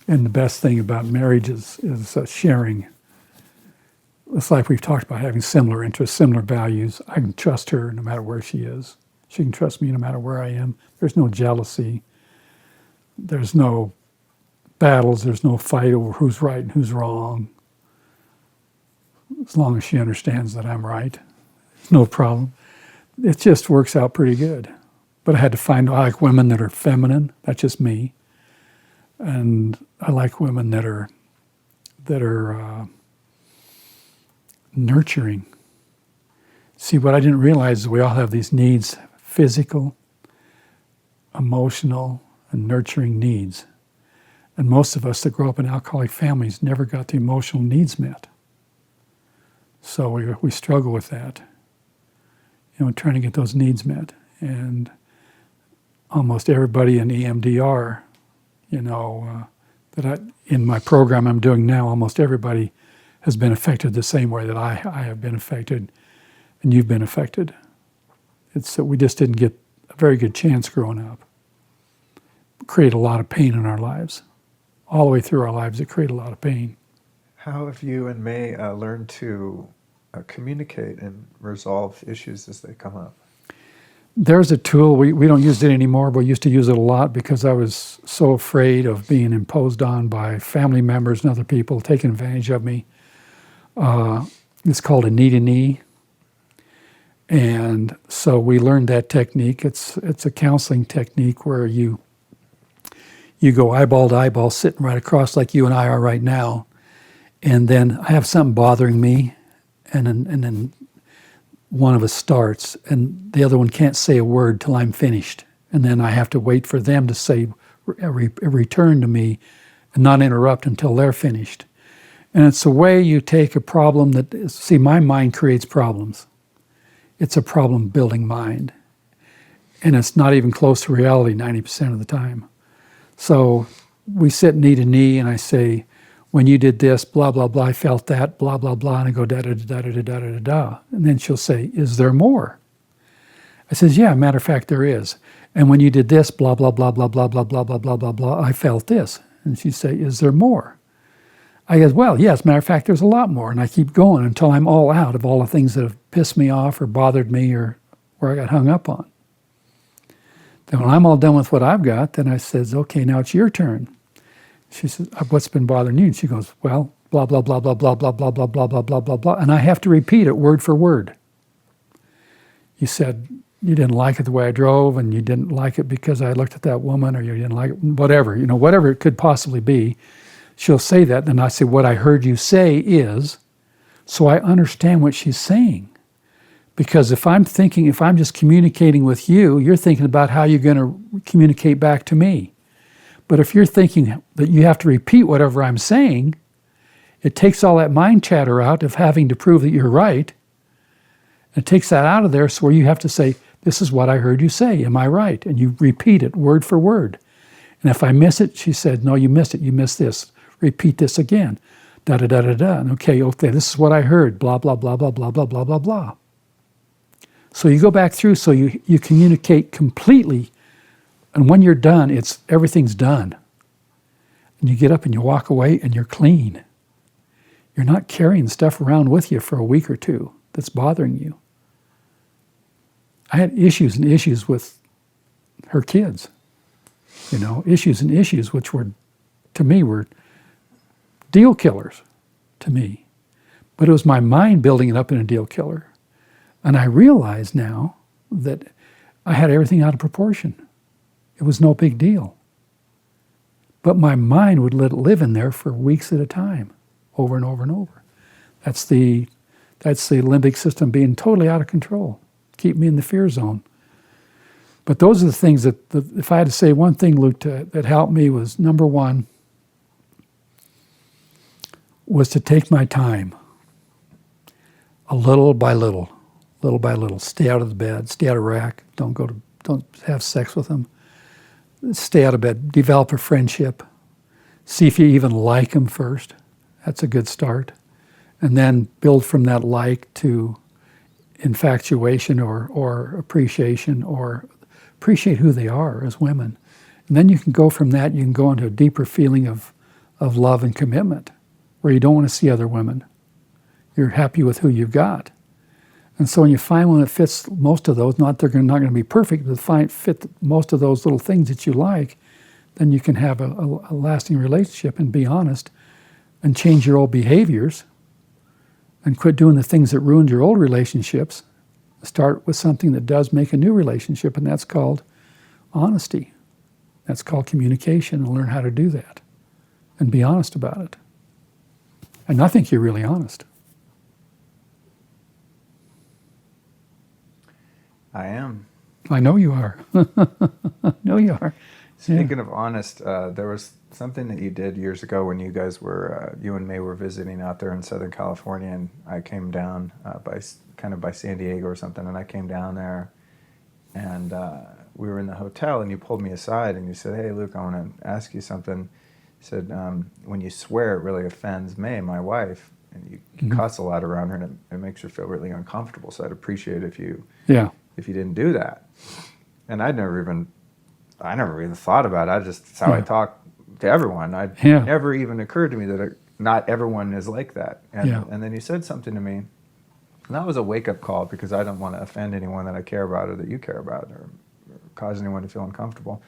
And the best thing about marriage is sharing. It's like we've talked about, having similar interests, similar values. I can trust her no matter where she is. She can trust me no matter where I am. There's no jealousy. There's no battles. There's no fight over who's right and who's wrong. As long as she understands that I'm right, it's no problem. It just works out pretty good. But I like women that are feminine. That's just me. And I like women that are nurturing. See, what I didn't realize is we all have these needs: physical, emotional, and nurturing needs. And most of us that grow up in alcoholic families never got the emotional needs met. So we struggle with that, trying to get those needs met. And almost everybody in EMDR, in my program I'm doing now, almost everybody has been affected the same way that I have been affected, and you've been affected. It's that we just didn't get a very good chance growing up. It created a lot of pain in our lives. All the way through our lives, it created a lot of pain. How have you and May learned to communicate and resolve issues as they come up? There's a tool, we don't use it anymore, but we used to use it a lot because I was so afraid of being imposed on by family members and other people taking advantage of me. It's called a knee-to-knee. And so we learned that technique. It's a counseling technique where you go eyeball to eyeball, sitting right across like you and I are right now. And then I have something bothering me, and then one of us starts, and the other one can't say a word till I'm finished. And then I have to wait for them to say a return to me and not interrupt until they're finished. And it's a way you take a problem that, see, my mind creates problems. It's a problem-building mind. And it's not even close to reality 90% of the time. So we sit knee to knee, and I say, when you did this, blah, blah, blah, I felt that, blah, blah, blah, and I go da-da-da-da-da-da-da-da. And then she'll say, is there more? I says, yeah, matter of fact, there is. And when you did this, blah, blah, blah, blah, blah, blah, blah, blah, blah, blah, blah, I felt this. And she'd say, is there more? I go, well, yes, matter of fact, there's a lot more. And I keep going until I'm all out of all the things that have pissed me off or bothered me or where I got hung up on. Then when I'm all done with what I've got, then I says, okay, now it's your turn. She says, what's been bothering you? And she goes, well, blah, blah, blah, blah, blah, blah, blah, blah, blah, blah, blah, blah, blah. And I have to repeat it word for word. You said you didn't like it the way I drove, and you didn't like it because I looked at that woman, or you didn't like it, whatever, whatever it could possibly be. She'll say that, and I say, what I heard you say is, so I understand what she's saying. Because if I'm just communicating with you, you're thinking about how you're going to communicate back to me. But if you're thinking that you have to repeat whatever I'm saying, it takes all that mind chatter out of having to prove that you're right. It takes that out of there, so where you have to say, this is what I heard you say, am I right? And you repeat it word for word. And if I miss it, she said, no, you missed it, you missed this. Repeat this again, da-da-da-da-da. And okay, this is what I heard, blah, blah, blah, blah, blah, blah, blah, blah, blah. So you go back through, so you communicate completely. And when you're done, everything's done. And you get up and you walk away and you're clean. You're not carrying stuff around with you for a week or two that's bothering you. I had issues and issues with her kids. Issues and issues which were deal killers to me. But it was my mind building it up in a deal killer. And I realize now that I had everything out of proportion. It was no big deal. But my mind would let it live in there for weeks at a time, over and over and over. That's the limbic system being totally out of control, keep me in the fear zone. But those are the things that if I had to say one thing, Luke, that helped me was, number one, was to take my time, a little by little. Stay out of the bed, stay out of rack, don't have sex with them. Stay out of bed, develop a friendship, see if you even like them first. That's a good start. And then build from that like to infatuation or appreciation, or appreciate who they are as women. And then you can go from that, you can go into a deeper feeling of love and commitment, where you don't want to see other women. You're happy with who you've got. And so when you find one that fits most of those, they're not going to be perfect, but fit most of those little things that you like, then you can have a lasting relationship and be honest and change your old behaviors and quit doing the things that ruined your old relationships. Start with something that does make a new relationship, and that's called honesty. That's called communication, and learn how to do that and be honest about it. And I think you're really honest. I am. I know you are. I know you are. Speaking of honest, there was something that you did years ago when you guys were, you and May were visiting out there in Southern California, and I came down by San Diego or something, and I came down there, and we were in the hotel, and you pulled me aside, and you said, hey, Luke, I want to ask you something. You said, when you swear, it really offends May, my wife, and you cuss a lot around her, and it makes her feel really uncomfortable, so I'd appreciate if you didn't do that. And I never even thought about it. That's how I talk to everyone. Never even occurred to me that not everyone is like that. And then you said something to me And that was a wake-up call, because I don't want to offend anyone that I care about or that you care about, or cause anyone to feel uncomfortable.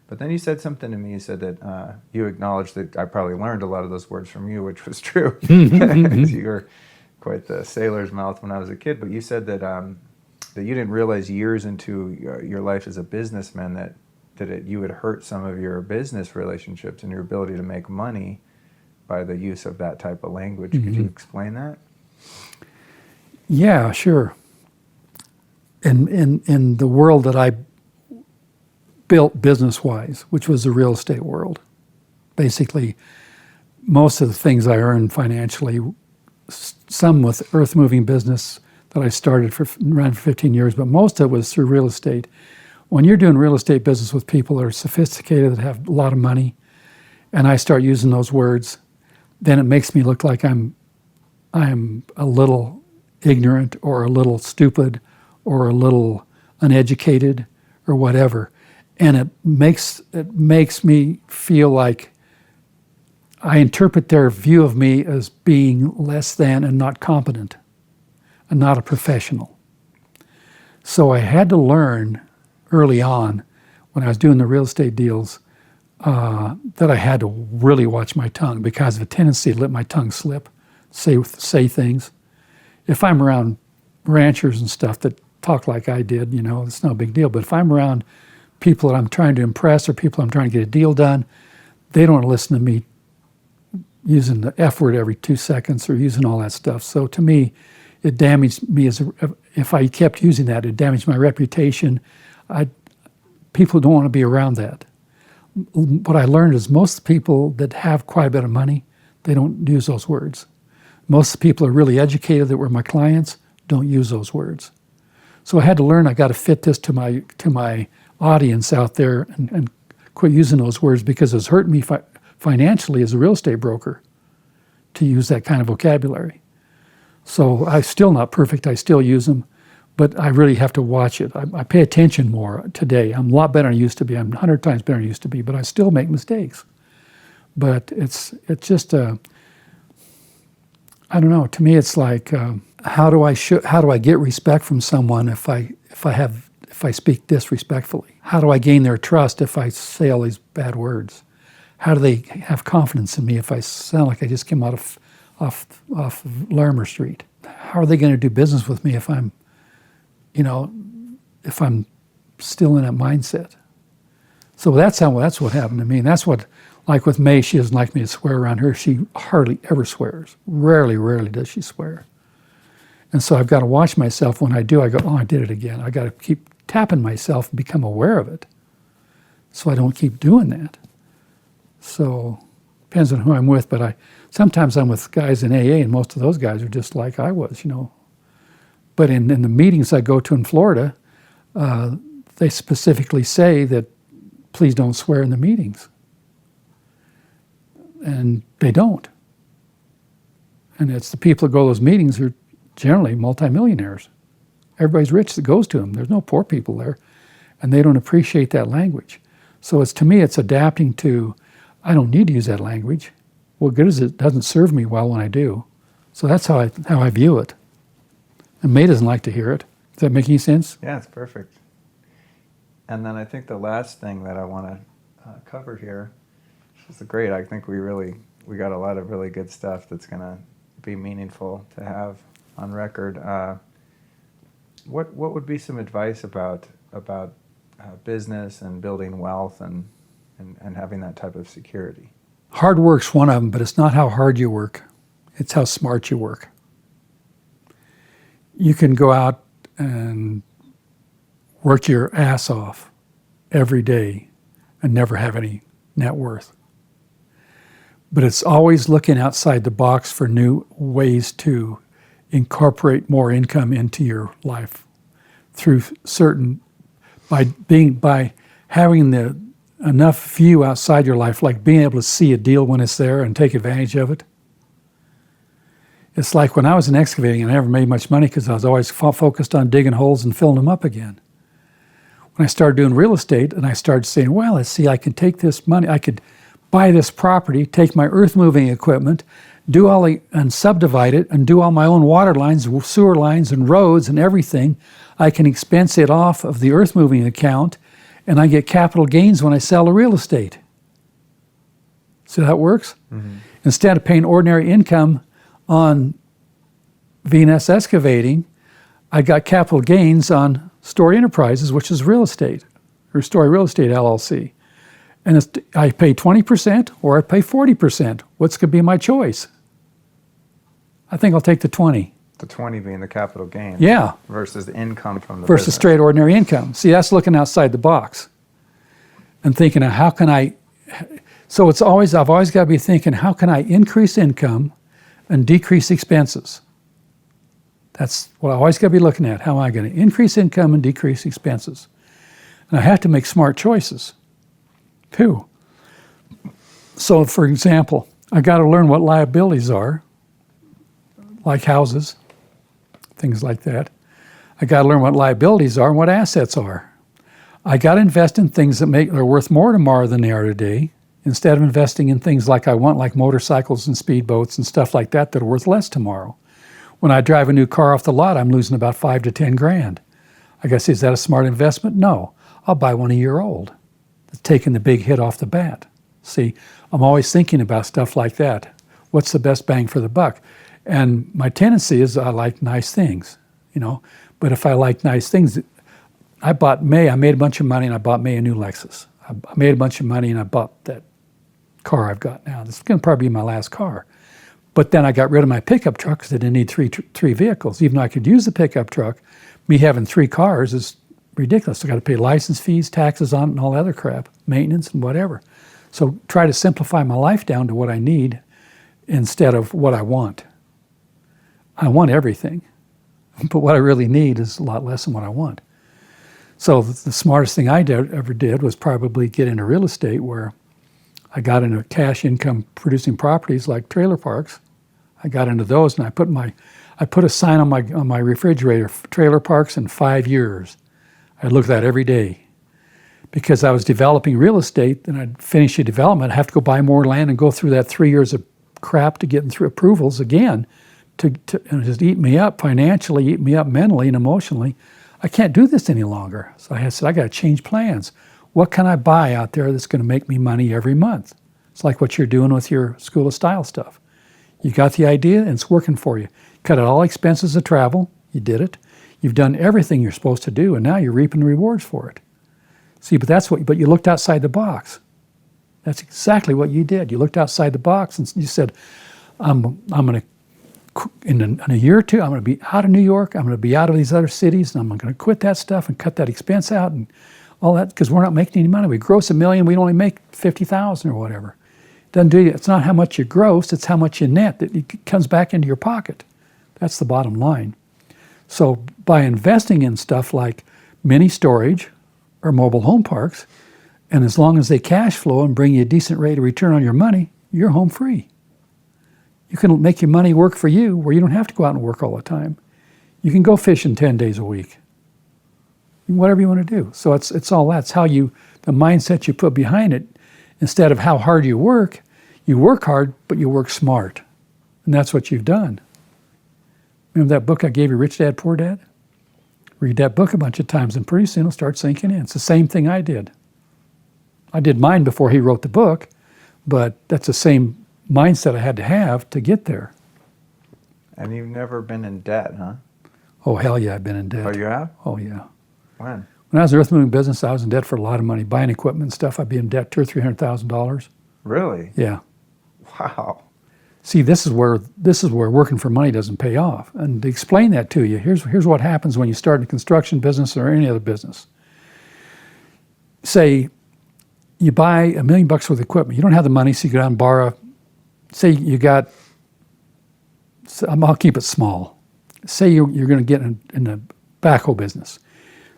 But then you said something to me. You said that you acknowledged that I probably learned a lot of those words from you, which was true. You were quite the sailor's mouth when I was a kid. But you said that that you didn't realize years into your life as a businessman that you would hurt some of your business relationships and your ability to make money by the use of that type of language. Could you explain that? Yeah, sure. In the world that I built business-wise, which was the real estate world, basically most of the things I earned financially, some with earth-moving business that I started ran for 15 years, but most of it was through real estate. When you're doing real estate business with people that are sophisticated, that have a lot of money, and I start using those words, then it makes me look like I'm a little ignorant or a little stupid or a little uneducated or whatever. And it makes me feel like I interpret their view of me as being less than and not competent and not a professional. So I had to learn early on when I was doing the real estate deals that I had to really watch my tongue, because of a tendency to let my tongue slip, say things. If I'm around ranchers and stuff that talk like I did, it's no big deal. But if I'm around people that I'm trying to impress or people I'm trying to get a deal done, they don't listen to me using the F word every 2 seconds or using all that stuff. So to me, it damaged me if I kept using that, it damaged my reputation. People don't want to be around that. What I learned is most people that have quite a bit of money, they don't use those words. Most people are really educated that were my clients, don't use those words. So I had to learn I got to fit this to my audience out there and quit using those words, because it's hurt me financially as a real estate broker to use that kind of vocabulary. So I'm still not perfect. I still use them, but I really have to watch it. I pay attention more today. I'm a lot better than I used to be. I'm 100 times better than I used to be, but I still make mistakes. But it's just I don't know. To me, it's like how do I get respect from someone if I speak disrespectfully? How do I gain their trust if I say all these bad words? How do they have confidence in me if I sound like I just came out off Larimer Street? How are they going to do business with me if I'm still in that mindset? So that's what happened to me. And that's what, like with May, she doesn't like me to swear around her. She hardly ever swears. Rarely does she swear. And so I've got to watch myself. When I do, I go, oh, I did it again. I got to keep tapping myself and become aware of it so I don't keep doing that. So depends on who I'm with, but sometimes I'm with guys in AA, and most of those guys are just like I was, But in the meetings I go to in Florida, they specifically say that please don't swear in the meetings. And they don't. And it's the people that go to those meetings who are generally multimillionaires. Everybody's rich that goes to them. There's no poor people there. And they don't appreciate that language. So to me, it's adapting to, I don't need to use that language. What good is it? It doesn't serve me well when I do. So that's how I view it. And May doesn't like to hear it. Does that make any sense? Yeah, it's perfect. And then I think the last thing that I want to cover here, which is great. I think we got a lot of really good stuff that's going to be meaningful to have on record. What would be some advice about business and building wealth and having that type of security? Hard work's one of them, but it's not how hard you work. It's how smart you work. You can go out and work your ass off every day and never have any net worth. But it's always looking outside the box for new ways to incorporate more income into your life through by having enough view outside your life, like being able to see a deal when it's there and take advantage of it. It's like when I was in excavating, I never made much money because I was always focused on digging holes and filling them up again. When I started doing real estate and I started saying, well, let's see, I can take this money, I could buy this property, take my earth moving equipment, and subdivide it and do all my own water lines, sewer lines, and roads and everything. I can expense it off of the earth moving account, and I get capital gains when I sell the real estate. See how that works? Mm-hmm. Instead of paying ordinary income on V&S Excavating, I got capital gains on Storey Enterprises, which is real estate, or Storey Real Estate LLC. And I pay 20% or I pay 40%. What's going to be my choice? I think I'll take the 20. The 20 being the capital gain. Yeah. Versus the income from the versus business. Straight ordinary income. See, that's looking outside the box and thinking, how can I? So I've always got to be thinking, how can I increase income and decrease expenses? That's what I always got to be looking at. How am I going to increase income and decrease expenses? And I have to make smart choices, too. So, for example, I got to learn what liabilities are, like houses, things like that. I got to learn what liabilities are and what assets are. I got to invest in things that are worth more tomorrow than they are today, instead of investing in things like I want, like motorcycles and speedboats and stuff like that are worth less tomorrow. When I drive a new car off the lot, I'm losing about $5,000 to $10,000. I guess, is that a smart investment? No. I'll buy one a year old. It's taking the big hit off the bat. See, I'm always thinking about stuff like that. What's the best bang for the buck? And my tendency is I like nice things, But if I like nice things, I made a bunch of money and I bought May a new Lexus. I made a bunch of money and I bought that car I've got now. This is going to probably be my last car. But then I got rid of my pickup truck because I didn't need three vehicles. Even though I could use the pickup truck, me having 3 cars is ridiculous. I got to pay license fees, taxes on it, and all that other crap, maintenance and whatever. So try to simplify my life down to what I need instead of what I want. I want everything, but what I really need is a lot less than what I want. So the smartest thing I ever did was probably get into real estate, where I got into cash income producing properties like trailer parks. I got into those, and I put a sign on my refrigerator, trailer parks in 5 years. I'd look at that every day, because I was developing real estate, and I'd finish the development. I'd have to go buy more land and go through that 3 years of crap to get through approvals again, to just eat me up financially, eat me up mentally and emotionally. I can't do this any longer. So I said, I got to change plans. What can I buy out there that's going to make me money every month? It's like what you're doing with your School of Style stuff. You got the idea and it's working for you. Cut out all expenses of travel. You did it. You've done everything you're supposed to do, and now you're reaping the rewards for it. See, but you looked outside the box. That's exactly what you did. You looked outside the box and you said, I'm going to, in a year or two, I'm going to be out of New York. I'm going to be out of these other cities, and I'm going to quit that stuff and cut that expense out and all that, because we're not making any money. We gross $1 million, we only make 50,000 or whatever. Doesn't do you. It's not how much you gross, it's how much you net that it comes back into your pocket. That's the bottom line. So by investing in stuff like mini storage or mobile home parks, and as long as they cash flow and bring you a decent rate of return on your money, you're home free. You can make your money work for you, where you don't have to go out and work all the time. You can go fishing 10 days a week. Whatever you want to do. So it's all that. It's how the mindset you put behind it. Instead of how hard you work hard, but you work smart. And that's what you've done. Remember that book I gave you, Rich Dad, Poor Dad? Read that book a bunch of times, and pretty soon it'll start sinking in. It's the same thing I did. I did mine before he wrote the book, but that's the same mindset I had to have to get there. And you've never been in debt, huh? Oh, hell yeah, I've been in debt. Oh, you have? Oh, yeah. When? When I was in the earth moving business, I was in debt for a lot of money. Buying equipment and stuff, I'd be in debt $200,000 or $300,000. Really? Yeah. Wow. See, this is where working for money doesn't pay off. And to explain that to you, here's what happens when you start in a construction business or any other business. Say you buy $1 million worth of equipment. You don't have the money, so you go out and borrow. Say you got, I'll keep it small. Say you're going to get in the backhoe business.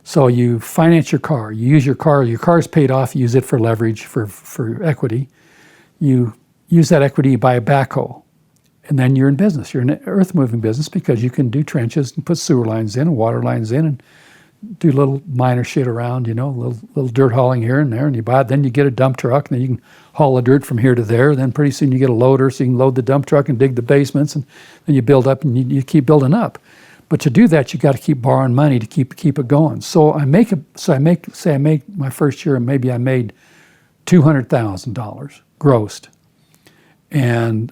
So you finance your car. You use your car's paid off, you use it for leverage, for equity. You use that equity, you buy a backhoe. And then you're in business. You're in an earth moving business, because you can do trenches and put sewer lines in and water lines in and do little minor shit around, little dirt hauling here and there, and you buy it. Then you get a dump truck, and then you can haul the dirt from here to there. Then pretty soon you get a loader, so you can load the dump truck and dig the basements, and then you build up, and you keep building up. But to do that, you got to keep borrowing money to keep it going. So I make my first year, maybe I made $200,000 grossed, and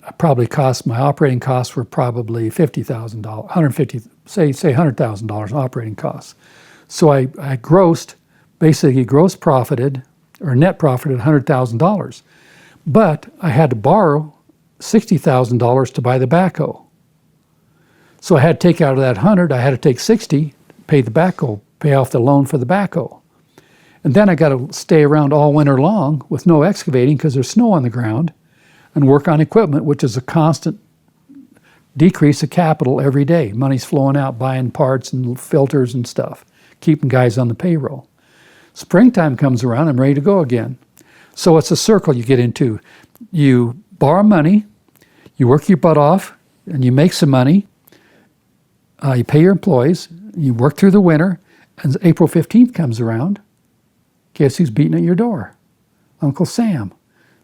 my operating costs were probably $50,000, $100,000 in operating costs. So I basically gross profited or net profited $100,000, but I had to borrow $60,000 to buy the backhoe. So I had to take out of that 100, I had to take 60, pay the backhoe, pay off the loan for the backhoe. And then I got to stay around all winter long with no excavating because there's snow on the ground, and work on equipment, which is a constant decrease of capital every day. Money's flowing out, buying parts and filters and stuff, keeping guys on the payroll. Springtime comes around, I'm ready to go again. So it's a circle you get into. You borrow money, you work your butt off, and you make some money. You pay your employees, you work through the winter, and April 15th comes around. Guess who's beating at your door? Uncle Sam.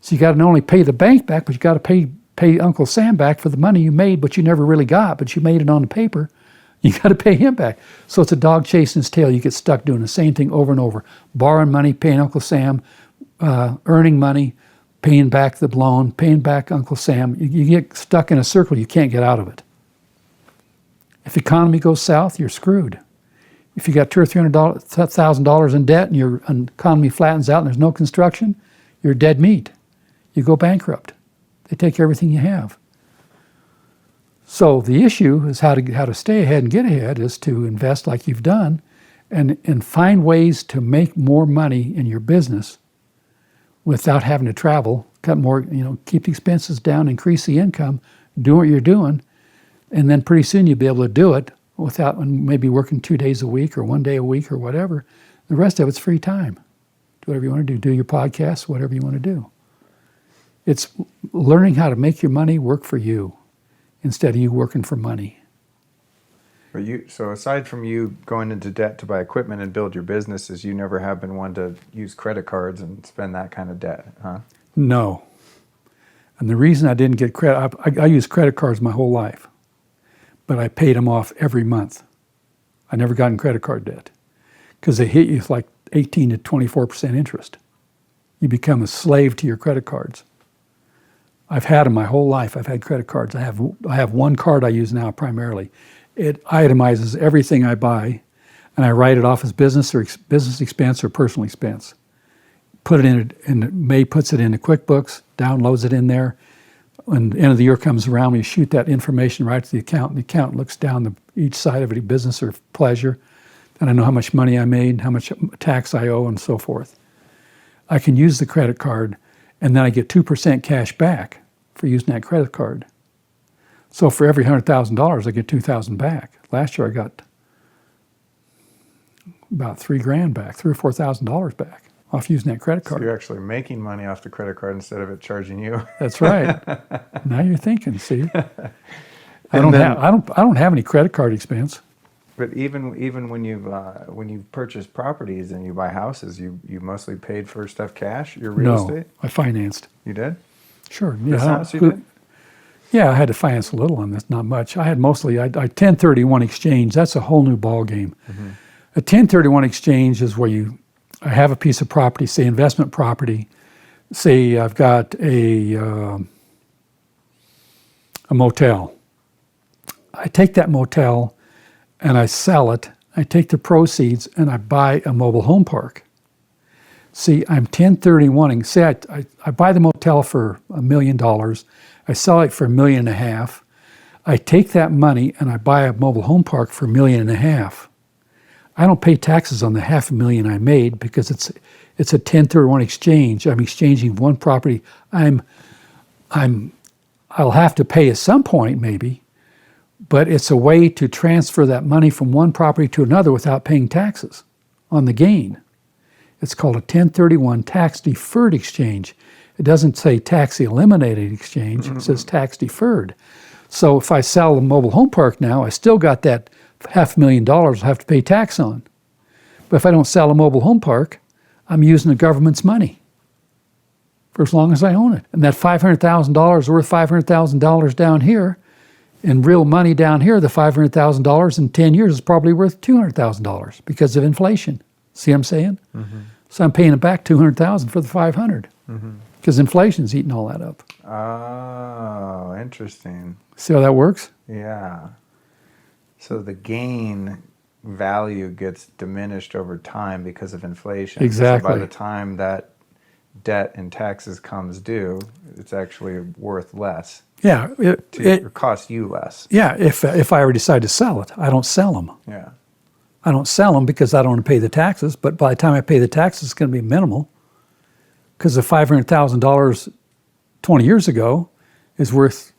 So you got to not only pay the bank back, but you got to pay Uncle Sam back for the money you made, but you never really got, but you made it on the paper. You got to pay him back. So it's a dog chasing his tail. You get stuck doing the same thing over and over. Borrowing money, paying Uncle Sam, earning money, paying back the loan, paying back Uncle Sam. You get stuck in a circle. You can't get out of it. If the economy goes south, you're screwed. If you got $200,000 or $300,000 in debt and your economy flattens out and there's no construction, you're dead meat. You go bankrupt. They take everything you have. So the issue is how to stay ahead and get ahead is to invest like you've done and find ways to make more money in your business without having to travel, cut more, keep the expenses down, increase the income, do what you're doing, and then pretty soon you'll be able to do it without maybe working 2 days a week or 1 day a week or whatever. The rest of it's free time. Do whatever you want to do. Do your podcast, whatever you want to do. It's learning how to make your money work for you instead of you working for money. But so aside from you going into debt to buy equipment and build your businesses, you never have been one to use credit cards and spend that kind of debt, huh? No. And the reason I didn't get credit, I used credit cards my whole life, but I paid them off every month. I never got in credit card debt because they hit you with like 18 to 24% interest. You become a slave to your credit cards. I've had them my whole life. I've had credit cards. I have one card I use now primarily. It itemizes everything I buy, and I write it off as business expense or personal expense. Put it May puts it into QuickBooks, downloads it in there. When the end of the year comes around, we shoot that information right to the accountant. The accountant looks down each side of it, business or pleasure, and I know how much money I made, how much tax I owe, and so forth. I can use the credit card, and then I get 2% cash back for using that credit card. So for every $100,000, I get $2,000 back. Last year I got about $3,000 back, $3,000 or $4,000 back off using that credit card. So you're actually making money off the credit card instead of it charging you. That's right. Now you're thinking. See, I don't have any credit card expense. But even when you've purchased properties and you buy houses, you mostly paid for stuff cash. Your real estate. I financed. You did? Sure. This house you did? Yeah, I had to finance a little on this, not much. I had mostly, I 1031 exchange. That's a whole new ball game. Mm-hmm. A 1031 exchange is where I have a piece of property, say investment property. Say I've got a motel. I take that motel and I sell it. I take the proceeds and I buy a mobile home park. See, I'm 1031ing. Say I buy the motel for $1 million. I sell it for $1.5 million. I take that money and I buy a mobile home park for $1.5 million. I don't pay taxes on the $500,000 I made because it's a 1031 exchange. I'm exchanging one property. I'll have to pay at some point maybe, but it's a way to transfer that money from one property to another without paying taxes on the gain. It's called a 1031 tax deferred exchange. It doesn't say tax eliminated exchange, it says tax deferred. So if I sell a mobile home park now, I still got that $500,000 I have to pay tax on. But if I don't sell a mobile home park, I'm using the government's money for as long as I own it. And that $500,000 worth $500,000 down here, in real money down here, the $500,000 in 10 years is probably worth $200,000 because of inflation. See what I'm saying? Mm-hmm. So I'm paying it back $200,000 for the $500 because inflation's eating all that up. Oh, interesting. See how that works? Yeah. So the gain value gets diminished over time because of inflation. Exactly. So by the time that debt and taxes comes due, it's actually worth less. Yeah. It costs you less. Yeah, if I ever decide to sell it, I don't sell them. Yeah. I don't sell them because I don't want to pay the taxes, but by the time I pay the taxes, it's going to be minimal because the $500,000 20 years ago is worth,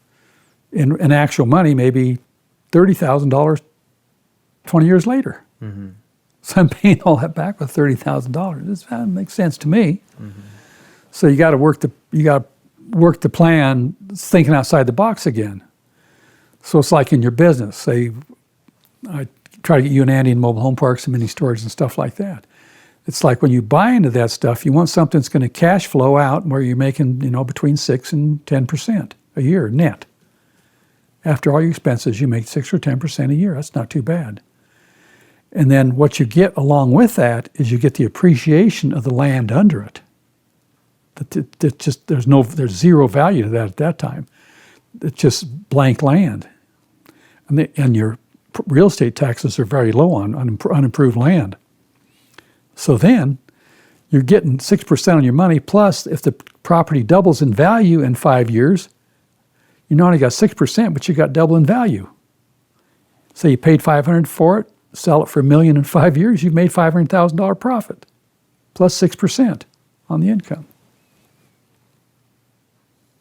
in actual money, maybe $30,000 20 years later. Mm-hmm. So I'm paying all that back with $30,000. That makes sense to me. Mm-hmm. So you got to work the plan, thinking outside the box again. So it's like in your business. Say, I try to get you and Andy in mobile home parks and mini storage and stuff like that. It's like when you buy into that stuff, you want something that's going to cash flow out where you're making, between 6 and 10% a year net. After all your expenses, you make 6 or 10% a year. That's not too bad. And then what you get along with that is you get the appreciation of the land under it. There's zero value to that at that time. It's just blank land. And your real estate taxes are very low on unimproved land. So then you're getting 6% on your money, plus if the property doubles in value in 5 years, you not only got 6%, but you got double in value. So you paid $500 for it, sell it for $1 million in 5 years, you've made $500,000 profit, plus 6% on the income.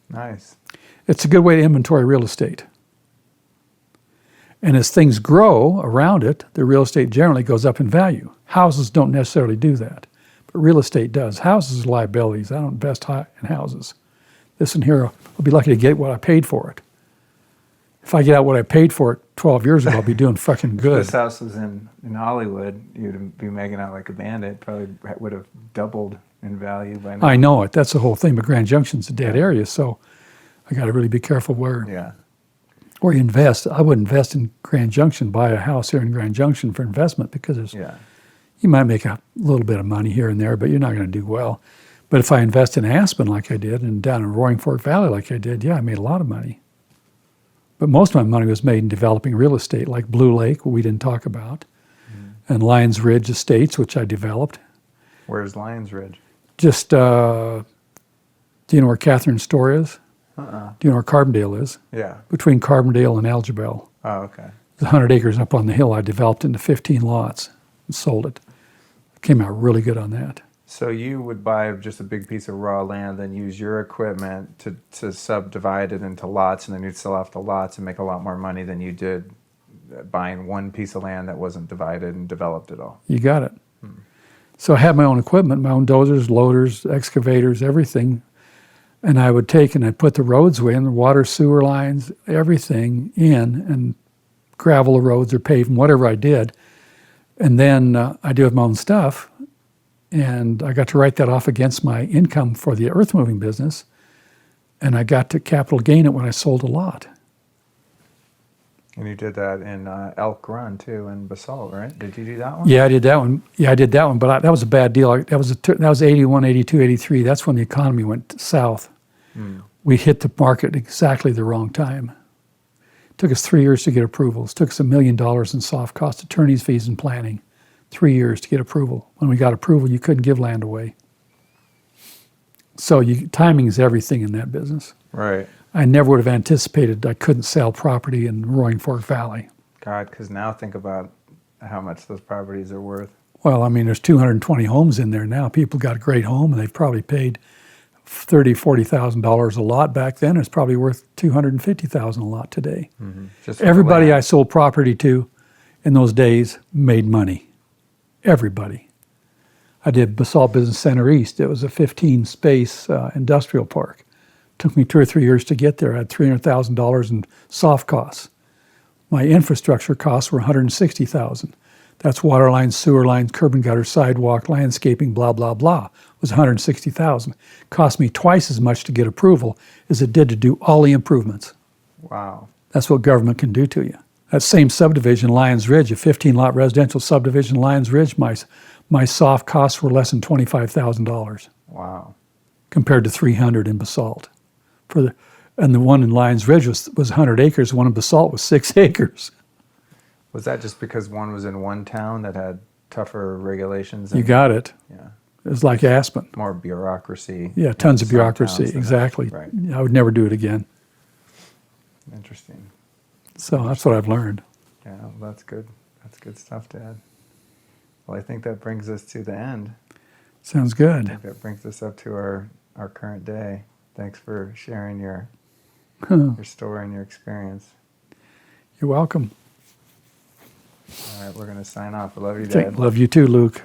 Nice. It's a good way to inventory real estate. And as things grow around it, the real estate generally goes up in value. Houses don't necessarily do that, but real estate does. Houses are liabilities. I don't invest in houses. This one here, I'll be lucky to get what I paid for it. If I get out what I paid for it 12 years ago, I'll be doing fucking good. If this house was in Hollywood, you'd be making out like a bandit. Probably would have doubled in value by now. I know it. That's the whole thing. But Grand Junction's a dead area, so I got to really be careful where you invest. I would invest in Grand Junction, buy a house here in Grand Junction for investment because you might make a little bit of money here and there, but you're not going to do well. But if I invest in Aspen like I did and down in Roaring Fork Valley like I did, I made a lot of money. But most of my money was made in developing real estate like Blue Lake, what we didn't talk about, and Lions Ridge Estates, which I developed. Where's Lions Ridge? Just, do you know where Catherine Storey is? Uh-uh. Do you know where Carbondale is? Yeah. Between Carbondale and Algebel. Oh, okay. It's 100 acres up on the hill. I developed into 15 lots and sold it. Came out really good on that. So you would buy just a big piece of raw land, then use your equipment to subdivide it into lots, and then you'd sell off the lots and make a lot more money than you did buying one piece of land that wasn't divided and developed at all. You got it. So I had my own equipment, my own dozers, loaders, excavators, everything. And I would take and I'd put the roads in, the water, sewer lines, everything in, and gravel the roads or pave them, whatever I did. And then I do have my own stuff. And I got to write that off against my income for the earth moving business. And I got to capital gain it when I sold a lot. And you did that in Elk Run, too, in Basalt, right? Did you do that one? Yeah, I did that one. But that was a bad deal. That was 81, 82, 83. That's when the economy went south. We hit the market exactly the wrong time. It took us 3 years to get approvals. It took us $1 million in soft cost, attorney's fees, and planning. 3 years to get approval. When we got approval, you couldn't give land away. So timing is everything in that business. Right. I never would have anticipated I couldn't sell property in Roaring Fork Valley. God, because now think about how much those properties are worth. Well, I mean, there's 220 homes in there now. People got a great home, and they've probably paid $30,000, $40,000 a lot back then. It's probably worth $250,000 a lot today. Mm-hmm. Everybody I sold property to in those days made money. Everybody. I did Basalt Business Center East. It was a 15-space industrial park. Took me 2 or 3 years to get there. I had $300,000 in soft costs. My infrastructure costs were $160,000. That's water lines, sewer lines, curb and gutter, sidewalk, landscaping, blah, blah, blah. It was $160,000. Cost me twice as much to get approval as it did to do all the improvements. Wow. That's what government can do to you. That same subdivision, Lions Ridge, a 15-lot residential subdivision, Lions Ridge, my soft costs were less than $25,000 Wow. compared to $300 in Basalt. And the one in Lions Ridge was 100 acres. The one in Basalt was 6 acres. Was that just because one was in one town that had tougher regulations? You got it. Yeah. It was like Aspen. More bureaucracy. Yeah, tons of Some bureaucracy. towns than Exactly. Right. I would never do it again. Interesting. So that's what I've learned. Yeah, well, that's good. That's good stuff, Dad. Well, I think that brings us to the end. Sounds I good. think that brings us up to our current day. Thanks for sharing your story and your experience. You're welcome. All right, we're going to sign off. I love you, Okay, Dad. love you too, Luke.